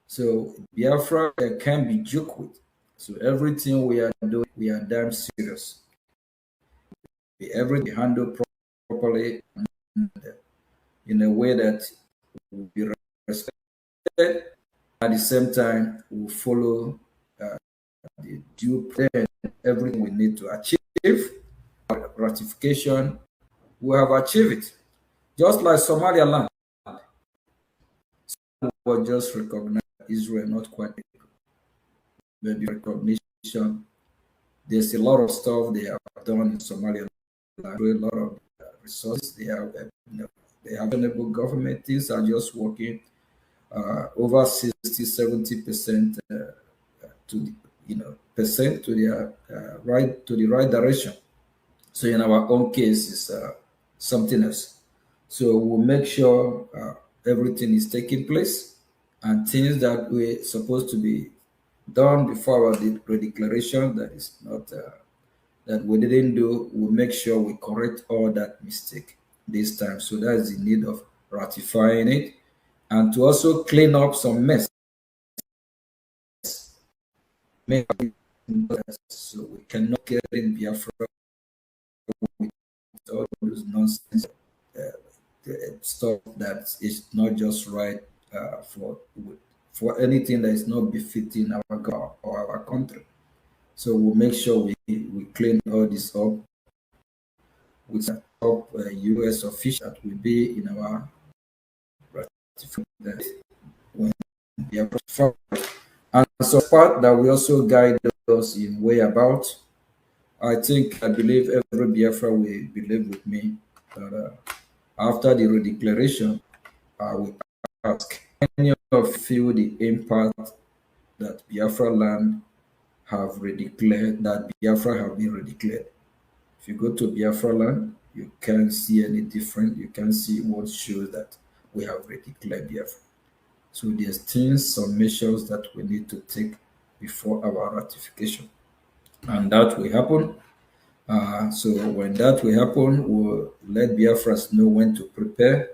So Biafra can be joked with. So everything we are doing, we are damn serious. Everything handled properly and in a way that will be respected. At the same time, we follow the due plan, everything we need to achieve. Ratification, we have achieved it. Just like Somaliland, we just recognize Israel, not quite maybe recognition. There's a lot of stuff they have done in Somalia, a lot of resources. They have, they have enable government. Things are just working over 60-70% to the, percent to the right direction. So in our own case, it's something else. So we'll make sure everything is taking place, and things that we're supposed to be done before our declaration that is not that we didn't do, we'll make sure we correct all that mistake this time. So that's the need of ratifying it, and to also clean up some mess. So we cannot get in Biafra with all those nonsense stuff that is not just right for anything that is not befitting our God or our country. So we'll make sure we clean all this up with top US official that will be in our ratification when Biafra fall. And support that will also guide us in way about. I believe every Biafra will believe with me that after the redeclaration, I will ask any of you feel the impact that Biafra land have redeclared, that Biafra have been redeclared. If you go to Biafra land, you can't see any different. You can see what shows that we have redeclared Biafra. So there's things, some measures that we need to take before our ratification. And that will happen. So when that will happen, we'll let Biafras know when to prepare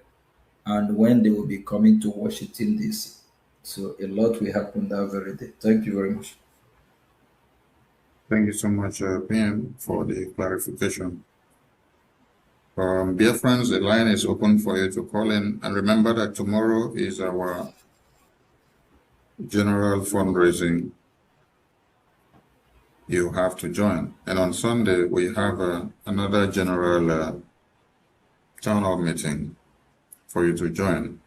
and when they will be coming to Washington, D.C. So a lot will happen that very day. Thank you very much. Thank you so much, PM, for the clarification. Dear friends, the line is open for you to call in. And remember that tomorrow is our general fundraising. You have to join. And on Sunday, we have another general town hall meeting for you to join.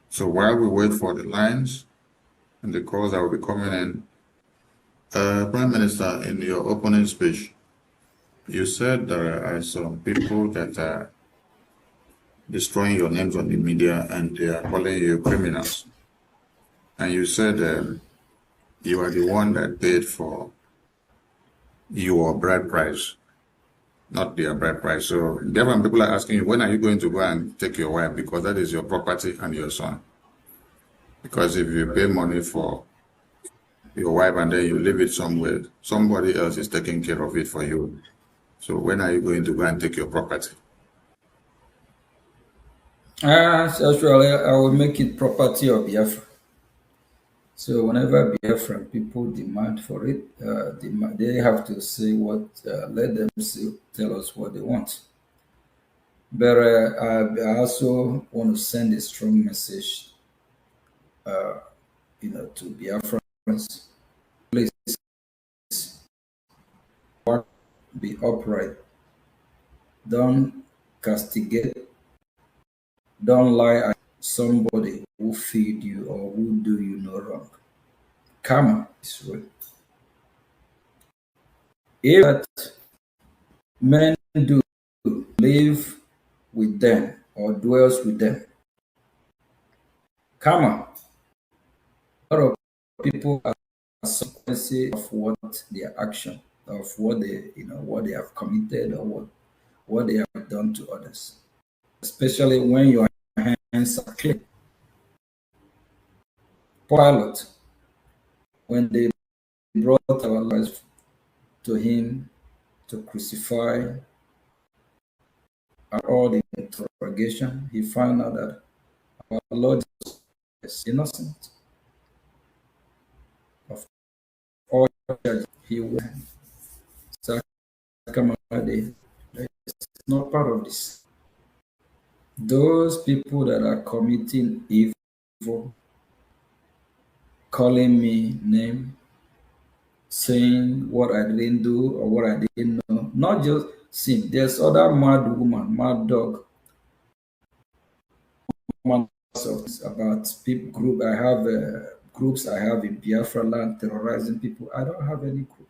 So while we wait for the lines and the calls that will be coming in, Prime Minister, in your opening speech, you said there are some people that are destroying your names on the media and they are calling you criminals. And you said you are the one that paid for your bride price, not their bride price. So therefore, people are asking you, when are you going to go and take your wife? Because that is your property and your son. Because if you pay money for your wife and then you leave it somewhere, somebody else is taking care of it for you. So when are you going to go and take your property? Actually, I will make it property of Biafra. So whenever Biafra people demand for it, they have to say what, let them tell us what they want. But I also want to send a strong message, to Biafrans. Please be upright. Don't castigate. Don't lie at somebody who feed you or who do you no wrong. Karma is real. If that men do live with them or dwells with them, karma. A lot of people are consequences of what their action, of what they have committed or what they have done to others. Especially when your hands are clean. Pilate, when they brought our lives to him to crucify, at all the interrogation, he found out that our Lord is innocent of all charges. He was not part of this. Those people that are committing evil, calling me name, saying what I didn't do or what I didn't know, not just sin. There's other mad woman, mad dog, about people group. I have groups I have in Biafra land terrorizing people. I don't have any group.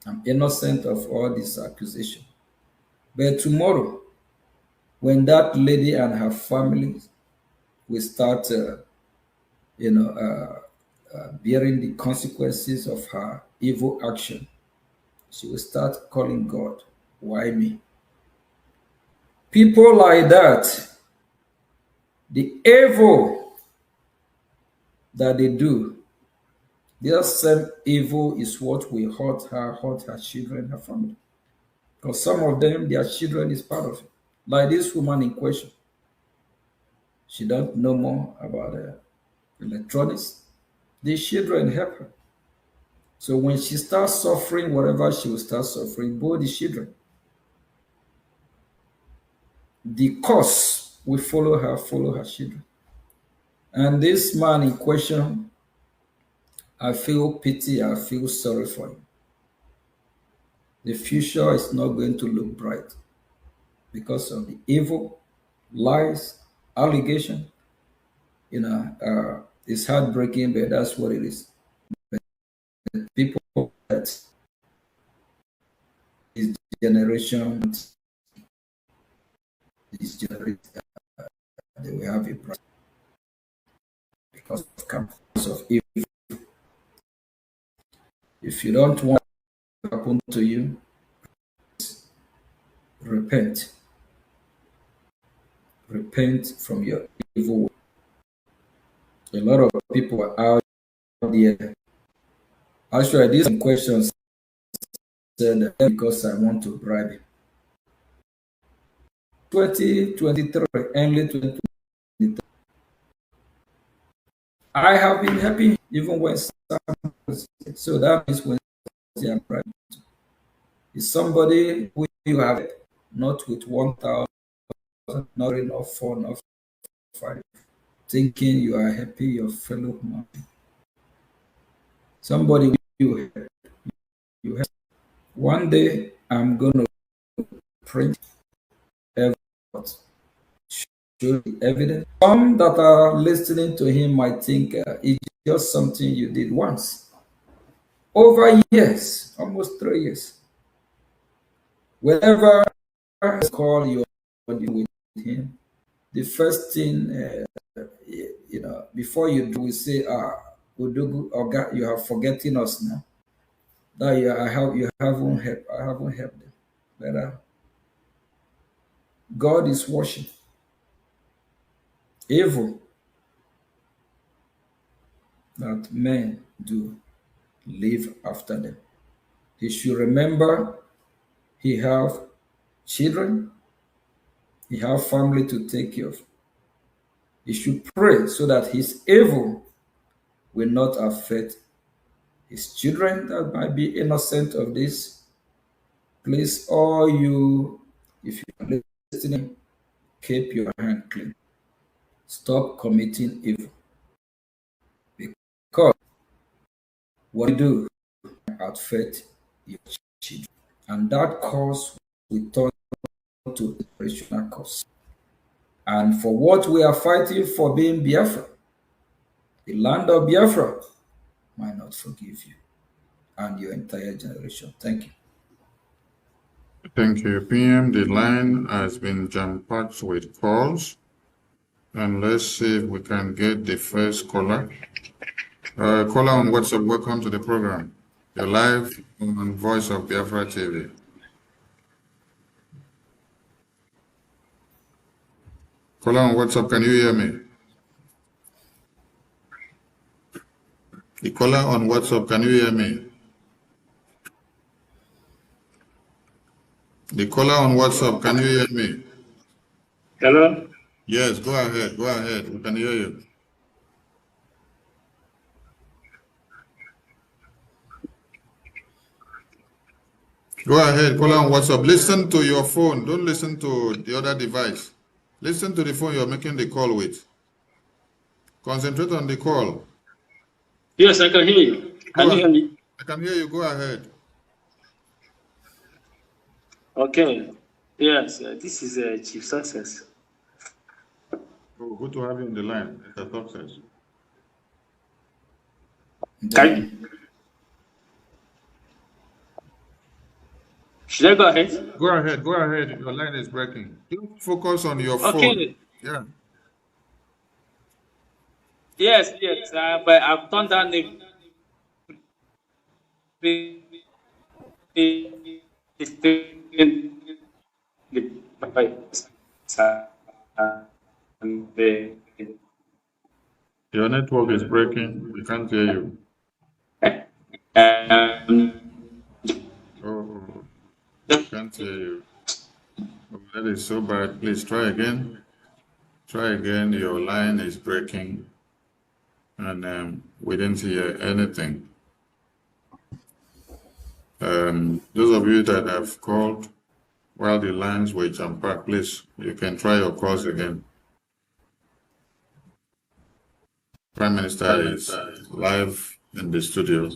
I'm innocent of all this accusation. But tomorrow, when that lady and her family will start, bearing the consequences of her evil action, she will start calling God, why me? People like that, the evil that they do, their same evil is what will hurt her children, her family. Because some of them, their children is part of it. Like this woman in question. She don't know more about electronics. The children help her. So when she starts suffering, whatever she will start suffering, both the children, the cause will follow her children. And this man in question, I feel pity, I feel sorry for him. the future is not going to look bright because of the evil, lies, allegation. It's heartbreaking, but that's what it is. People that this generation, they will have a bright because of evil. If you don't want it to happen to you, repent. Repent from your evil way. A lot of people are out there. Actually, these questions said because I want to bribe him. 2023, early 2023. I have been happy even when so that means when they are bribing. Is somebody who you have not with 1,000, not enough 4, not 5, thinking you are happy your fellow man. Somebody you have. One day I'm gonna print evidence, show the evidence. Some that are listening to him might think it's just something you did once. Over years, almost 3 years. Whenever I call you with him, the first thing before you do, we say, Udugu, Oga, you are forgetting us now. That you haven't helped. I haven't helped them. But God is watching. Evil that men do live after them. He should remember he have children, he have family to take care of. He should pray so that his evil will not affect his children that might be innocent of this. Please, all you, if you are listening, keep your hand clean. Stop committing evil. Because what you do affect your children. And that cause will turn to generational cause. And for what we are fighting for being Biafra, the land of Biafra might not forgive you and your entire generation. Thank you. Thank you, PM. The line has been jam-packed with calls. And let's see if we can get the first caller. Caller on WhatsApp, welcome to the program. You're live on Voice of Biafra TV. Caller on WhatsApp, can you hear me? The caller on WhatsApp, can you hear me? The caller on WhatsApp, can you hear me? Hello? Yes, go ahead, we can hear you. Go ahead, caller on WhatsApp. Listen to your phone, don't listen to the other device. Listen to the phone you're making the call with. Concentrate on the call. Yes, I can hear you. Can you hear me? I can hear you, go ahead. Okay. Yes, this is Chief Success. Oh, good to have you on the line. It's a success. Should I go ahead? Go ahead. Your line is breaking. You focus on your phone. Okay. Yeah. Yes. But I've turned down the Your network is breaking. We can't hear you. Oh, can't hear you. Oh, that is so bad. Please try again. Try again. Your line is breaking. And we didn't hear anything. Those of you that have called while the lines were jam-packed, please, you can try your calls again. Prime Minister is live in the studio,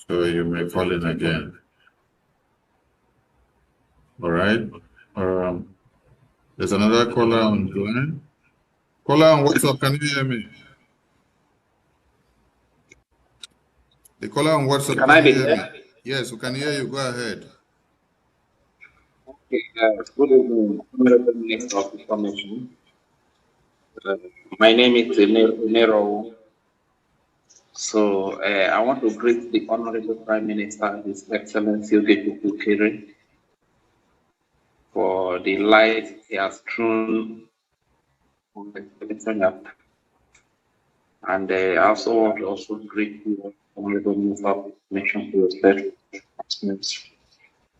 so you may call in again. All right. There's another caller on the line. Caller on WhatsApp, can you hear me? The caller on WhatsApp, Can can I you be hear me? heard? Yes, we can hear you. Go ahead. Okay, good evening, Honorable Minister of Information. Uh, my name is Nero. So I want to greet the Honorable Prime Minister, His Excellency Ogechi Kere, for the light he has thrown on the expedition. And I also want to also greet you, Honorable Minister of Information, for your special announcements.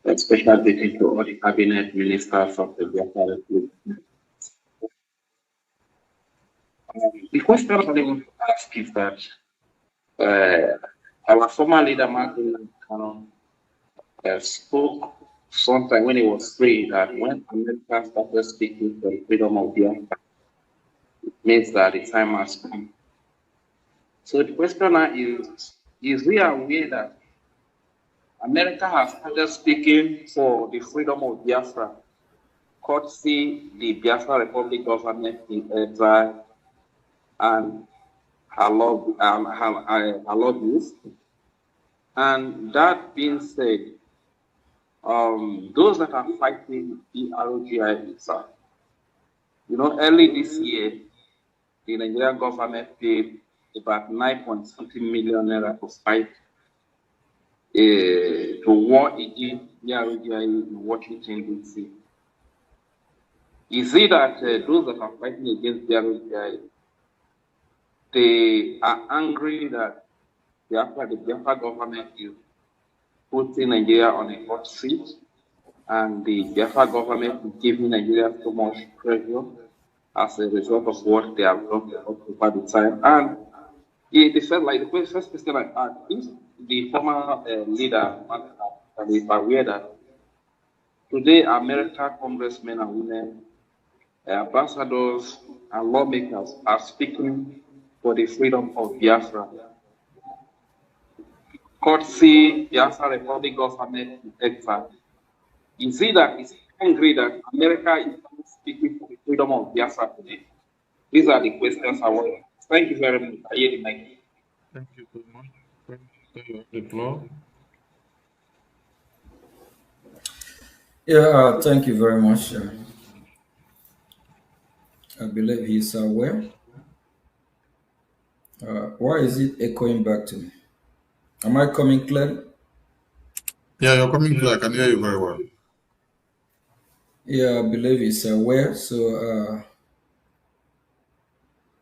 A special greeting to all the cabinet ministers of the Biafra Republic. The question I want to ask is that our former leader, Martin Cannon, spoke sometime when he was free that when America started speaking for the freedom of Biafra, it means that the time has come. So the question now is we aware that America has started speaking for the freedom of Biafra, courtesy the Biafra Republic government in exile and her lobbies. And that being said, those that are fighting the ROGI, early this year, the Nigerian government paid about 9.something million naira to fight to war against the ROGI in Washington, D.C. Is it that those that are fighting against the ROGI, they are angry that the Biafra government is putting Nigeria on a hot seat, and the Biafra government is giving Nigeria so much pressure as a result of what they have done over the time? And they felt like the first question I asked is the former leader is aware that today American congressmen and women, ambassadors and lawmakers are speaking for the freedom of Biafra. Courtesy Biafra Republic government in exile. Is it that it's angry that America is speaking for the freedom of Biafra today? These are the questions I want to ask. Thank you very much. I hear the mic. Thank you so much. You have the floor. Yeah, thank you very much. I believe he's aware. Why is it echoing back to me? Am I coming clear? Yeah, you're coming clear. I can hear you very well. Yeah, I believe he's aware. So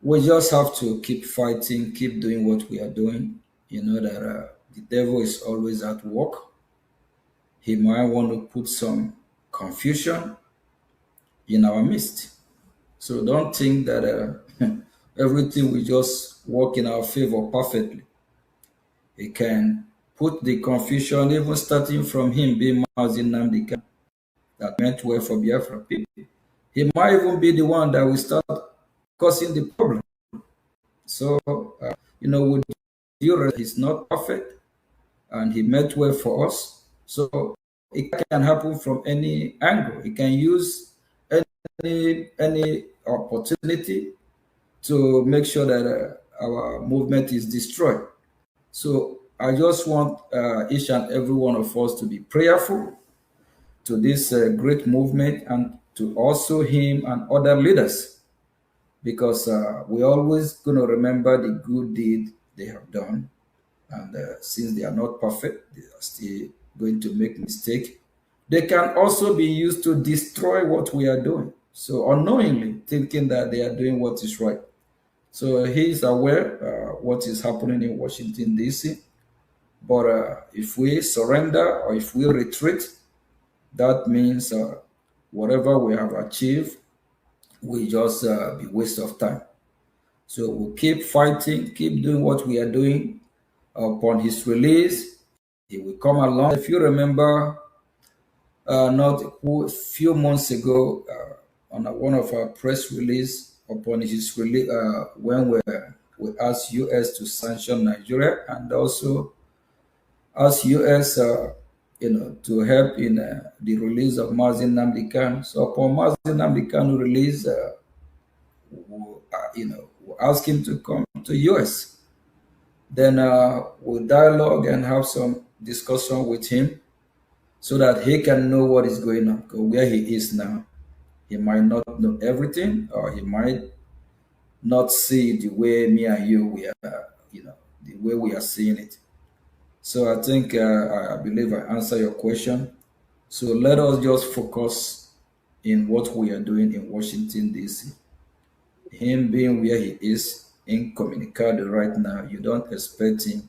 we just have to keep fighting, keep doing what we are doing. You know that the devil is always at work. He might want to put some confusion in our midst. So don't think that everything will just work in our favor perfectly. He can put the confusion, even starting from him being Mazin Namdeka, that meant well for Biafra people. He might even be the one that will start causing the problem. So, with due he's not perfect, and he meant well for us. So it can happen from any angle. He can use any opportunity to make sure that our movement is destroyed. So I just want each and every one of us to be prayerful to this great movement, and to also him and other leaders, because we're always going to remember the good deed they have done. And since they are not perfect, they are still going to make mistakes. They can also be used to destroy what we are doing. So unknowingly thinking that they are doing what is right. So he is aware what is happening in Washington, D.C. But if we surrender or if we retreat, that means whatever we have achieved will just be waste of time. So we'll keep fighting, keep doing what we are doing. Upon his release, he will come along. If you remember, not a few months ago, on one of our press release, upon his release, when we asked US to sanction Nigeria, and also asked US to help in the release of Mazin Nnamdi Kanu. So upon Mazin Nnamdi Kanu release, we ask him to come to US. Then we'll dialogue and have some discussion with him so that he can know what is going on, where he is now. He might not know everything, or he might not see the way me and you we are, the way we are seeing it. So I think I believe I answer your question. So let us just focus in what we are doing in Washington D.C. Him being where he is in Communicado right now, you don't expect him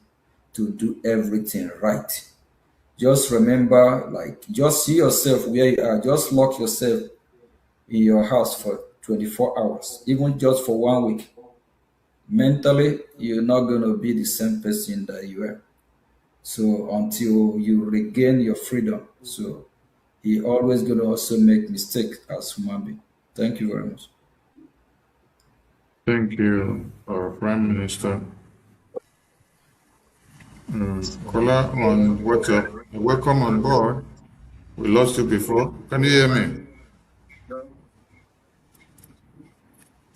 to do everything right. Just remember, like, just see yourself where you are. Just lock yourself in your house for 24 hours, even just for 1 week. Mentally, you're not going to be the same person that you were. So until you regain your freedom. So he always going to also make mistakes as human being. Thank you very much. Thank you, Prime Minister. Kola on WhatsApp. Welcome on board. We lost you before. Can you hear me?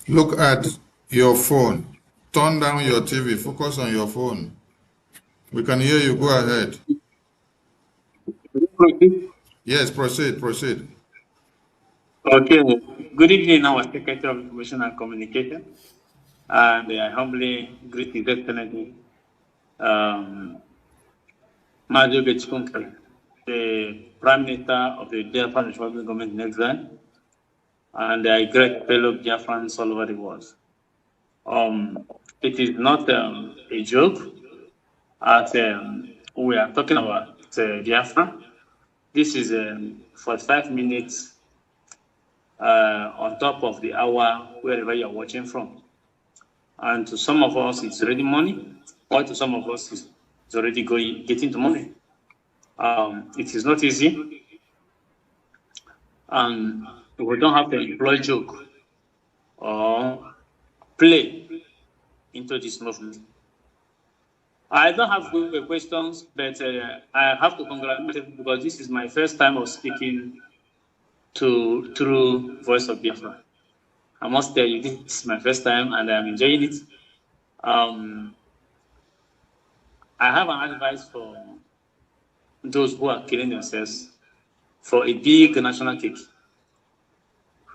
Look at your phone. Turn down your TV. Focus on your phone. We can hear you. Go ahead. Yes, proceed. Okay. Good evening, our Secretary of Information and Communication. And I humbly greet His Excellency, Majo Getchkunkel, the Prime Minister of the Biafran Republic Government in exile, and I greet fellow Biafrans all over the world. It is not a joke, as we are talking about Biafra. This is 45 minutes on top of the hour wherever you are watching from. And to some of us, it's already morning, or to some of us, it's already getting to morning. It is not easy, and we don't have to employ joke or play into this movement. I don't have good questions, but I have to congratulate you because this is my first time of speaking through Voice of Biafra. I must tell you, this is my first time, and I'm enjoying it. I have an advice for those who are killing themselves for a big national cake,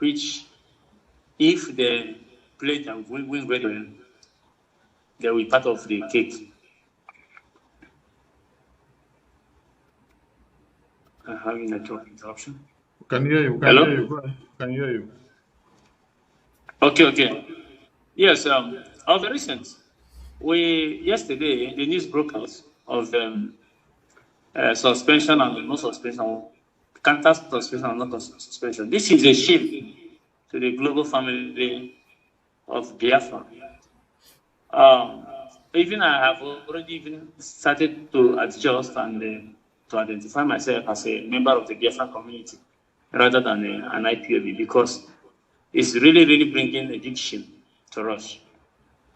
which, if they play and win very well, they will be part of the cake. I'm having a network interruption. Can hear you. Hello? Can hear you. Okay. Yes, of the recent, yesterday, the news broke out of suspension and no suspension, counter suspension and not suspension. This is a shame to the global family of Biafra. Even I have already even started to adjust and to identify myself as a member of the Biafra community rather than an IPOB, because it's really, really bringing a big shame to us.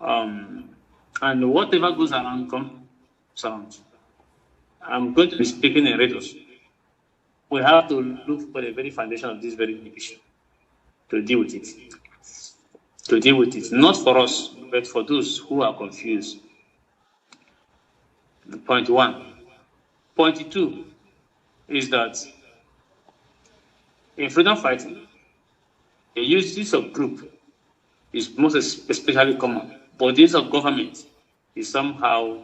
And whatever goes around comes around. I'm going to be speaking in riddles. We have to look for the very foundation of this very big issue to deal with it. Not for us, but for those who are confused. Point one. Point two is that in freedom fighting, the use of group is most especially common, but the use of government is somehow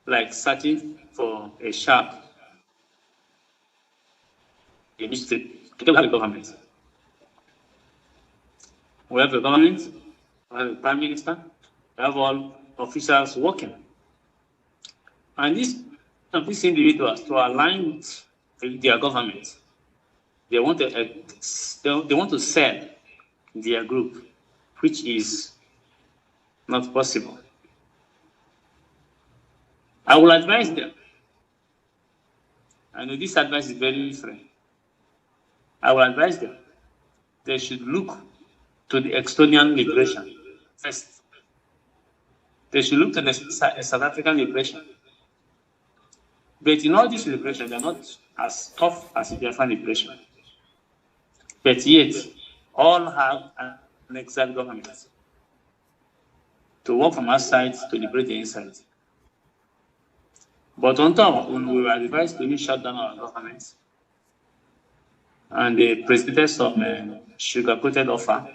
like searching for a shark in history. We have a government. We have a government, we have a prime minister, we have all officials working. And these individuals, to align with their government, they want to sell their group, which is not possible. I will advise them. I know this advice is very different. I will advise them. They should look to the Estonian liberation first. They should look to the South African liberation. But in all this liberation, they're not as tough as the Biafran liberation. But yet, all have an exiled government to work from outside to liberate the inside. But on top, when we were advised to shut down our government, and they presented some sugar-coated offer,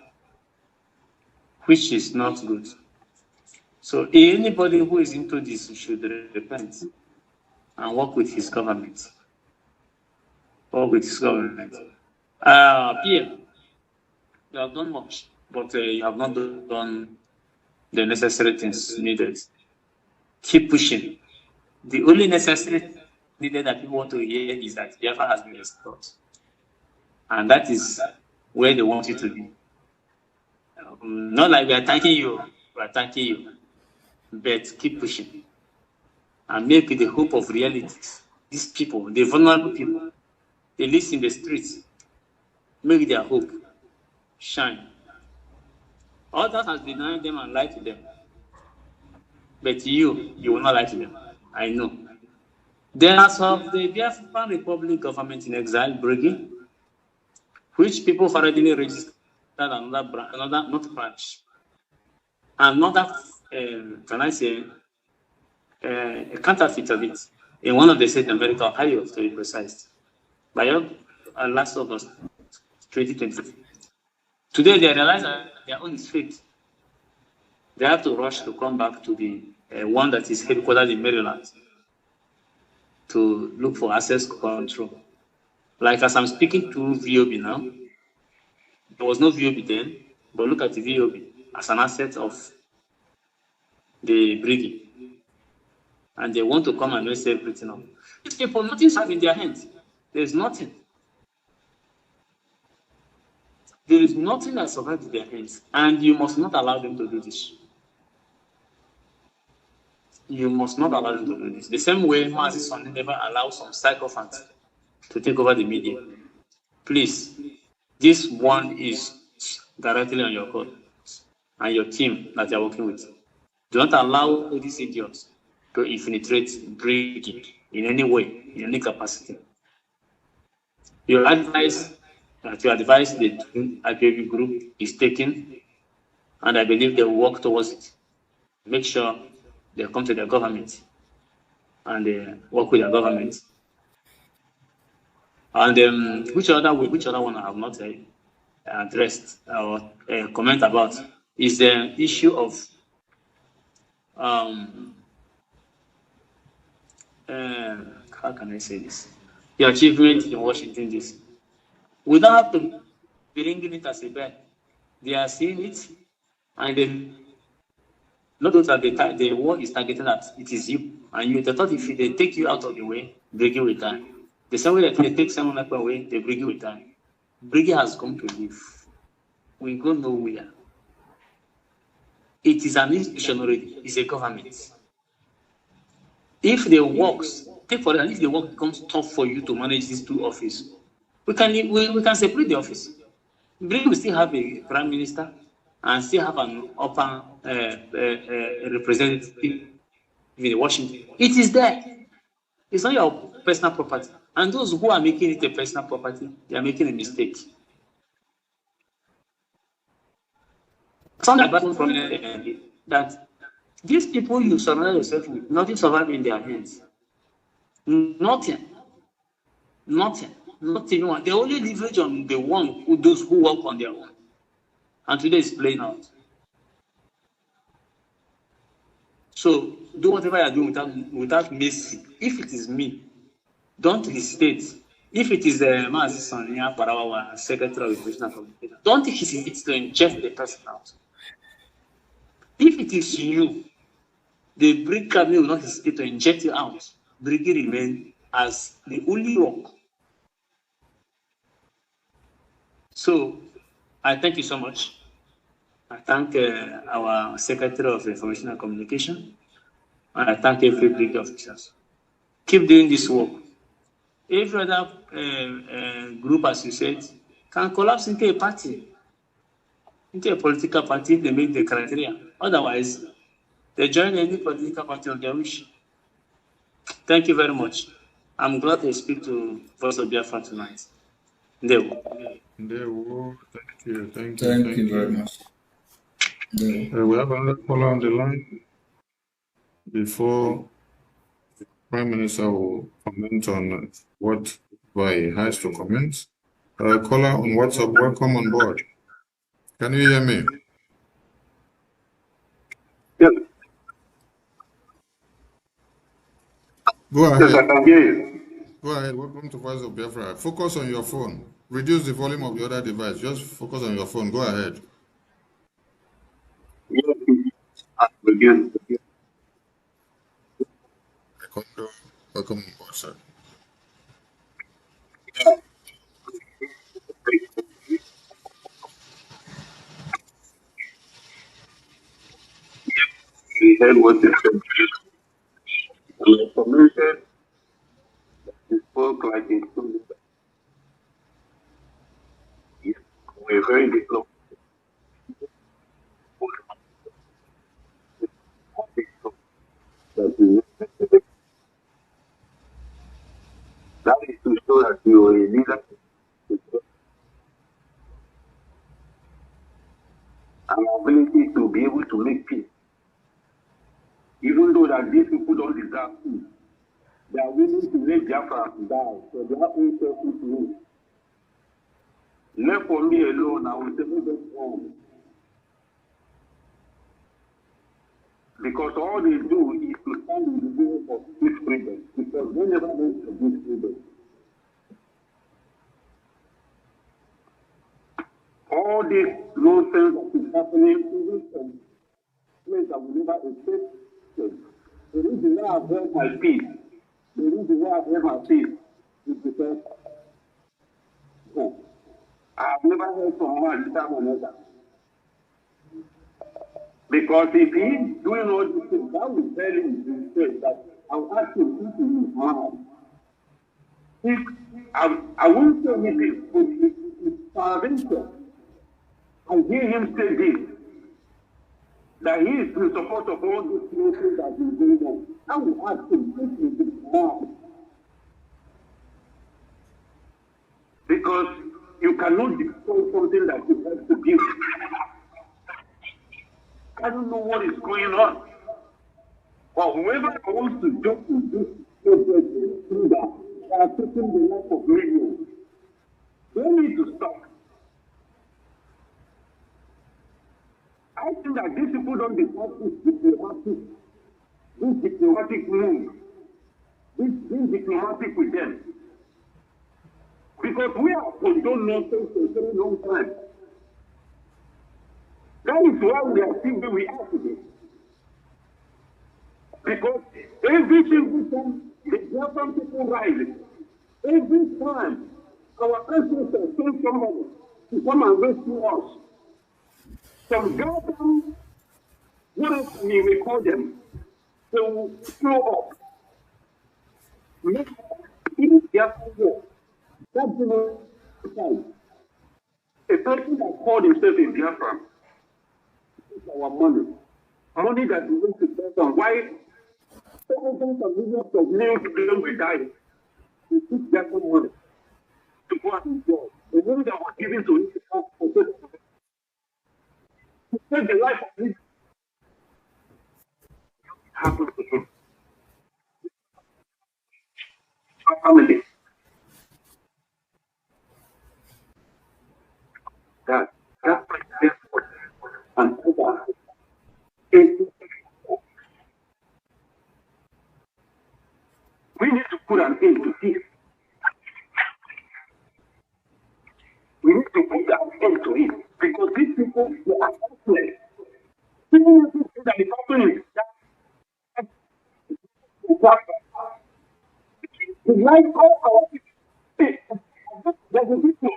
which is not good. So anybody who is into this should repent and work with his government. Work with his government. Pierre, you have done much, but you have not done the necessary things needed. Keep pushing. The only necessary needed that people want to hear is that Biafra has been restored. And that is where they want you to be. Not like we are thanking you, but keep pushing. And make the hope of reality. These people, the vulnerable people, they live in the streets. Make their hope shine. Others has denied them and lied to them. But you will not lie to them. I know. Then as of the Biafran Republic government in exile, Brgie, which people have already registered another branch, another, can I say, a counterfeit of it in one of the states in America, Ohio, to be precise, by last August 2020. Today they realize that their own is fake. They have to rush to come back to the one that is headquartered in Maryland to look for access control. Like as I'm speaking to VOB now, there was no VOB then, but look at the VOB as an asset of the Brgie. And they want to come and mess everything up. These people, nothing's in their hands. There's nothing. There is nothing that survives in their hands. And you must not allow them to do this. You must not allow them to do this. The same way Mazi Sonny never allows some sycophants to take over the media. Please, this one is directly on your court and your team that you're working with. Do not allow these idiots to infiltrate Brgie in any way, in any capacity. Your advice the IPOB group is taken, and I believe they will work towards it. Make sure they come to their government and they work with their government. And which other one I have not addressed or comment about is the issue of how can I say this? The achievement in Washington DC. We don't have to bring it as a bad. They are seeing it, and they not that the war is targeted at it is you, and you. They thought if they take you out of the way, Brgie will die. The same way that they take someone up away, the Brgie will die. Brgie has come to live. We go nowhere. It is an institution already. It's a government. If the works, take for example, if the work becomes tough for you to manage these two offices, we can separate the office. Brgie will still have a prime minister and still have an upper representative in Washington. It is there. It's not your personal property. And those who are making it a personal property, they are making a mistake. Some advice from that these people you surround yourself with, nothing survives in their hands. Nothing. Not even one. They only leverage on the one those who work on their own. And today is playing out. So do whatever you are doing without mercy. If it is me, don't hesitate. If it is Mazi Sonny Parawa, Secretary of Information and Communication, don't hesitate to inject the person out. If it is you, the Brgie cabinet will not hesitate to inject you out. Brgie remain as the only rock. So I thank you so much. I thank our Secretary of Information and Communication, and I thank every Brgie officers. Keep doing this work. Every other group, as you said, can collapse into a party, into a political party. They make the criteria. Otherwise, they join any political party of their wish. Thank you very much. I'm glad to speak to Voice of Biafra tonight. Ndewo. Ndewo. Thank you. Thank you very much. We have another caller on the line before Prime Minister will comment on what he has to comment. Caller on WhatsApp, welcome on board. Can you hear me? Yes. Go ahead. Yes, I can hear you. Go ahead. Welcome to Voice of Biafra. Focus on your phone. Reduce the volume of the other device. Just focus on your phone. Go ahead. Yes, again. Welcome on board, sir. We heard what you said. We commented, you spoke like in two. Yes, we're very diplomatic. That is to show that you are a leader and ability to be able to make peace. Even though that these people don't deserve peace, they are willing to let Biafra die for their own selfish needs. Left for me alone, I will say no them home. Because all they do is to stand in the way of this freedom. Because they never went to this freedom. All this nonsense that is happening, even from place that will never escape. The reason why I've held my peace, the reason why I've held my peace is because I've never heard from one this time or another. Because if he's doing all these things, that will tell him instead that I'll ask him if he is mad. If I won't say anything, but it's salvation. I hear him say this, that he is in support of all these things that he's doing on. I will ask him if he is mad. Because you cannot destroy something that you have to give. I don't know what is going on. But whoever wants to jump to this project through that, they are taking the life of millions. They need to stop. I think that these people don't deserve this diplomatic move, this diplomatic with them. Because we have condoned nonsense for a very long time. That is why we are still where we are today. Because every single time the Biafran people rise, every time our ancestors send somebody to come and rescue us, some goddamn, whatever we may call them, they will show up. Make even Biafran war. That's the time. A person that called himself a Biafran, it's our money. Money that we want to spend on. Why thousands of millions of people will die? We took Biafran money to go and enjoy. The money that was given to him to save the life of his happened to him. Our family. That's and we need to put an end to this. We need to put an end to it because these people they are helpless. People that is happening that the life of our people. There's a people.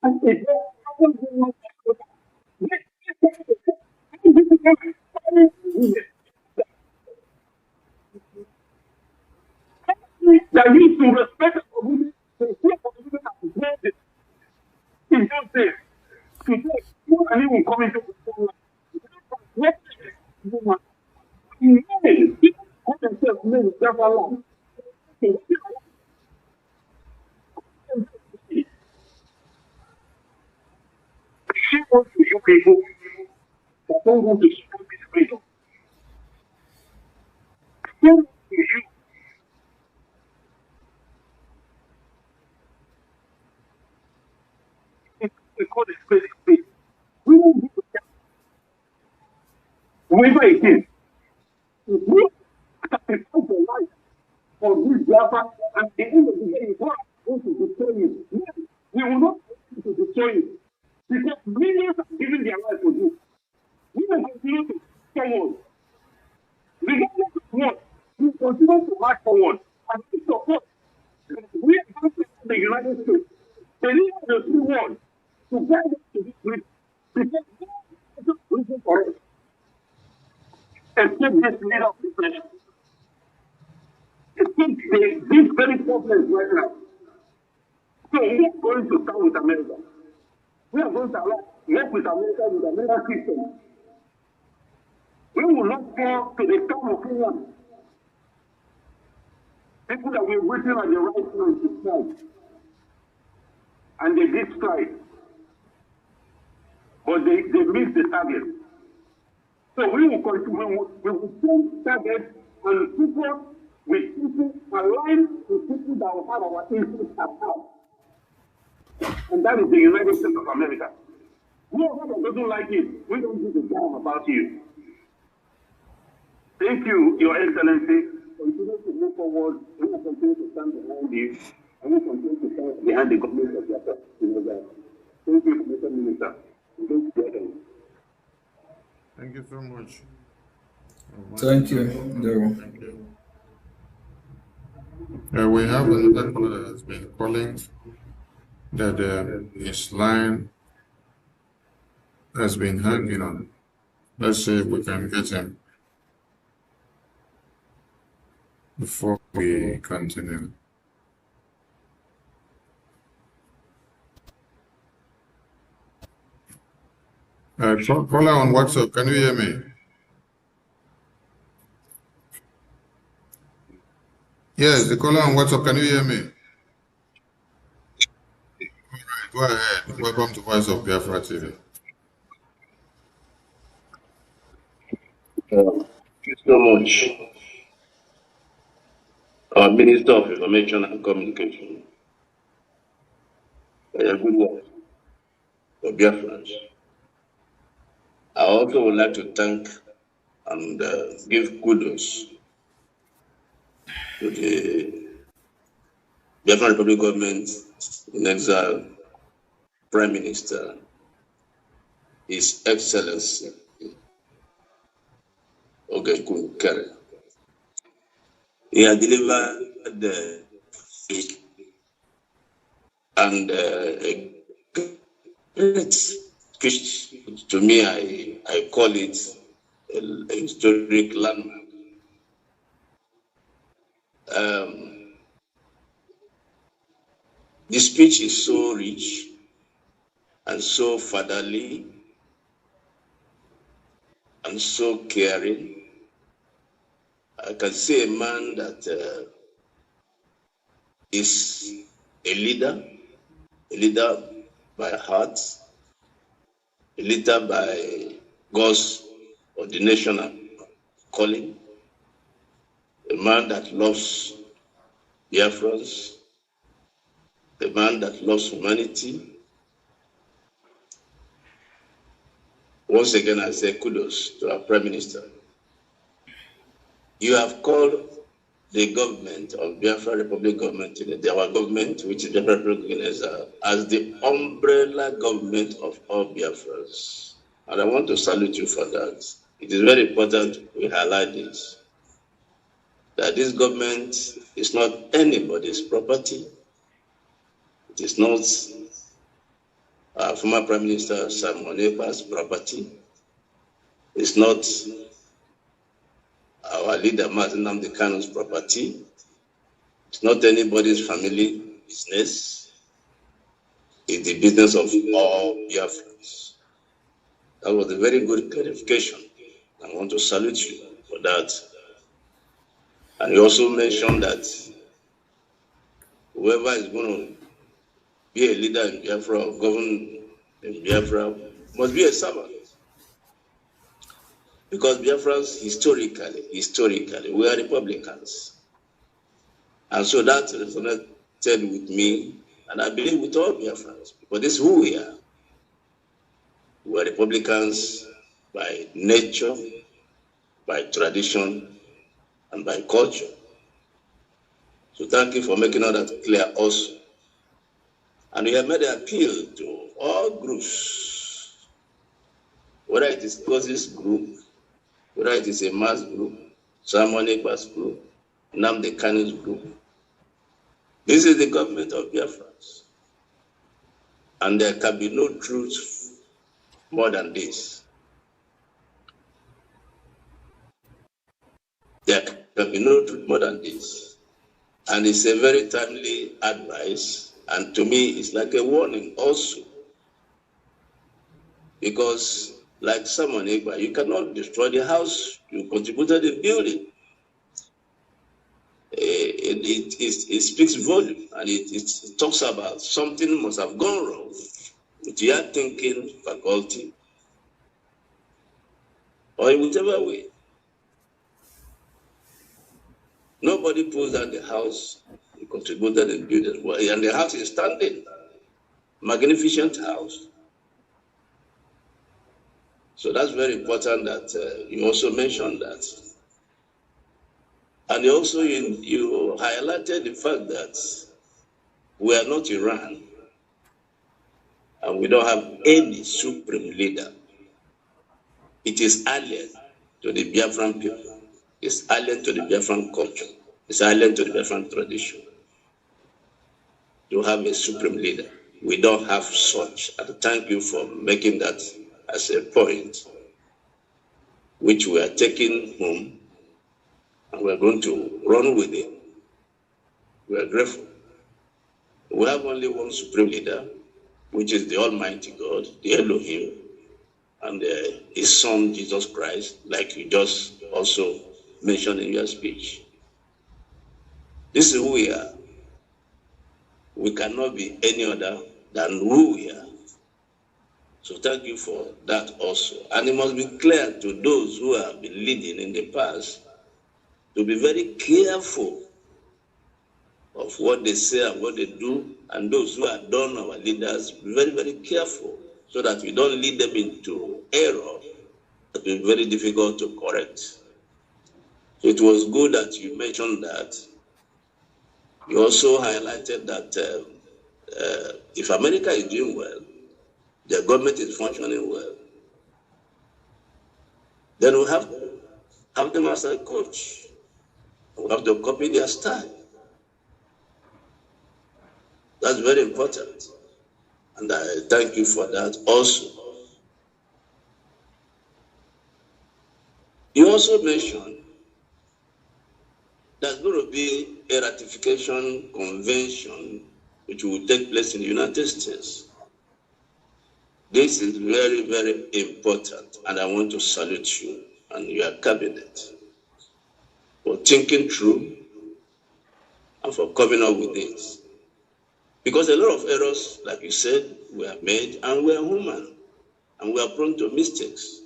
And if that needs to respect the community, to see community as great in those days. Today, you can even come into the who themselves made the Biafra land. She wants to you people that don't want to support this freedom. Who wants to you? We call the space a space. We don't give a damn. Whoever it is, we sacrifice your life for this Biafra, and at the end of the day, God is going to destroy you. We will not be able to destroy you because millions are giving their life for you. We will continue to forward. Regardless of what, we continue to march forward and to support. We are going to the United States, the leader of the free world, to guide us to this place. Because God is not waiting for us. Except this leader of the nation. Except this very problem right now. So we are going to start with America. We are going to work with America, with American system. We will not fall to the town of England. People that were waiting at the right time to strike. And they did strike. But they missed the target. So we will continue, we will send targets and people with people aligned with people that will have our interests at heart. And that is the United States of America. Whoever that doesn't like it, we don't give a damn about you. Thank you, Your Excellency. Continue to move forward. We will continue to stand behind you. And we will continue to stand behind the government of Japan. Thank you, Mr. Minister. Thank you so much. Thank you. Thank you. We have another caller that has been calling that his line has been hanging on. Let's see if we can get him before we continue. Caller on WhatsApp, can you hear me? Yes, the caller on WhatsApp, can you hear me? All right, go ahead. Welcome to Voice of Biafra TV. Thank you so much. Our Minister of Information and Communication. A good work for Biafrans. I also would like to thank and give kudos to the Biafran Republic government in exile, Prime Minister, His Excellency Ogekun Kere. He has delivered the and a great speech. To me, I call it a historic landmark. The speech is so rich and so fatherly and so caring. I can say a man that is a leader by heart, a leader by God's ordination and calling, a man that loves Biafrans, a man that loves humanity. Once again, I say kudos to our Prime Minister. You have called the government of Biafra Republic government, our government, which is Biafra Republic, as the umbrella government of all Biafrans. And I want to salute you for that. It is very important we highlight this, that this government is not anybody's property. It is not former Prime Minister Sam Onepa's property. It's not our leader Martin Nnamdi Kanu's property. It's not anybody's family business. It's the business of all Biafrans. That was a very good clarification. I want to salute you for that. And he also mentioned that whoever is going to be a leader in Biafra or govern in Biafra must be a servant. Because Biafrans, historically, we are Republicans. And so that resonated with me, and I believe with all Biafrans, because this is who we are. We are Republicans by nature, by tradition, and by culture. So thank you for making all that clear also. And we have made an appeal to all groups, whether it is Kozi's group, whether it is a mass group, Simon Ekpa's group, Nnamdi Kanu's group. This is the government of Biafrans. And there can be no truth more than this. There can be no truth more than this. And it's a very timely advice. And to me, it's like a warning also. Because like Simon Ekpa, you cannot destroy the house you contributed in building. It speaks volume, and it talks about something must have gone wrong with your thinking faculty, or in whichever way. Nobody pulls down the house you contributed in building, and the house is standing. Magnificent house. So that's very important that you also mentioned that. And also you highlighted the fact that we are not Iran and we don't have any supreme leader. It is alien to the Biafran people. It's alien to the Biafran culture. It's alien to the Biafran tradition to have a supreme leader. We don't have such. And thank you for making that as a point, which we are taking home, and we are going to run with it. We are grateful. We have only one supreme leader, which is the Almighty God, the Elohim, and his son, Jesus Christ, like you just also mentioned in your speech. This is who we are. We cannot be any other than who we are. So thank you for that also. And it must be clear to those who have been leading in the past to be very careful of what they say and what they do, and those who are done, our leaders, be very, very careful so that we don't lead them into error that will be very difficult to correct. So it was good that you mentioned that. You also highlighted that if America is doing well, their government is functioning well, then we have to have them as a coach. We have to copy their style. That's very important. And I thank you for that also. You also mentioned there's going to be a ratification convention which will take place in the United States. This is very, very important, and I want to salute you and your cabinet for thinking through and for coming up with this. Because a lot of errors, like you said, were made, and we are human, and we are prone to mistakes.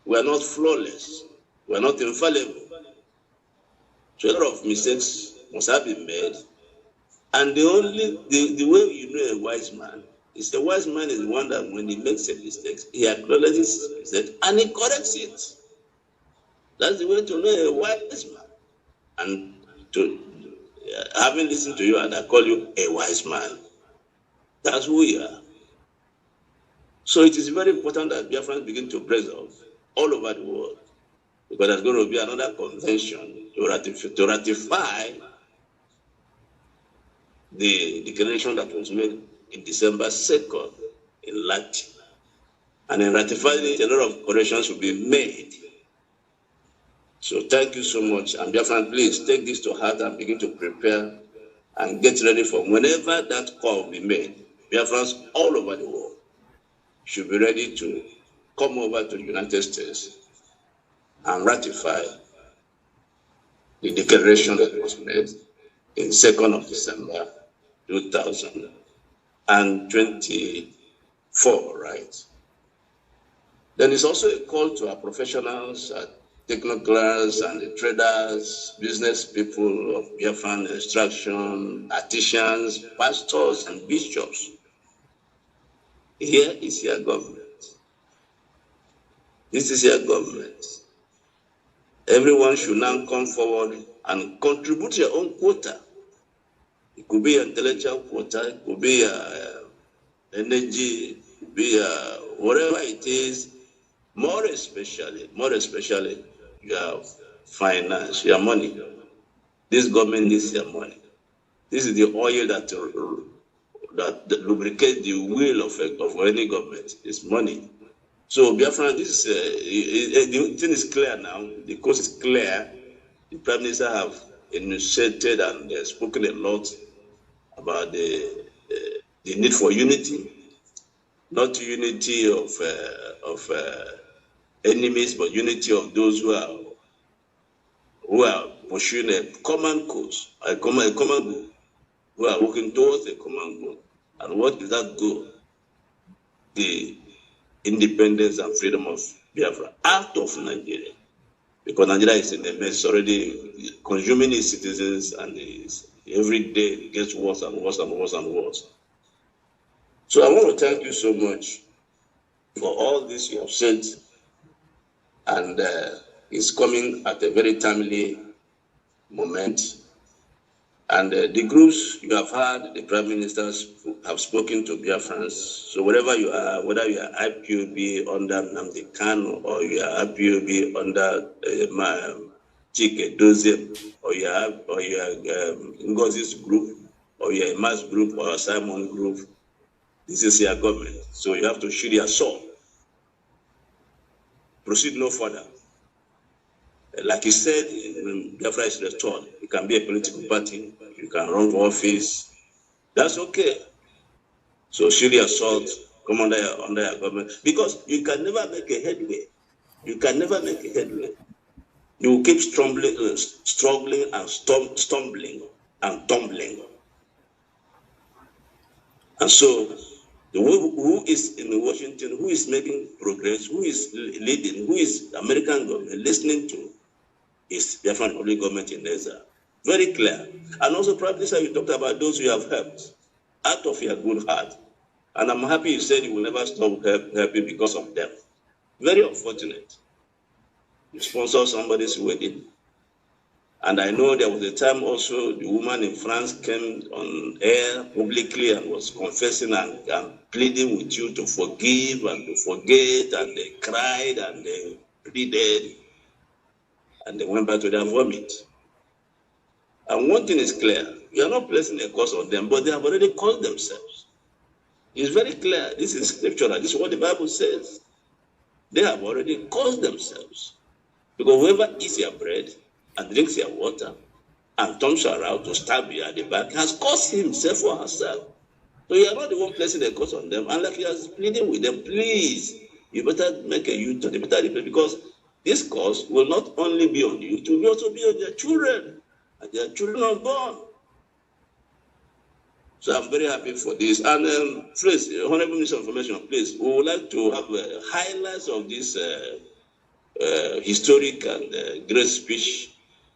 We are not flawless. We are not infallible. So a lot of mistakes must have been made. And the way you know a wise man is a wise man is one that when he makes a mistake, he acknowledges his mistake and he corrects it. That's the way to know a wise man. And to having listened to you, and I call you a wise man. That's who we are. So it is very important that Biafrans begin to brace up all over the world, because there's going to be another convention to ratify the declaration that was made in December 2nd in Lati. And in ratifying it, a lot of corrections will be made. So thank you so much. And Biafran, please take this to heart and begin to prepare and get ready for whenever that call will be made. Biafrans all over the world should be ready to come over to the United States and ratify the declaration that was made in 2nd of December 2024, right? Then it's also a call to our professionals, technocrats and the traders, business people of Biafran instruction, artisans, pastors and bishops. Here is your government. This is your government. Everyone should now come forward and contribute your own quota. It could be intellectual quota, it could be energy, it could be whatever it is. More especially, your finance, your money. This government needs your money. This is the oil that lubricates the wheel of any government. It's money. So, Biafran, this is the thing is clear now. The course is clear. The Prime Minister have initiated and spoken a lot about the need for unity, not unity of enemies, but unity of those who are pursuing a common cause, a common goal, who are working towards a common goal. And what is that goal? The independence and freedom of Biafra out of Nigeria. Because Nigeria is in a mess, already consuming its citizens, and every day it gets worse and worse and worse and worse. So I want to thank you so much for all this you have said, and it's coming at a very timely moment. And the groups you have had, the prime ministers have spoken to Biafrans. So wherever you are, whether you are IPOB under Nnamdi Kanu, or you are IPOB under Chike Doziem, or you are Ngozi's group, or you are a mass group, or a Simon group, this is your government. So you have to shoot your sword. Proceed no further. Like he said, when Biafra is restored, it can be a political party, you can run for office. That's okay. So shoot your sword, come under your government. Because you can never make a headway. You can never make a headway. You will keep struggling and stumbling and tumbling. And so, who is in Washington, who is making progress, who is leading, who is American government listening to, is Biafran Republic government in Neza. Very clear. And also, Prime Minister, you talked about those you have helped out of your good heart. And I'm happy you said you will never stop helping because of them. Very unfortunate. You sponsor somebody's wedding. And I know there was a time also the woman in France came on air publicly and was confessing and pleading with you to forgive and to forget, and they cried and they pleaded and they went back to their vomit. And one thing is clear, you are not placing a curse on them, but they have already caused themselves. It's very clear, this is scriptural, this is what the Bible says. They have already caused themselves. Because whoever eats your bread and drinks your water and turns around to stab you at the back has caused himself or herself. So you are not the one placing a curse on them. And like you are pleading with them, please, you better make a U-turn, you better repent, because this curse will not only be on you, it will also be on their children, and their children unborn. So I'm very happy for this. And please, Honorable Minister of Information, please, we would like to have highlights of this historic and great speech,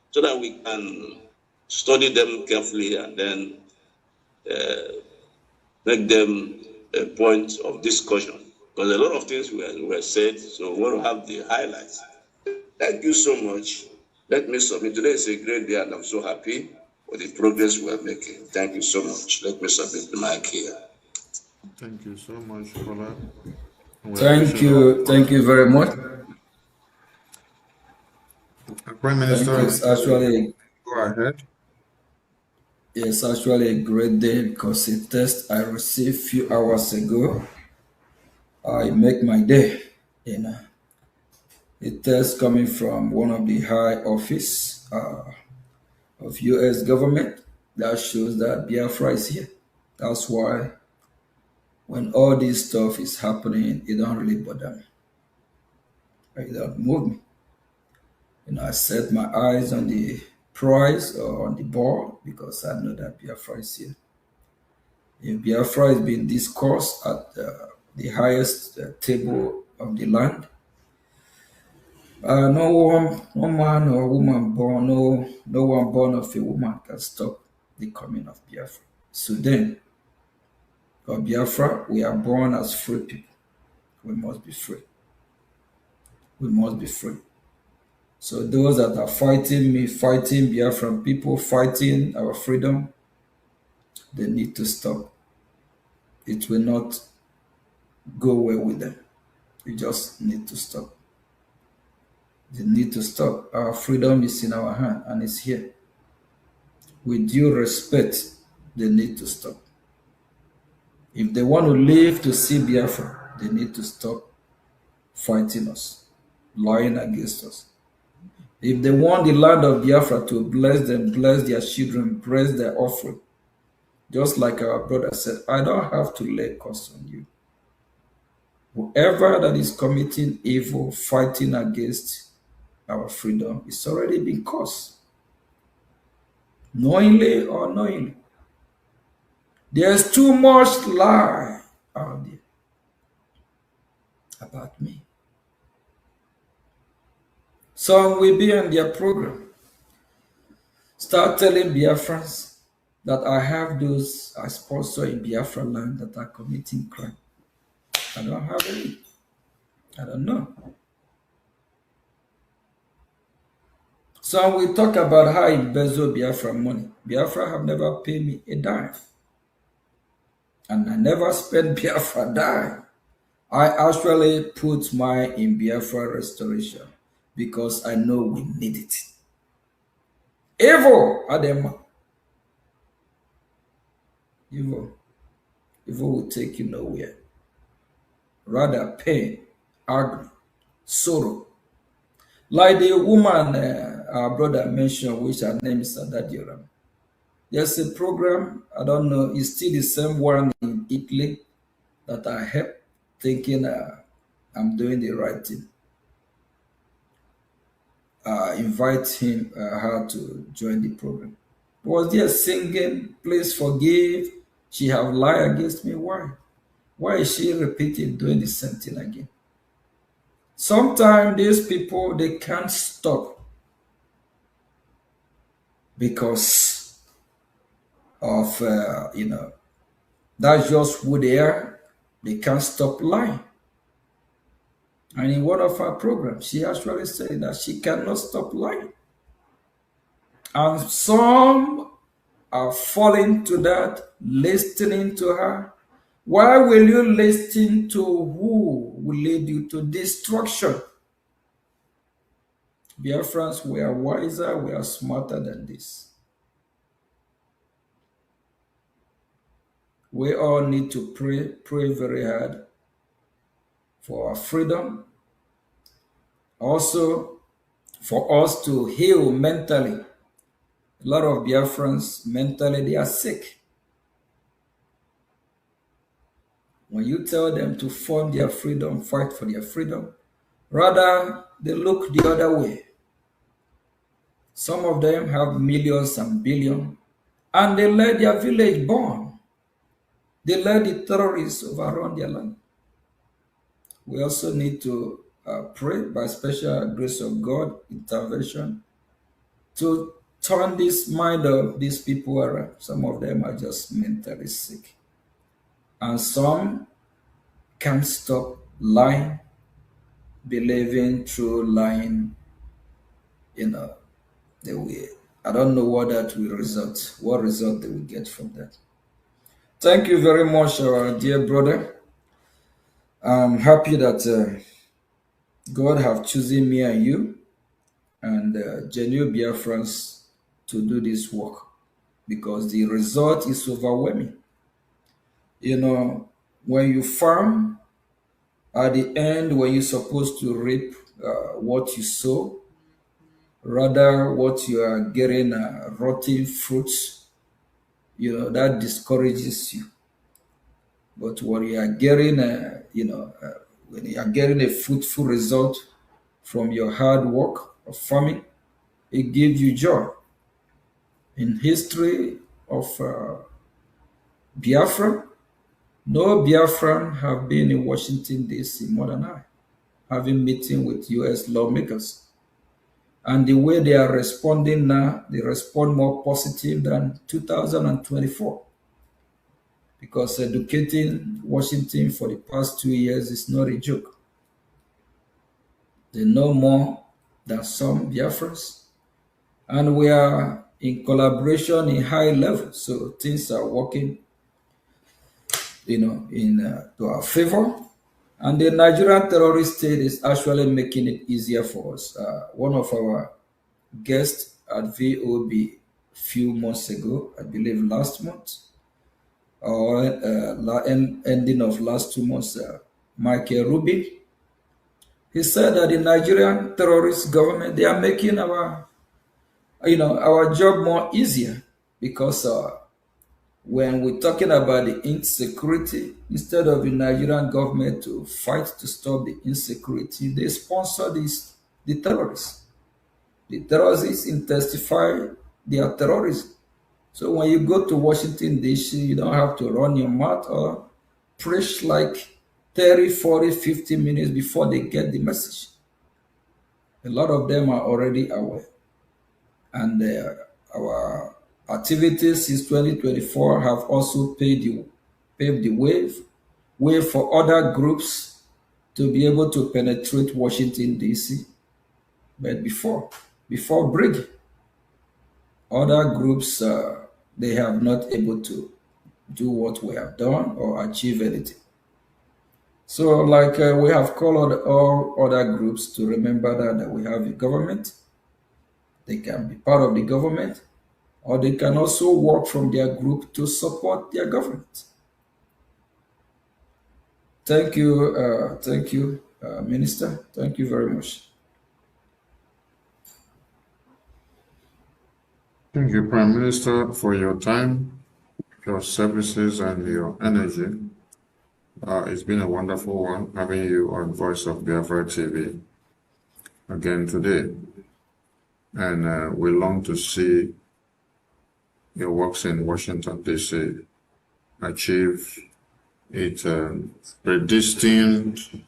so that we can study them carefully and then make them a point of discussion. Because a lot of things were said, so we want to have the highlights. Thank you so much. Let me submit. Today is a great day, and I'm so happy with the progress we are making. Thank you so much. Let me submit the mic here. Thank you so much, Kola. Thank you very much. Prime Minister, It's actually, go ahead. it's actually a great day, because a text I received a few hours ago, I make my day, you know. A text coming from one of the high office of U.S. government that shows that Biafra is here. That's why when all this stuff is happening, it don't really bother me. It don't move me. You know, I set my eyes on the prize or on the board because I know that Biafra is here. If Biafra is being discussed at the highest table of the land, no one man or woman born, no one born of a woman can stop the coming of Biafra. Sudan or Biafra, we are born as free people. We must be free. We must be free. So those that are fighting me, fighting Biafran people, fighting our freedom, they need to stop. It will not go well with them. We just need to stop. They need to stop. Our freedom is in our hand and it's here. With due respect, they need to stop. If they want to live to see Biafra, they need to stop fighting us, lying against us. If they want the land of Biafra to bless them, bless their children, bless their offering, just like our brother said, I don't have to lay curse on you. Whoever that is committing evil, fighting against our freedom, it's already been cursed. Knowingly or unknowingly. There's too much lie out there about me. Some will be on their program. Start telling Biafrans that I have those I sponsor in Biafra land that are committing crime. I don't have any. I don't know. Some will talk about how I embezzle Biafra money. Biafra have never paid me a dime. And I never spent Biafra dime. I actually put mine in Biafra restoration because I know we need it. Evil, Adema. Evil will take you nowhere. Rather pain, agony, sorrow. Like the woman our brother mentioned, which her name is Adadioram. There's a program, I don't know, it's still the same one in Italy that I helped, thinking I'm doing the right thing. Invite her to join the program. Was there singing, please forgive, she have lied against me? Why? Why is she repeating doing the same thing again? Sometimes these people, they can't stop because of, that's just who they are. They can't stop lying. And in one of our programs, she actually said that she cannot stop lying. And some are falling to that, listening to her. Why will you listen to who will lead you to destruction? Biafrans, we are wiser, we are smarter than this. We all need to pray very hard for our freedom. Also, for us to heal mentally. A lot of Biafrans, mentally, they are sick. When you tell them to fund their freedom, fight for their freedom, rather, they look the other way. Some of them have millions and billions, and they let their village burn. They let the terrorists overrun their land. We also need to pray by special grace of God, intervention, to turn this mind of these people around. Some of them are just mentally sick. And some can't stop lying, believing through lying, I don't know what that will result, what result they will get from that. Thank you very much, our dear brother. I'm happy that God have chosen me and you and genuine Biafrans to do this work because the result is overwhelming. When you farm, at the end, when you're supposed to reap what you sow, rather what you are getting rotten fruits, that discourages you. But when you are getting, when you are getting a fruitful result from your hard work of farming, it gives you joy. in history of Biafra, no Biafran have been in Washington, D.C. more than I, having meeting with U.S. lawmakers. And the way they are responding now, they respond more positive than 2024. Because educating Washington for the past 2 years is not a joke. They know more than some Biafrans. And we are in collaboration in high level. So things are working, in to our favor. And the Nigerian terrorist state is actually making it easier for us. One of our guests at VOB few months ago, I believe last month, or ending of last 2 months, Michael Rubin, he said that the Nigerian terrorist government, they are making our job more easier because when we're talking about the insecurity, instead of the Nigerian government to fight to stop the insecurity, they sponsor the terrorists. The terrorists intensify their terrorism. So when you go to Washington, D.C., you don't have to run your mouth or preach like 30, 40, 50 minutes before they get the message. A lot of them are already aware. And our activities since 2024 have also paved the way for other groups to be able to penetrate Washington, D.C. But before Brgie, other groups, they have not able to do what we have done or achieve anything. So like we have called all other groups to remember that we have a government. They can be part of the government, or they can also work from their group to support their government. Thank you, Minister. Thank you very much. Thank you, Prime Minister, for your time, your services, and your energy. It's been a wonderful one having you on Voice of Biafra TV again today. And we long to see your works in Washington, D.C. achieve its predestined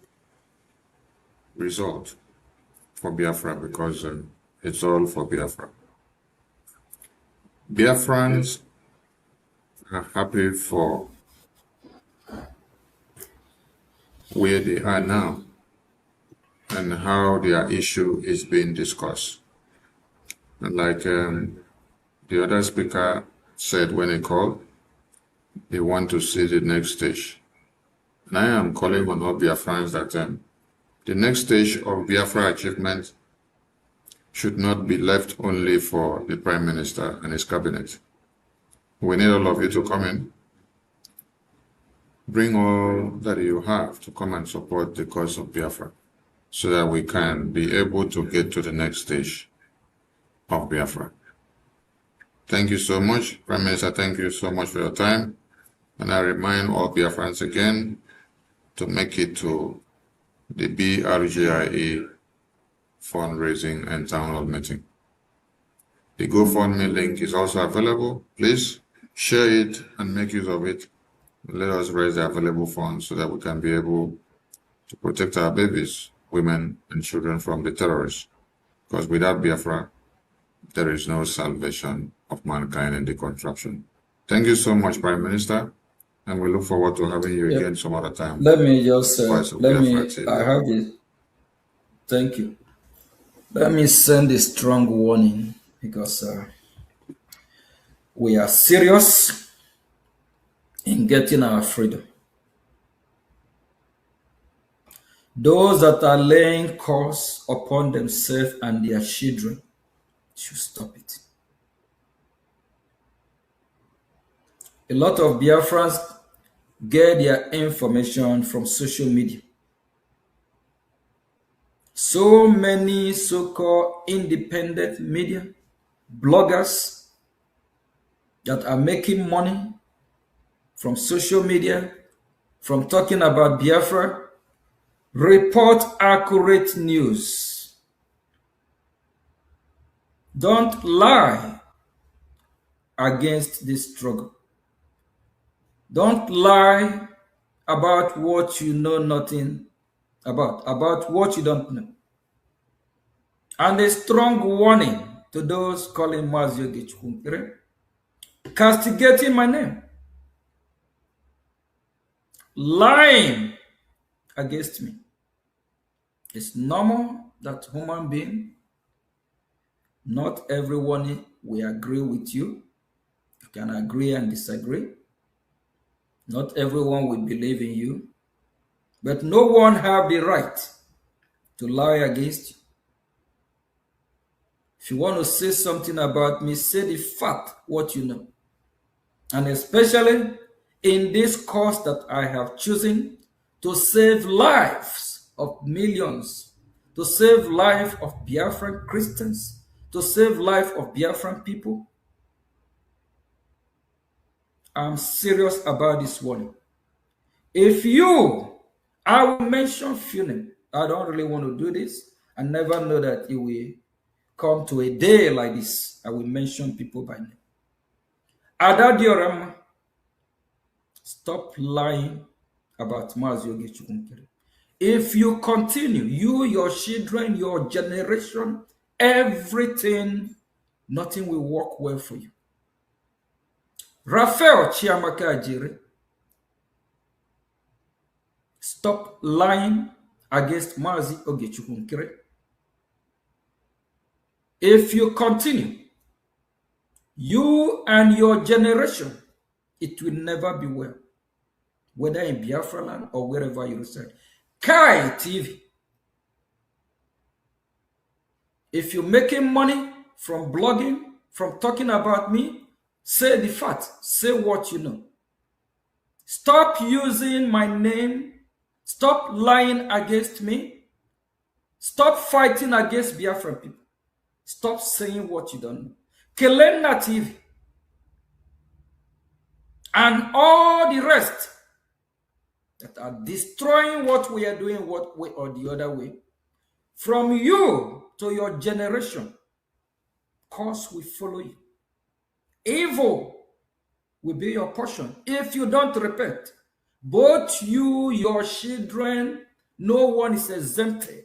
result for Biafra, because it's all for Biafra. Biafrans are happy for where they are now and how their issue is being discussed. And like the other speaker said when he called, they want to see the next stage. And I am calling on all Biafrans that the next stage of Biafra achievement should not be left only for the Prime Minister and his cabinet. We need all of you to come in. Bring all that you have to come and support the cause of Biafra so that we can be able to get to the next stage of Biafra. Thank you so much, Prime Minister. Thank you so much for your time. And I remind all Biafrans again to make it to the BRGIE fundraising and town hall meeting. The GoFundMe link is also available. Please share it and make use of it. Let us raise the available funds so that we can be able to protect our babies, women, and children from the terrorists. Because without Biafra, there is no salvation of mankind in the contraption. Thank you so much, Prime Minister, and we look forward to having you again some other time. Let me just thank you. Let me send a strong warning because we are serious in getting our freedom. Those that are laying curse upon themselves and their children should stop it. A lot of Biafrans get their information from social media. So many so-called independent media, bloggers that are making money from social media, from talking about Biafra, report accurate news. Don't lie against this struggle. Don't lie about what you know nothing about what you don't know. And a strong warning to those calling Mazioge Chukwunkere, castigating my name, lying against me. It's normal that human being, not everyone will agree with you. You can agree and disagree. Not everyone will believe in you. But no one have the right to lie against you. If you want to say something about me, say the fact, what you know. And especially in this cause that I have chosen to save lives of millions, to save life of Biafran Christians, to save life of Biafran people. I'm serious about this warning. If I will mention few names. I don't really want to do this. I never know that it will come to a day like this. I will mention people by name. Ada Diorama, stop lying about Mazioge Chukwunkere. If you continue, you, your children, your generation, everything, nothing will work well for you. Raphael Chiamaka Ajiri, stop lying against Mazioge Chukwunkere. If you continue, you and your generation, it will never be well, whether in Biafra land or wherever you reside. Kai TV, if you're making money from blogging, from talking about me, say the fact, say what you know. Stop using my name, stop lying against me, stop fighting against Biafran people, stop saying what you don't know. Kelena TV and all the rest that are destroying what we are doing one way or the other way, from you to your generation, cause will follow you. Evil will be your portion if you don't repent. Both you, your children, no one is exempted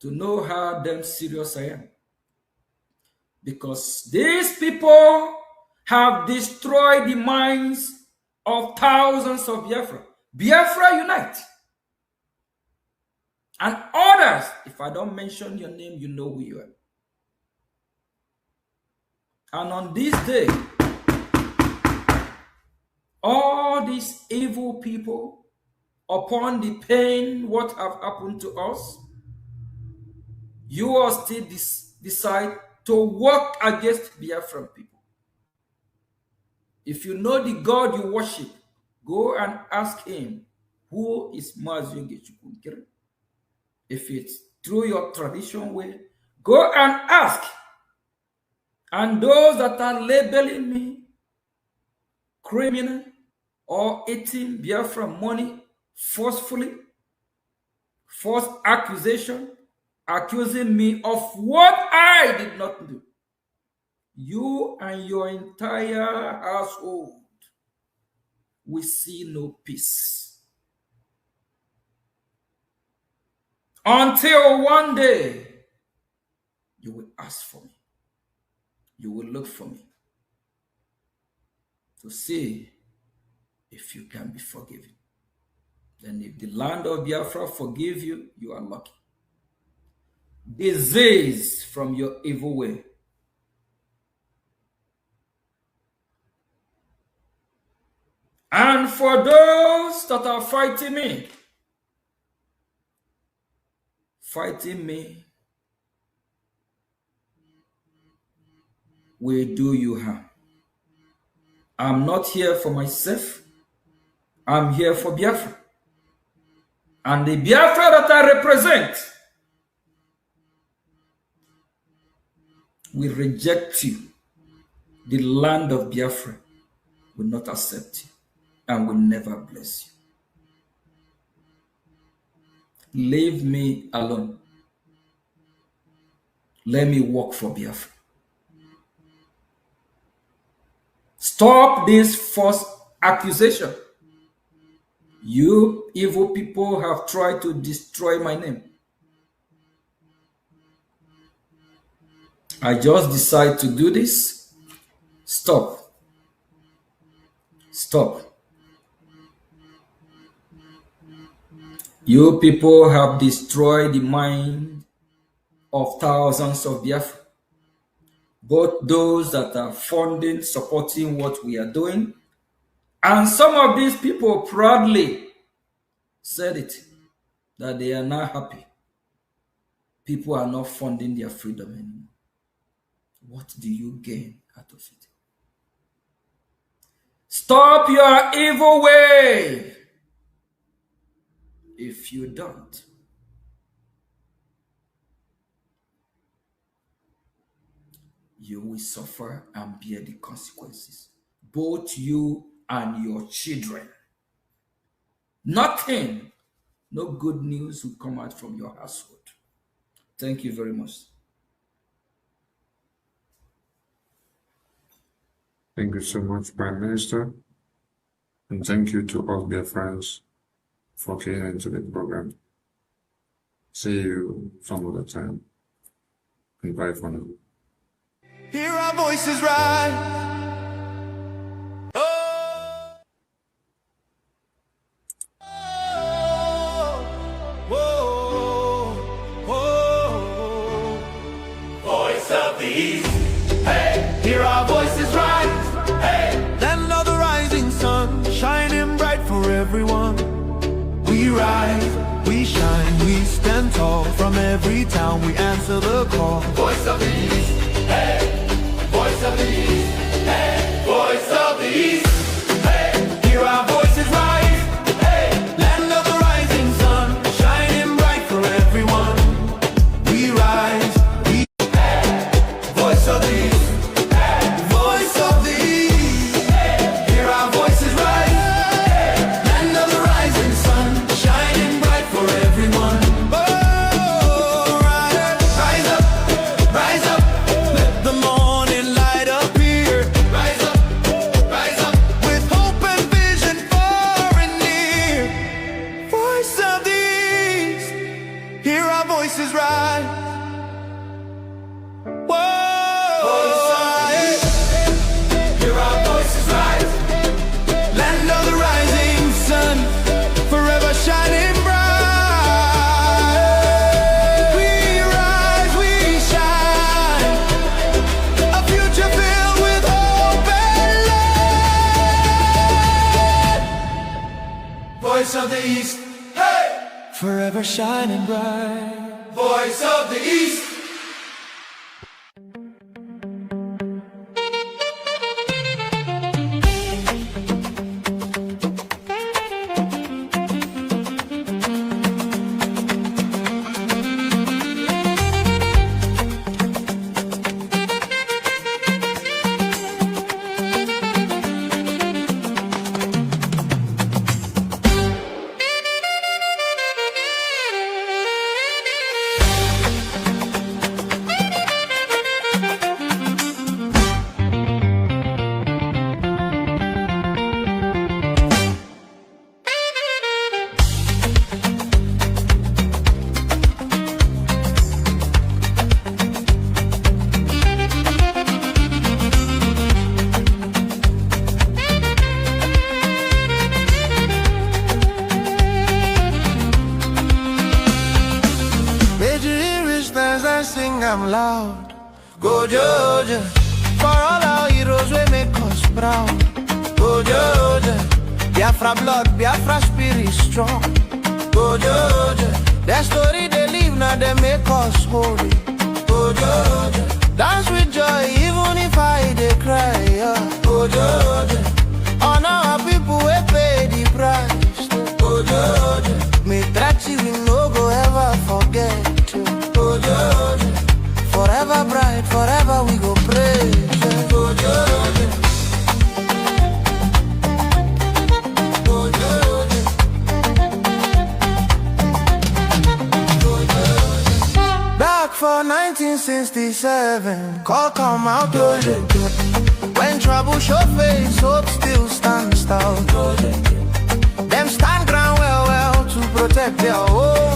to know how damn serious I am. Because these people have destroyed the minds of thousands of Biafra. Biafra unite. And others, if I don't mention your name, you know who you are. And on this day, all these evil people, upon the pain, what have happened to us, you are still decide to work against Biafran people. If you know the God you worship, go and ask him, who is Mazioge Chukwunkere? If it's through your tradition way, go and ask. And those that are labeling me criminal or eating Biafra money forcefully, false accusation, accusing me of what I did not do, you and your entire household will see no peace. Until one day, you will ask for me. You will look for me to see if you can be forgiven. Then if the land of Biafra forgive you, you are lucky. Disease from your evil way. And for those that are fighting me will do you harm. I'm not here for myself. I'm here for Biafra. And the Biafra that I represent will reject you. The land of Biafra will not accept you and will never bless you. Leave me alone. Let me work for Biafra. Stop this false accusation. You evil people have tried to destroy my name. I just decide to do this. Stop. Stop. You people have destroyed the mind of thousands of Biafra. Both those that are funding, supporting what we are doing, and some of these people proudly said it, that they are not happy. People are not funding their freedom anymore. What do you gain out of it? Stop your evil way. If you don't, you will suffer and bear the consequences. Both you and your children. Nothing, no good news will come out from your household. Thank you very much. Thank you so much, Prime Minister. And thank you to all dear friends for keying into the program. See you some other time. And bye for now. Hear our voices rise. Voice of the East, hey, hear our voices rise, hey. Land of the rising sun, shining bright for everyone. We rise, we shine, we stand tall. From every town we answer the call. Voice of the East, hey, voice of the East, hey, voice of the East, hey, hear our voices rise, hey. Land of the rising sun, shining bright for everyone. We rise, we Voice of the East, voice of the East. hear our voices rise, Land of the rising sun, shining bright for everyone. Oh, rise up, let the morning light appear. rise up, With hope and vision far and near. Voice of the East, hear our voices rise. hear our voices rise, Land of the rising sun, forever shining bright. We rise, we shine, a future filled with hope and light. voice of the East, hey, Forever shining bright. voice of the East. I'm loud. Go Georgia, for all our heroes we make us proud. Go Georgia, Biafra blood, Biafra spirit strong. Go Georgia, their story they live now they make us holy. Go Georgia, dance with joy even if I they cry. Go Georgia, honor our people we pay the price. Go Georgia, me Trachi we no go ever forget you. Go Georgia, forever bright, forever we go praise. Go Georgia, go Georgia, go Georgia. Back for 1967, call come out Georgia. When trouble show face, hope still stands tall. Them stand ground well to protect their home.